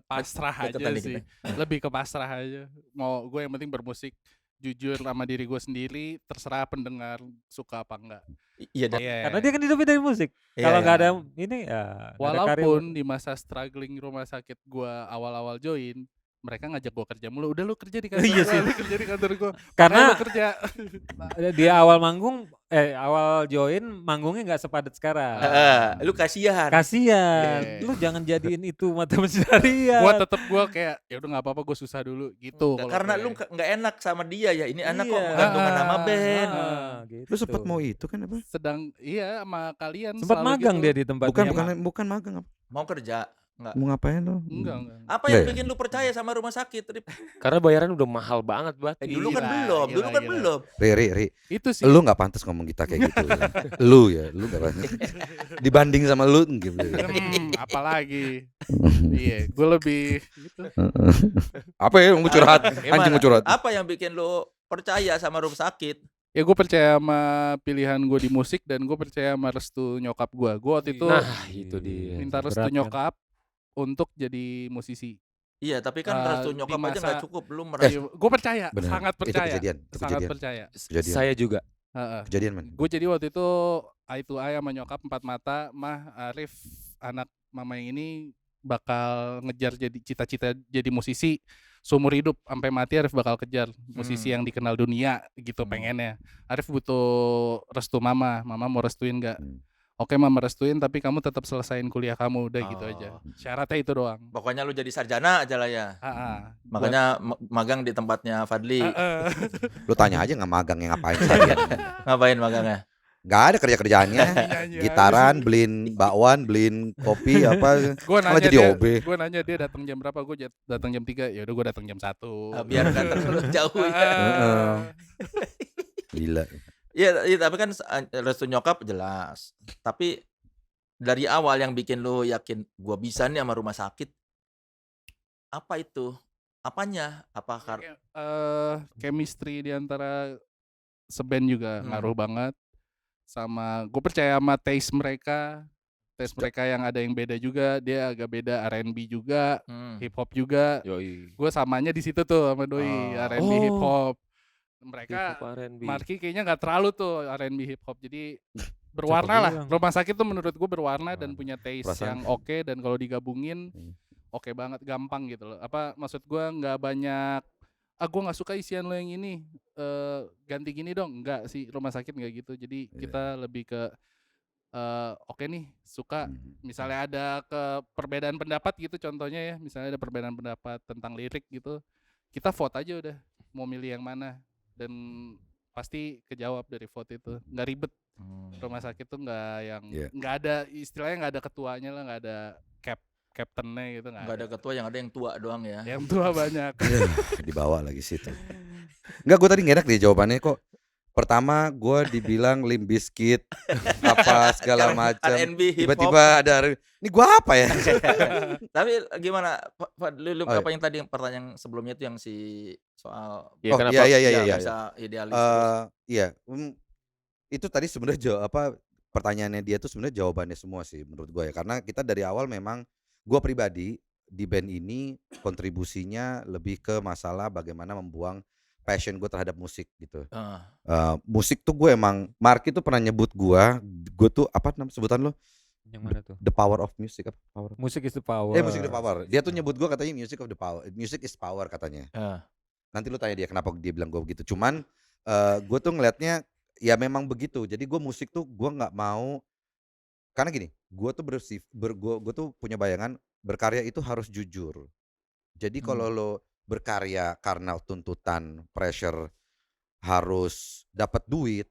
pasrah Deket aja tadi sih. kita. Lebih ke pasrah aja. Mau gue yang penting bermusik jujur sama diri gue sendiri, terserah pendengar suka apa enggak. Iya, Dan. Iya. Karena dia kan hidupnya dari musik. Iya, Kalau iya. nggak ada ini ya nggak ada karir. Walaupun di masa struggling rumah sakit gue awal-awal join, mereka ngajak gue kerja mulu. Udah lu kerja di kantor Iya gua, sih. lu kerja di kantor gue. Karena lu kerja. dia awal manggung awal join manggungnya nggak sepadat sekarang. Lu kasihan. Kasian, Iya. lu jangan jadiin itu mata pencarian. Gue tetep gue kayak ya udah nggak apa-apa gue susah dulu gitu. Enggak, kalau karena gue. lu nggak enak sama dia ya. Ini anak kok Iya. menggantungan nama band. Gitu. Lu sempat mau itu kan apa? sedang iya sama kalian sempat selalu magang gitu. dia di tempatnya. Bukan magang apa? Mau kerja. Enggak. Mau ngapain lu? Enggak. Apa yang Nggak ya? bikin lu percaya sama rumah sakit, Rip? Karena bayaran udah mahal banget, Bat. Dulu kan Gila, belum. Dulu gila, kan gila. belum. Ri. Itu sih. Lu nggak pantas ngomong kita kayak gitu. Lu nggak pantas. Dibanding sama lu gitu. Apalagi. Iya, gue lebih gitu. Apa ya? Mau curhat? Gimana? Anjing mau curhat. Apa yang bikin lu percaya sama rumah sakit? Ya gue percaya sama pilihan gue di musik dan gue percaya sama restu nyokap gue. Gue waktu itu Nah, itu dia. minta restu berat kan. nyokap untuk jadi musisi. Iya, tapi kan restu Di nyokap aja masa- nggak cukup. Belum merasa. Gue percaya, Bener. sangat Itu percaya. kejadian. Sangat percaya. Kejadian. Saya juga. Kejadian man. Gue jadi waktu itu eye to eye sama nyokap empat mata, Mah, Arif, anak mama yang ini bakal ngejar jadi cita-cita jadi musisi seumur hidup sampai mati. Arif bakal kejar musisi yang dikenal dunia gitu pengennya. Arif butuh restu mama mau restuin nggak? Oke mama restuin, tapi kamu tetap selesain kuliah kamu, udah gitu aja. Syaratnya itu doang. Pokoknya lu jadi sarjana aja lah ya. Makanya Makanya magang di tempatnya Fadli. Lu tanya aja nggak magang yang ngapain sih? Ngapain magangnya? Nggak ada kerja-kerjaannya. Gitaran, beliin bakwan, beliin kopi apa. Gue Malah nanya jadi dia, OB. gue nanya dia datang jam berapa? Gue datang jam 3. Ya udah gue datang jam 1. Biar kan terlalu jauh ya. Gila. Iya, tapi kan restu nyokap jelas. Tapi dari awal yang bikin lu yakin gua bisa nih sama rumah sakit. Apa itu? Apanya? Apa Chemistry di antara seband juga ngaruh banget. Sama gue percaya sama taste mereka. Taste mereka yang ada yang beda juga. Dia agak beda, R&B juga, hip hop juga. Yoi. Gue samanya di situ tuh sama doi, R&B hip hop. Mereka Hip hop R&B. Marki kayaknya nggak terlalu tuh R&B hip hop, jadi berwarna lah. bilang. Rumah sakit tuh menurut gue berwarna dan punya taste Perasaan. yang oke, dan kalau digabungin oke banget, gampang gitu loh. Apa maksud gue nggak banyak gue nggak suka isian lo yang ini, ganti gini dong, enggak sih. Rumah sakit nggak gitu, jadi kita lebih ke oke nih suka. Misalnya ada perbedaan pendapat gitu, contohnya ya, misalnya ada perbedaan pendapat tentang lirik gitu, kita vote aja udah mau milih yang mana, dan pasti kejawab dari vote itu, nggak ribet. Rumah sakit tuh nggak yang nggak ada istilahnya, nggak ada ketuanya lah, nggak ada captainnya gitu, nggak ada ketua, yang ada yang tua doang ya. yang tua banyak. Dibawa lagi situ. Enggak, gue tadi nggak enak deh jawabannya kok. Pertama gue dibilang Limp Bizkit apa segala macam. R&B, hip hop. Tiba-tiba ada ini gue apa ya? Tapi gimana? Lu Oh, apa yang tadi pertanyaan sebelumnya itu yang si soal Ya, Oh, kenapa? iya. bisa idealis. Iya, itu tadi sebenarnya pertanyaannya dia tuh sebenarnya jawabannya semua sih menurut gue ya. Karena kita dari awal memang gue pribadi di band ini kontribusinya lebih ke masalah bagaimana membuang passion gue terhadap musik gitu. Musik tuh gue emang Marky tuh pernah nyebut gue tuh apa nama sebutan lo? Yang mana tuh? The power of music apa? Power. Music is the power. Music the power. Dia tuh nyebut gue katanya music of the power. Music is power katanya. Nanti lu tanya dia kenapa dia bilang gue begitu. Cuman gue tuh ngelihatnya ya memang begitu. Jadi gue musik tuh gue nggak mau karena gini. Gue tuh gue tuh punya bayangan berkarya itu harus jujur. Jadi kalau lo berkarya karena tuntutan pressure harus dapat duit,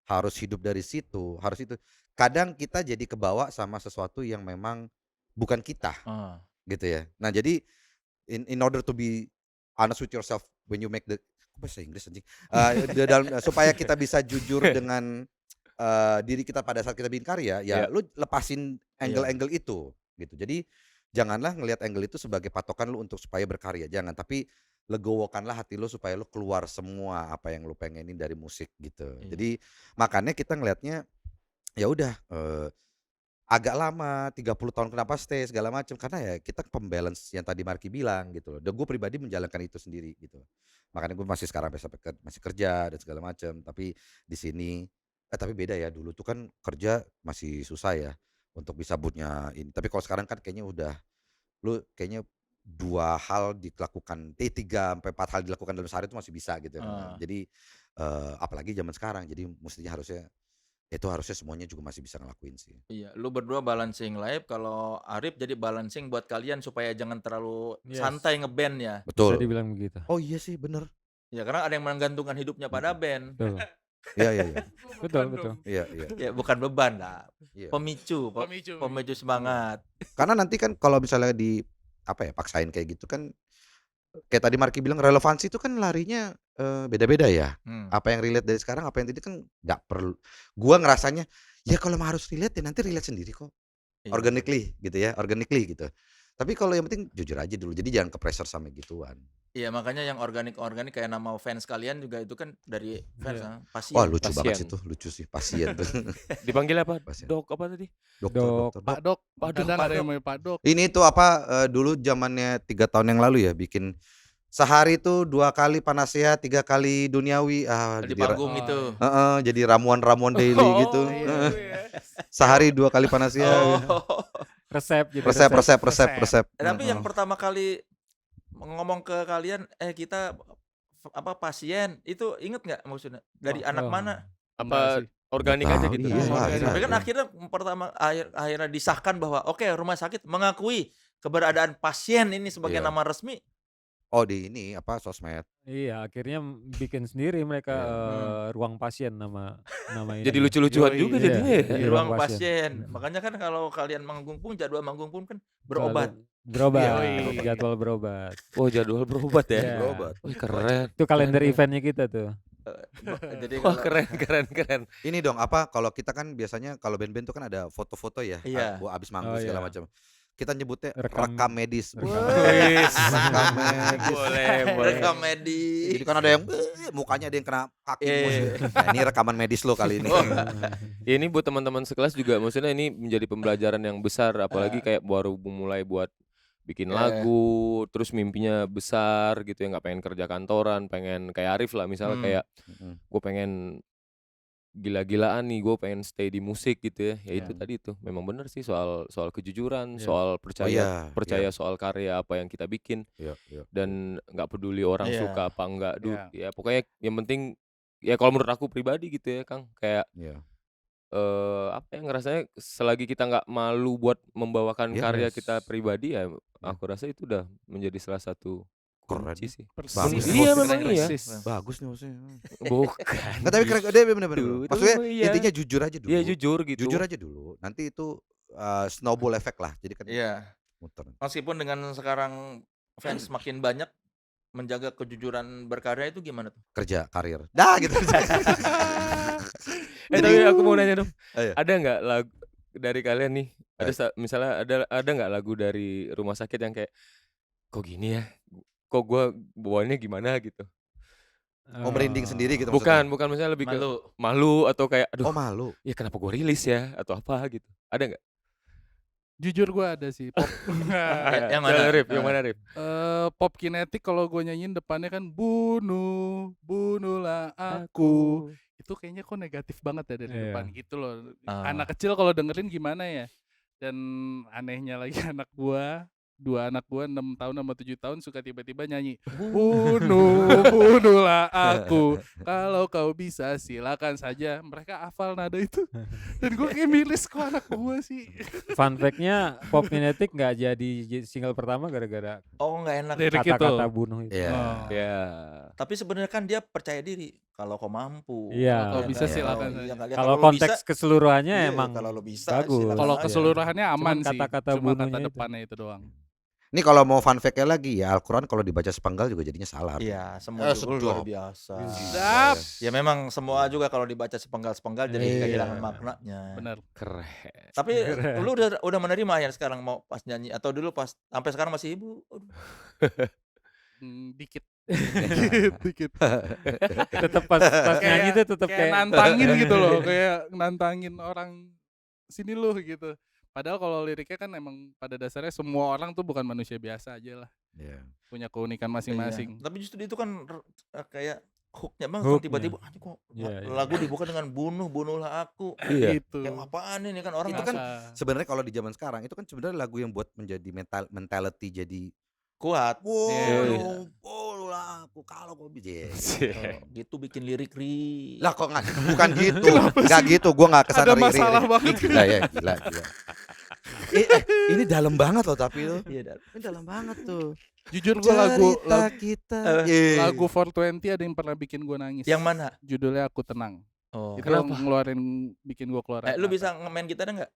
harus hidup dari situ, harus itu. Kadang kita jadi kebawa sama sesuatu yang memang bukan kita, gitu ya. Nah jadi in order to be honest with yourself when you make bahasa Inggris anjing, supaya kita bisa jujur dengan diri kita pada saat kita bikin karya, ya lu lepasin angle-angle itu, gitu. Jadi janganlah ngelihat angle itu sebagai patokan lu untuk supaya berkarya, jangan. Tapi legowokanlah hati lu supaya lu keluar semua apa yang lu pengenin dari musik gitu. Jadi makanya kita ngelihatnya ya udah agak lama 30 tahun kenapa stay segala macam karena ya kita pembalance yang tadi Marky bilang gitu loh. Dan gue pribadi menjalankan itu sendiri gitu. Makanya gue masih sekarang masih kerja dan segala macam. Tapi di sini tapi beda ya, dulu tuh kan kerja masih susah ya untuk bisa bootnya ini. Tapi kalau sekarang kan kayaknya udah lu kayaknya 2 hal dilakukan 3 sampai 4 hal dilakukan dalam sehari itu masih bisa gitu. Jadi apalagi zaman sekarang. Jadi mestinya harusnya semuanya juga masih bisa ngelakuin sih. Iya, lu berdua balancing live, kalau Arif jadi balancing buat kalian supaya jangan terlalu santai ngeband ya. Betul. Bisa dibilang begitu. Oh iya sih bener. Ya karena ada yang menggantungkan hidupnya pada band. Betul. Iya. betul. Iya. Ya bukan beban lah. Iya. Pemicu semangat. Karena nanti kan kalau misalnya paksain kayak gitu kan kayak tadi Marky bilang relevansi itu kan larinya beda-beda ya. Apa yang relate dari sekarang, apa yang tadi kan nggak perlu. Gua ngerasanya ya kalau harus relate ya nanti relate sendiri kok. Organically gitu. Tapi kalau yang penting jujur aja dulu. Jadi jangan ke pressure sama gituan. Iya makanya yang organik kayak nama fans kalian juga itu kan dari fans pasien. Wah lucu banget sih tuh, lucu sih pasien tuh. Dipanggil apa? Pasien. Dok apa tadi? Dokter. Pak Dok. Kadang ada yang mau Pak Dok. Ini tuh dulu zamannya 3 tahun yang lalu ya bikin sehari tuh 2 kali Panacea, 3 kali Duniawi. Di panggung itu. Jadi ramuan daily gitu. Sehari 2 kali Panacea. Resep gitu. Resep. Tapi yang pertama kali ngomong ke kalian kita pasien itu inget nggak maksudnya dari anak mana? Apa organik aja gitu. Tapi kan akhirnya akhirnya disahkan bahwa rumah sakit mengakui keberadaan pasien ini sebagai nama resmi. Oh di ini sosmed. Iya, akhirnya bikin sendiri mereka ruang pasien nama ini. Jadi lucu-lucuan juga jadinya. Ruang pasien. Makanya kan kalau kalian manggung pun jadwal manggung pun kan berobat. Jadwal berobat. Oh, jadwal berobat ya. Berobat. Wih, keren. Itu kalender eventnya kita tuh. Jadi wah keren. Ini dong kalau kita kan biasanya kalau band-band tuh kan ada foto-foto ya. Gua abis manggung segala macam. Kita nyebutnya rekam medis. Rekam medis. Boleh. Rekam medis. Jadi kan ada yang mukanya ada yang kena kaki. Ini rekaman medis lo kali ini. Ini buat teman-teman sekelas juga maksudnya ini menjadi pembelajaran yang besar apalagi kayak baru mulai buat bikin lagu, terus mimpinya besar gitu ya, nggak pengen kerja kantoran, pengen kayak Arif lah misalnya kayak gue pengen gila-gilaan nih, gue pengen stay di musik gitu ya. Itu tadi tuh memang benar sih soal kejujuran, soal percaya soal karya apa yang kita bikin, dan nggak peduli orang suka apa enggak, ya pokoknya yang penting ya kalau menurut aku pribadi gitu ya Kang, kayak ngerasanya selagi kita nggak malu buat membawakan karya kita pribadi ya, aku rasa itu udah menjadi salah satu kunci sih. Bagus. Iya memang iya. Bagus nih maksudnya. Bukan. Tapi keren dia bener-bener. Maksudnya intinya jujur aja dulu. Iya jujur gitu. Jujur aja dulu. Nanti itu snowball effect lah. Jadi kan muter. Meskipun dengan sekarang fans makin banyak, menjaga kejujuran berkarya itu gimana tuh? Kerja karir. Dah gitu. Tapi aku mau nanya dong. Ada nggak lagu dari kalian nih? Misalnya ada nggak lagu dari Rumah Sakit yang kayak kok gini ya? Kok gue bawaannya gimana gitu? Oh, merinding sendiri gitu Bukan maksudnya? bukan maksudnya lebih ke Malu. malu atau kayak Oh, aduh malu. ya kenapa gue rilis ya atau apa gitu. Ada nggak? Jujur gue ada sih pop. Yang mana? Rip, yang mana Rip? Pop Kinetic kalau gue nyanyiin depannya kan bunuhlah aku. Itu kayaknya kok negatif banget ya dari Iya. depan gitu loh. Ah. Anak kecil kalau dengerin gimana ya? Dan anehnya lagi dua anak gua 6 tahun sama 7 tahun suka tiba-tiba nyanyi bunuhlah aku, kalau kau bisa silakan saja. Mereka hafal nada itu dan gue kayak miris kok anak gua sih. Fun fact-nya Pop Kinetic nggak jadi single pertama gara-gara Oh, nggak enak. Lirik itu. kata-kata bunuh itu. Iya. Oh. Ya. Tapi sebenarnya kan dia percaya diri kalau kau mampu. Iya. Kalau bisa kan? silakan Iya, saja. kali. Kalau lu konteks bisa, keseluruhannya iya, emang kalau lu bisa, bagus. silakan Kalau aja. keseluruhannya aman Cuman sih. kata-kata Cuma bunuhnya kata itu. depannya itu doang. Ini kalau mau fun fact-nya lagi ya, Al-Quran kalau dibaca sepenggal juga jadinya salah. Iya, semua juga luar sedap. biasa. Sedap. Ya memang semua juga kalau dibaca sepenggal-sepenggal jadi Iya. kehilangan maknanya. Bener. Keren. Tapi lu udah menerima ya sekarang mau pas nyanyi atau dulu pas sampai sekarang masih ibu? Aduh. Dikit. Dikit. tetap pas nyanyi tuh tetap kayak kayak nantangin gitu loh, kayak nantangin orang sini loh gitu. Padahal kalau liriknya kan emang pada dasarnya semua orang tuh bukan manusia biasa aja lah, Iya. punya keunikan masing-masing. Iya. Tapi justru itu kan kayak hooknya banget Hooknya. kan tiba-tiba anjing kok Iya, iya. lagu dibuka dengan bunuhlah aku. Iya. Gitu. Yang apaan ini kan orang Itu kan Masa- sebenarnya kalau di zaman sekarang itu kan sebenarnya lagu yang buat menjadi mentality jadi kuat. Iya. wow aku kalau kau bisa. Oh, gitu bikin lirik Lah kok nggak bukan gitu. Nggak gitu, gua nggak kesana Ada Riri. masalah banget. Gila ya, gila. Ini dalam banget loh tapi lo. Iya, Ini dalam banget tuh. Jujur gue lagu kita. lagu 420 ada yang pernah bikin gue nangis. Yang mana? Judulnya Aku Tenang. Oh. Itu Kenapa? bikin gue keluar. air Lu mata. bisa main gitar enggak?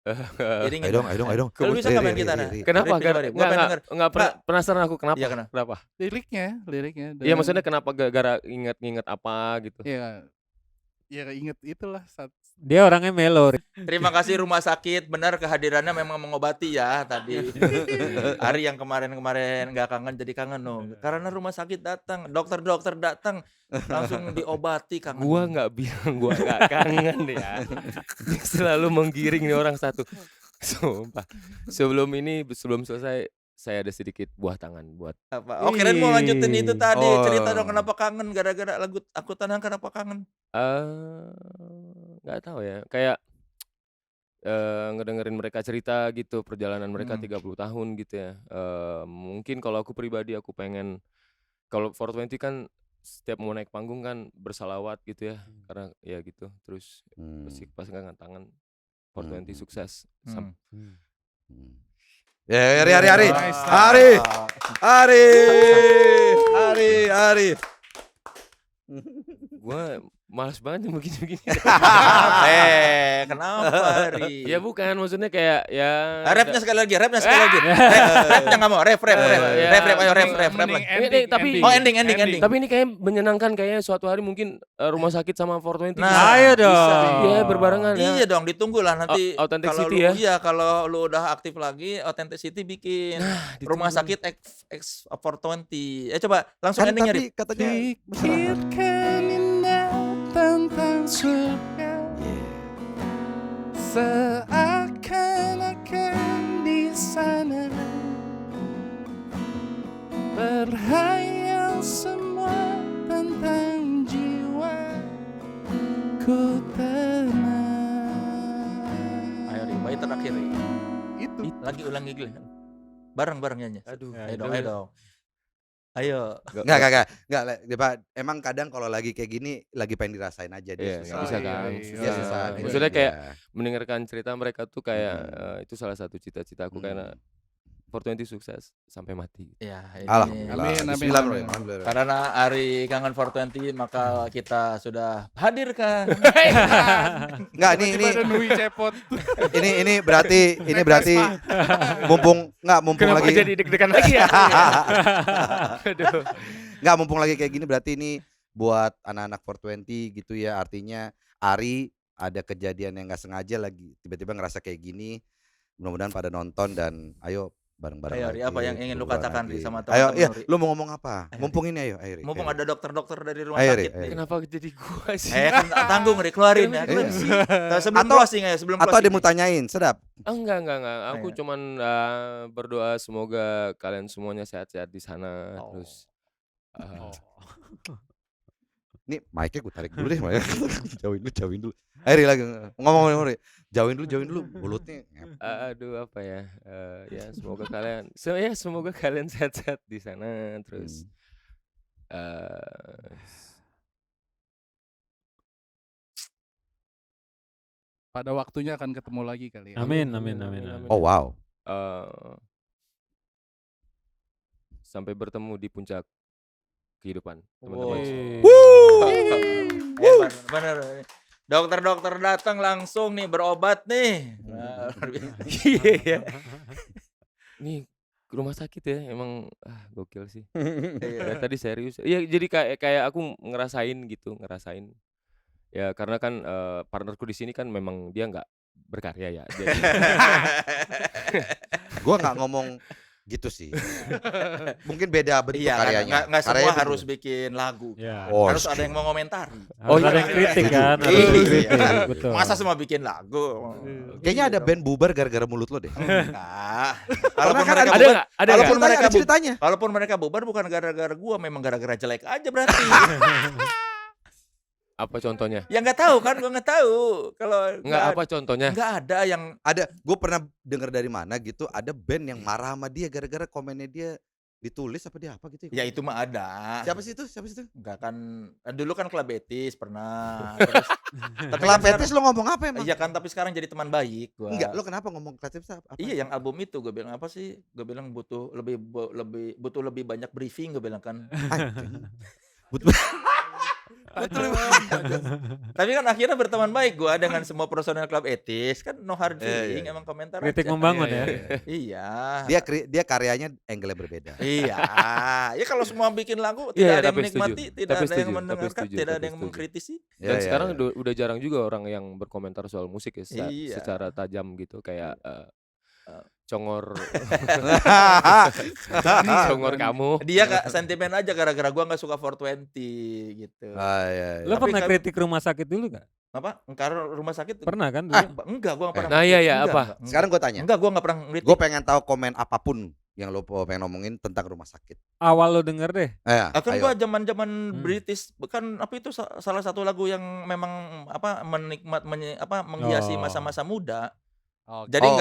Ayo dong. Lu bisa nggak main gitar? Kenapa? Rip, coba, Rip. Gua pengen denger. Enggak penasaran aku kenapa? Iya, kenapa? Kenapa? Liriknya. Iya, maksudnya kenapa gara-gara inget-inget apa gitu. Ya inget itulah dia orangnya melo. Terima kasih rumah sakit, benar kehadirannya memang mengobati ya tadi. Ari yang kemarin-kemarin nggak kangen jadi kangen dong. Karena rumah sakit datang, dokter datang langsung diobati kangen. Gua nggak bilang gua nggak kangen ya. Dia selalu menggiring nih orang satu. Sumpah. Sebelum selesai saya ada sedikit buah tangan buat. Apa? Oh, kirain mau lanjutin itu tadi. Oh. Cerita dong kenapa kangen gara-gara lagu Aku Tenang kenapa kangen? Nggak tahu ya. Kayak ngedengerin mereka cerita gitu perjalanan mereka 30 tahun gitu ya. Mungkin kalau aku pribadi aku pengen kalau 420 kan setiap mau naik panggung kan bersalawat gitu ya. Karena ya gitu. Terus pas ngangkat tangan 420 sukses. Ya, Ari. Nice. Ari. Gue malas banget yang begini-begini. Kenapa Ri? Ya bukan, maksudnya kayak ya. Rapnya sekali lagi. Rapnya nggak mau. Rap. Ayo rap. Ending. Oh, ending. Tapi ini kayak menyenangkan kayaknya suatu hari mungkin rumah sakit sama 420. Nah, Ayo bisa dong. nih. Iya, berbarengan ya. Iya dong, ditunggu lah nanti. Authenticity kalau lu, ya. Iya, kalau lu udah aktif lagi, Authenticity bikin rumah sakit X 420. Coba langsung Kan endingnya tapi Ri. katanya Pikirkan indah tentang surga, seakan-akan di sana berhayal semua tentang jiwa ku tenang. Ayo Ri, bait terakhir Ri. Itu Lagi ulangi gila. Bareng nyanyi. Aduh. Ayo dong. Ayo. Enggak. Emang kadang kalau lagi kayak gini lagi pengen dirasain aja Iya, dia susah. nggak bisa kan. Iya, susah. Maksudnya kayak Iya. mendengarkan cerita mereka tuh kayak itu salah satu cita-citaku karena 420 sukses sampai mati. Ya, ini. Alhamdulillah. Amin. Bismillahirrahmanirrahim. Karena Ari kangen 420 maka kita sudah hadirkan. Enggak, ini tiba-tiba ada Nui cepot. ini berarti mumpung Kenapa lagi jadi deg-degan lagi ya? Aduh. nggak mumpung lagi kayak gini berarti ini buat anak-anak 420 gitu ya, artinya Ari ada kejadian yang nggak sengaja lagi tiba-tiba ngerasa kayak gini, mudah-mudahan pada nonton dan ayo bareng-bareng Ayo, lagi. Ri, apa yang ingin lu berduaan katakan, lagi. Ri, sama Ayo, teman-teman iya, lu, Ri? lu mau ngomong apa? Ayo, Mumpung ini ayo, Ri. Mumpung ada dokter-dokter dari rumah Ayo, sakit Ri, nih. Kenapa jadi gua sih? Kan tanggung, Ri, keluarin ya. Kenapa Keluarin jadi sih. gua? Sebelum Atau- closing ya, sebelum Atau ada closing yang mau nih. tanyain, sedap. Enggak. Aku Ayo. cuman berdoa semoga kalian semuanya sehat-sehat di sana. Oh. Terus Nih mic-nya gue tarik dulu deh, jauhin dulu. Ayo Ri, lagi ngomong Ri. Jauhin dulu mulutnya. aduh apa ya? Ya semoga kalian semoga kalian sehat-sehat di sana. Terus Pada waktunya akan ketemu lagi kali ya. Amin. Oh wow. Sampai bertemu di puncak kehidupan, teman-teman. Bener. Dokter-dokter datang langsung nih berobat nih. Nah, luar biasa. Iya. Nih rumah sakit ya, emang gokil sih. Iya. Dari tadi serius. Iya, jadi kayak aku ngerasain. Ya karena kan partnerku di sini kan memang dia nggak berkarya ya. Jadi Gua nggak ngomong gitu sih. Mungkin beda bentuk Iya, karyanya. nggak semua Karyanya harus beda. bikin lagu. Ya. Oh, Harus ada yang mau komentari. Harus iya. ada yang kritik kan, harus Iya. dikritik, Iya. betul. Masa semua bikin lagu? Kayaknya ada Gitu. band bubar gara-gara mulut lo deh. Enggak. Karena kan mereka ada bubar, nggak? Ada walaupun nggak? mereka ada ceritanya. walaupun mereka bubar bukan gara-gara gua, memang gara-gara jelek aja berarti. apa contohnya? Ya nggak tahu kan, gua nggak tahu. Kalau Nggak apa contohnya? nggak ada yang Gue pernah dengar dari mana gitu, ada band yang marah sama dia gara-gara komennya dia ditulis apa dia apa gitu. ya itu mah ada. Siapa sih itu? Enggak kan dulu kan Club Betis pernah. Terus, tapi Kelap kan sekarang- Betis lo ngomong apa emang? Iya kan, tapi sekarang jadi teman baik gua. Enggak, lo kenapa ngomong Kelap Betis apa? Iya, yang album itu gue bilang apa sih? Gue bilang butuh lebih banyak briefing, gue bilang kan. Anjing. Butuh Tapi kan akhirnya berteman baik gue dengan semua personel Club Etis, kan no hard feeling, Iya. emang komentar Kritik aja. membangun ya. Iya. dia karyanya angle berbeda. Iya. Ya kalau semua bikin lagu Iya, tidak ada yang tapi menikmati, setuju. tidak Tapi ada yang setuju, mendengarkan, tapi setuju, tidak ada tapi yang setuju. mengkritisi. Dan Ya, sekarang ya. udah jarang juga orang yang berkomentar soal musik ya Iya. secara tajam gitu kayak congor congor kamu. Dia gak sentimen aja gara-gara gua nggak suka 420 gitu. Iya. Lo Tapi pernah kan- kritik rumah sakit dulu gak? Apa? Karena rumah sakit Pernah kan dulu? enggak, gua nggak pernah. Nah, iya, ngeritik. iya, Enggak, apa? enggak. Sekarang gue tanya. Enggak, gua nggak pernah ngeritik. Gue pengen tahu komen apapun yang lo pengen ngomongin tentang rumah sakit. Awal lo denger deh. Kan Ayo. gua zaman-zaman British, kan apa itu salah satu lagu yang memang apa menghiasi Oh. masa-masa muda. Oh, Jadi Oh.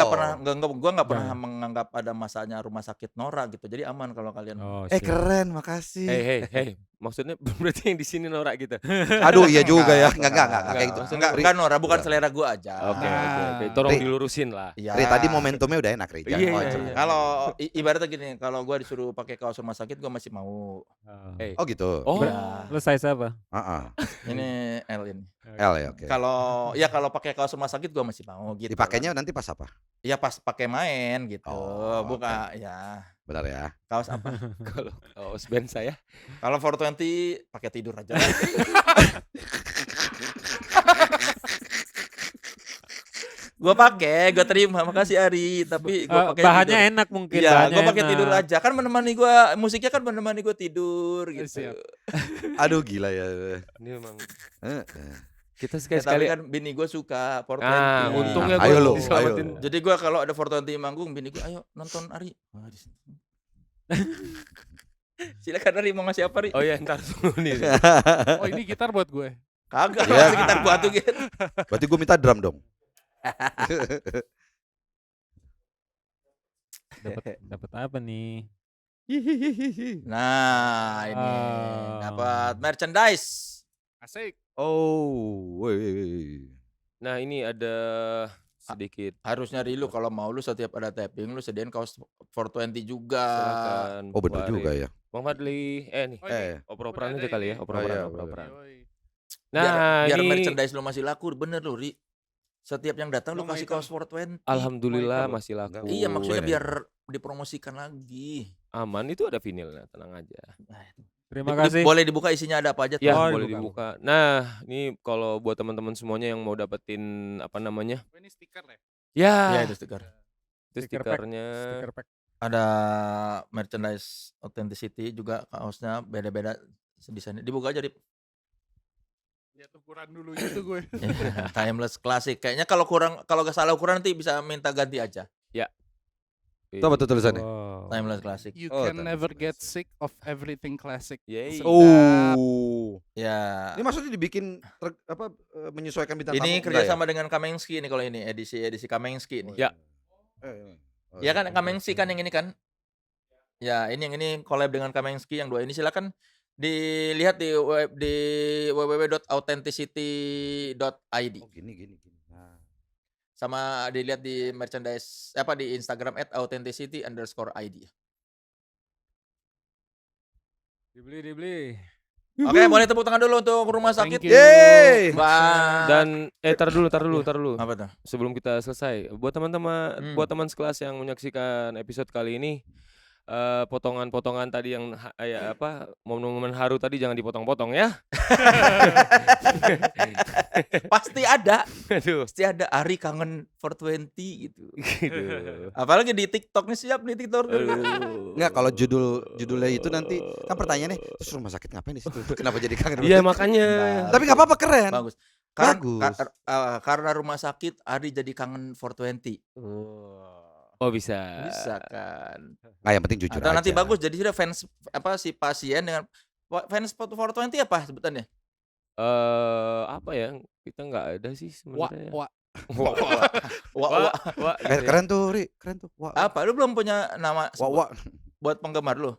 gua nggak pernah Jangan. menganggap ada masanya rumah sakit Nora gitu. Jadi aman kalau kalian. Oh, Keren, makasih. Hey, maksudnya berarti yang di sini norak gitu. Aduh, iya juga ya. Enggak kayak gitu. Enggak, Ri- bukan Nora, bukan Enggak. selera gua aja. Oke. Nah. Tolong Ri- dilurusin lah. Iya. Ri, tadi momentumnya udah enak, Ri. Jangan Iya, kocok. iya. Kalau ibaratnya gini, kalau gua disuruh pakai kaos rumah sakit gua masih mau. Hey. Oh gitu. Oh, Ya, Lo size apa? Heeh. ini L ini. L ya, oke. Kalau pakai kaos rumah sakit gua masih mau gitu. Dipakainya nanti pas apa? Ya pas pakai main gitu. Oh, Buka ya. Bentar ya. Kaos apa? kalau kaos band saya Kalau 420 pakai tidur aja. Gua pakai, gua terima, makasih Ari. Tapi gua pakai Bahannya tidur. enak mungkin. Iya, bahannya gua pakai enak. tidur aja. Kan menemani gua, musiknya kan menemani gua tidur gitu. Siap. Aduh gila ya. ini memang Eh, kita Ya, sekali-sekali. tapi kan bini gua suka 420. Untungnya Ayo gue lo, diselamatin. ayo. Jadi gua kalau ada 420 manggung, bini gua ayo nonton Ari. Wah, silakan Ari, mau ngasih apa Ari? Oh ya, ntar dulu nih. Oh, ini gitar buat gue. Kagak, Ya. sekitar gua tuh gitu. Berarti gue minta drum dong. Dapat apa nih? Nah, ini dapat merchandise. Asik. Oh, woi. Nah, ini ada sedikit Harusnya Rilu kalau mau lu setiap ada tapping lu sediain kaos 420 juga. silakan. Oh bener Bu juga Ari. ya. Bang Fadli, nih. Oh, ini. Oper-operan Udah aja ada kali ya, ini. oper-operan, Oh, iya, oper-operan. Yoi. Biar Nah, ini merchandise lu masih laku, bener lu Ri. Setiap yang datang lu Lu mau kasih ikut? kaos 420. alhamdulillah Mau ikut? masih laku. Enggak. Iya, maksudnya Weh. biar dipromosikan lagi. Aman, itu ada vinilnya, tenang aja. Terima kasih. Boleh dibuka isinya ada apa aja tuh. Ya, Oh, boleh dibuka. dibuka. Nah, ini kalau buat teman-teman semuanya yang mau dapetin apa namanya? Oh, ini stiker ya? Ya, Iya, itu stiker. itu Stiker pack. stikernya. Stiker pack. Ada merchandise authenticity juga, kaosnya beda-beda desainnya. Dibuka aja, Dip. Lihat ukuran dulu gitu gue. Timeless classic. Kayaknya kalau gak salah ukuran nanti bisa minta ganti aja. Itu apa tuh tulisannya? Wow. Timeless classic. You Oh, can timeless never get classic. sick of everything classic. Yeay. Sedap. Ya. Ini maksudnya dibikin menyesuaikan bintang tamu? Ini Enggak kerjasama dengan Kamensky nih kalau ini edisi Kamensky nih. Ya. Oh, Ya kan Kamensky kan yang ini kan. Ya, ini yang ini collab dengan Kamensky yang dua ini silakan dilihat di www.authenticity.id. Oh, gini. Nah. Sama dilihat di merchandise di Instagram @authenticity_id. Dibeli. Oke, boleh tepuk tangan dulu untuk rumah sakit. Thank you. Yeay. Bang. Dan tar dulu. Apa tuh? Sebelum kita selesai, buat teman-teman, buat teman sekelas yang menyaksikan episode kali ini, potongan-potongan tadi yang momen-momen haru tadi jangan dipotong-potong ya. Pasti ada. Aduh. Pasti ada Ari kangen 420 gitu. Gitu. Apalagi di TikTok nih siap nih TikTok. Enggak, kalau judulnya itu nanti kan pertanyaannya terus rumah sakit ngapain di situ? Kenapa jadi kangen? Iya makanya. Tapi nggak apa-apa, keren. Bagus. Bagus. Karena rumah sakit Ari jadi kangen 420. Oh bisa. Bisa kan. Nggak, yang penting jujur Atau aja. nanti bagus jadi sudah fans si pasien dengan fans 420 apa sebutannya? Apa ya? Kita nggak ada sih Wah, sebenarnya. wah. Wah. Keren tuh, Ri. Keren tuh. Wah. Apa lu belum punya nama Wah. buat penggemar lu?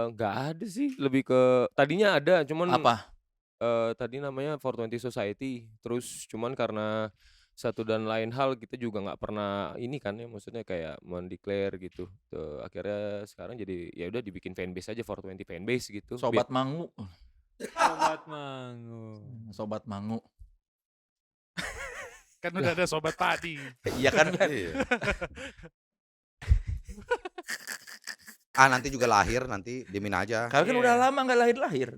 Nggak ada sih. Lebih ke tadinya ada, cuman Apa? tadi namanya 420 Society. Terus cuman karena satu dan lain hal kita juga nggak pernah ini kan ya, maksudnya kayak mendeklar gitu. Akhirnya sekarang jadi ya udah dibikin fanbase aja 420 fanbase gitu. Sobat Mangu. Sobat Mangu. Kan udah ada sobat padi. Iya kan? Nanti juga lahir, nanti diemin aja. Kalian kan Iya. udah lama nggak lahir.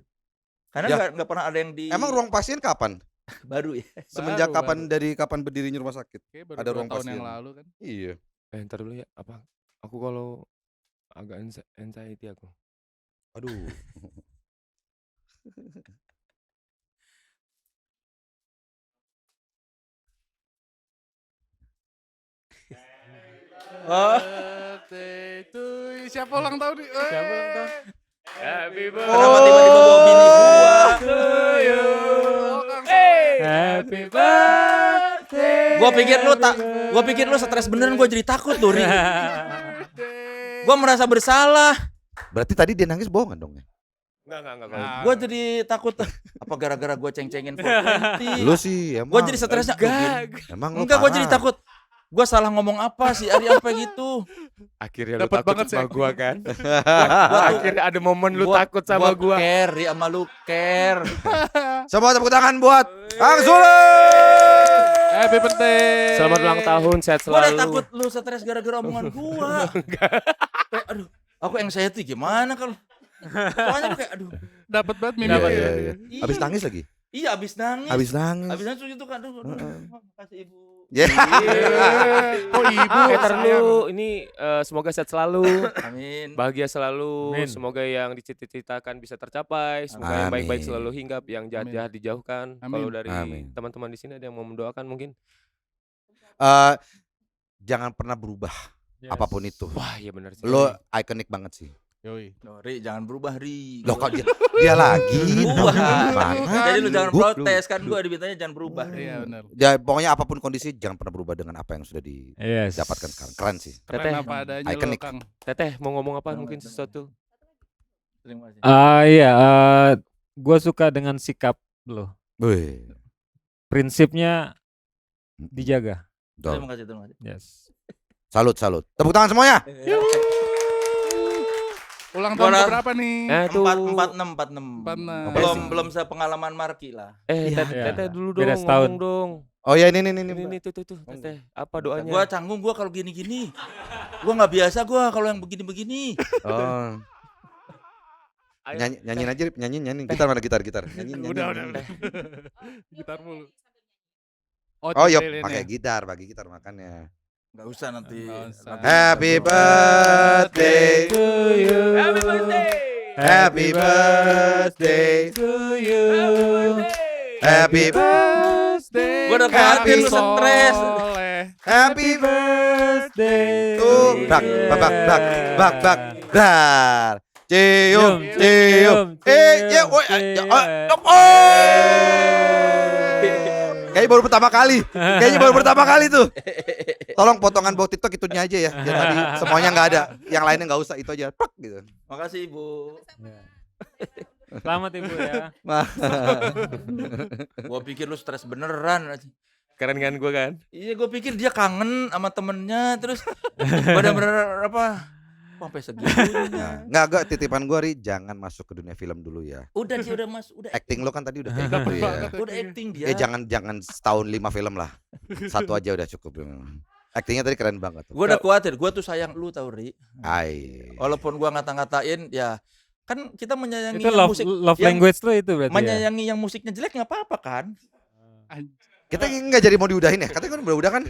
Karena Ya. nggak pernah ada yang di Emang ruang pasien kapan? baru ya. Semenjak Baru. kapan berdirinya rumah sakit? Oke, baru Ada 2 ruang tahun yang pasien. lalu kan. Iya. Ntar dulu ya, apa? Aku kalau agak anxiety aku. Aduh. Oh. Birthday to you. Siapa ulang tahun nih? Siapa ulang tahun? Happy Kenapa tiba-tiba bawa bini gua? Happy birthday. Gua pikir lu stres beneran, gua jadi takut lu, Ri. Gua merasa bersalah. Berarti tadi dia nangis bohongan dong ya? Enggak. Gua jadi takut. Apa gara-gara gua ceng-cengin 420? Lu sih emang. Gua jadi stresnya. Emang lu Enggak, gua jadi parah. takut. Gua salah ngomong apa sih Ari sampai gitu. Akhirnya lu Dapat takut banget sama sih. gua kan? Gua Akhirnya ada momen lu takut sama gua. Care, Ri, sama lu care. Semua tepuk tangan buat Kang Sule. Happy birthday. Selamat ulang tahun, sehat Gua udah selalu. takut lu stres gara-gara omongan gua. Kayak, aduh, aku anxiety gimana kalau soalnya kayak aduh. Dapat banget Iya, mimpi. iya. Iya. Abis nangis lagi? Iya, abis nangis. Abis nangis. Abis nangis itu kan aduh, makasih Ibu. Ya. Oh ibu. Ntar sayang. dulu, ini semoga sehat selalu, Amin. bahagia selalu, Amin. Semoga yang dicita-citakan bisa tercapai, semoga yang Amin. baik-baik selalu hinggap, yang jahat-jahat dijauhkan. Amin. Kalau dari Amin. teman-teman di sini ada yang mau mendoakan mungkin? Jangan pernah berubah Yes. apapun itu. Wah, iya benar sih. Lo ikonik banget sih. Yoi. Loh, Ri, jangan berubah, Ri. Loh kok dia lagi? Gua. Gimana? Jadi lu jangan Gua- protes kan, gua dibintanya jangan berubah. Iya benar. Ya pokoknya apapun kondisi jangan pernah berubah dengan apa yang sudah Yes. didapatkan sekarang. Keren sih. Teteh, Keren apa adanya lo, Iconic. Kang. Teteh mau ngomong apa Jangan, mungkin jangan. sesuatu? Terima kasih. Iya, gue suka dengan sikap lo. Wih. Prinsipnya dijaga. Terima kasih, terima kasih. Yes. Salut. Tepuk tangan semuanya. Ulang tahun Gua- berapa nih? Itu 46. 46. Belum sepengalaman Marki lah. Iya. Teteh dulu dong, Beda setahun. ngomong dong. Oh ya ini. Ini tuh, Teteh. Apa doanya? Gua canggung gua kalau gini-gini. Gua nggak biasa gua kalau yang begini-begini. Oh. Ayo, Nyanyiin aja, Rip. nyanyiin. Gitar mana gitar. Nyanyiin. Udah. Gitar mulu. Oh iya, lilin pakai ya. gitar, bagi gitar makanya. Nggak usah nanti. Nggak usah. Happy birthday To you. Happy birthday. Happy birthday to you. Happy birthday. Gua udah khawatir lu stres. Happy birthday. tuh bak dar cium ya woi kayaknya baru pertama kali tuh. Tolong potongan buat TikTok itunya aja ya. Biar tadi semuanya nggak ada, yang lainnya nggak usah, itu aja. Plak gitu. Makasih Ibu. Selamat Ibu ya. Gua pikir lu stres beneran. Keren kan gue kan? Iya, gue pikir dia kangen sama temennya, terus bener-bener apa? Sampai segitunya. Nggak titipan gue, Ri, jangan masuk ke dunia film dulu ya. Udah dia udah udah Acting lo kan tadi udah kayak gitu ya. udah acting dia. Jangan setahun 5 film lah. 1 aja udah cukup. Actingnya tadi keren banget. Gue udah khawatir, gue tuh sayang lu tau Ri. Ai. Walaupun gue ngata-ngatain, ya kan kita menyayangi Itu yang love, musik, love yang language lo itu berarti ya? menyayangi yang musiknya jelek nggak apa-apa kan? Kita nggak jadi mau diudahin ya? Katanya kan udah kan?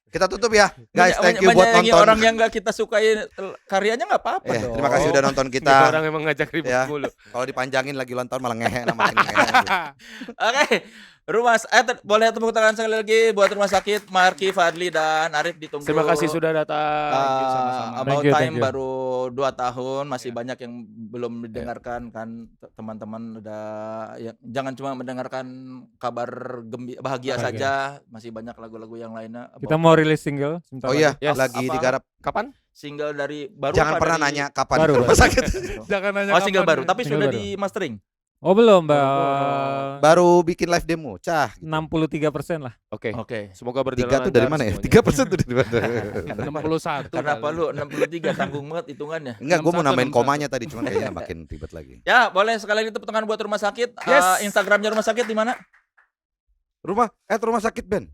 Kita tutup ya, guys. Thank you buat Menyayangi nonton. orang yang nggak kita sukai karyanya nggak apa-apa dong. Terima kasih udah nonton Kita kita. orang emang ngajak ribut Ya. mulu. Kalau dipanjangin lagi nonton malah ngehe makin ngehe. Oke, boleh tepuk tangan sekali lagi buat Rumah Sakit Marky, Fadli dan Arif, ditunggu. Terima kasih sudah datang. sama-sama. About Thank Time you. baru 2 tahun, masih banyak yang belum didengarkan kan teman-teman. Udah ya, jangan cuma mendengarkan kabar bahagia saja, masih banyak lagu-lagu yang lainnya. Kita mau rilis single sebentar Oh iya, Yes. lagi Apa? digarap. Kapan? Single dari baru Jangan apa pernah dari- nanya kapan Baru, ke rumah sakit. Jangan nanya Oh, single kapan baru, ya. tapi Single sudah baru. di mastering. Oh belum Mbak. Baru bikin live demo, cah. 63% lah. Oke. Oke. Semoga berjalan 3 tuh dari lancar mana ya? semuanya. 3% tuh dari mana? 61 Kenapa kali. lu 63 tanggung banget hitungannya? Enggak, gue mau 61. nambahin komanya tadi, cuman kayaknya makin ribet lagi. Ya, boleh sekali lagi tepuk tangan buat Rumah Sakit. Yes. Instagramnya Rumah Sakit di mana? Rumah sakit Ben.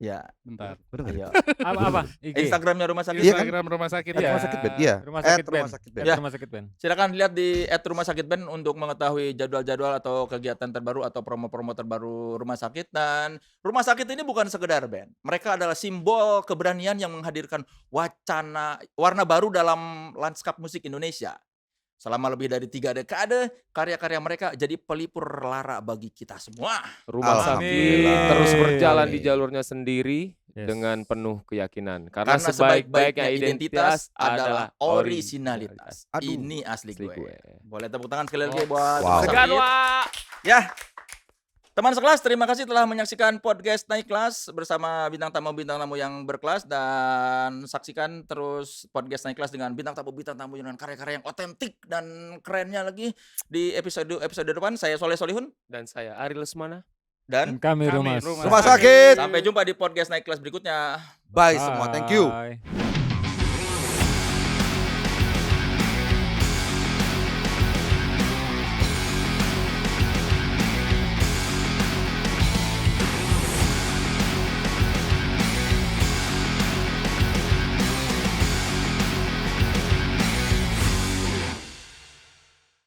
Ya, Bentar. Bener nggak? ayo. Apa? IG. Instagramnya Rumah Sakit. Iya kan? Instagram rumah sakit Iya. Rumah sakit Ben. Iya. Rumah Sakit Rumah Ben. sakit Ben. Ya. Rumah Sakit Ben. Silakan lihat di @rumah sakit band untuk mengetahui jadwal-jadwal atau kegiatan terbaru atau promo-promo terbaru Rumah Sakit. Dan Rumah Sakit ini bukan sekedar band. Mereka adalah simbol keberanian yang menghadirkan warna baru dalam lanskap musik Indonesia. Selama lebih dari 3 dekade, karya-karya mereka jadi pelipur lara bagi kita semua. Rumah sakit Alhamdulillah. terus berjalan di Amin. jalurnya sendiri Yes. dengan penuh keyakinan. Karena Karena sebaik-baiknya identitas adalah originalitas. originalitas. Aduh. Ini asli Asli gue. gue. Boleh tepuk tangan sekali lagi buat Wow. Rumah Segan, Sakit. Wak. Ya, teman sekelas, terima kasih telah menyaksikan podcast Naik Kelas bersama bintang tamu yang berkelas, dan saksikan terus podcast Naik Kelas dengan bintang tamu dengan karya-karya yang otentik dan kerennya lagi di episode depan. Saya Soleh Solihun Dan saya Ari Lesmana. Dan dan kami Kami Rumah Rumah Rumah sakit. sampai jumpa di podcast Naik Kelas berikutnya. Bye semua. Thank you. Bye.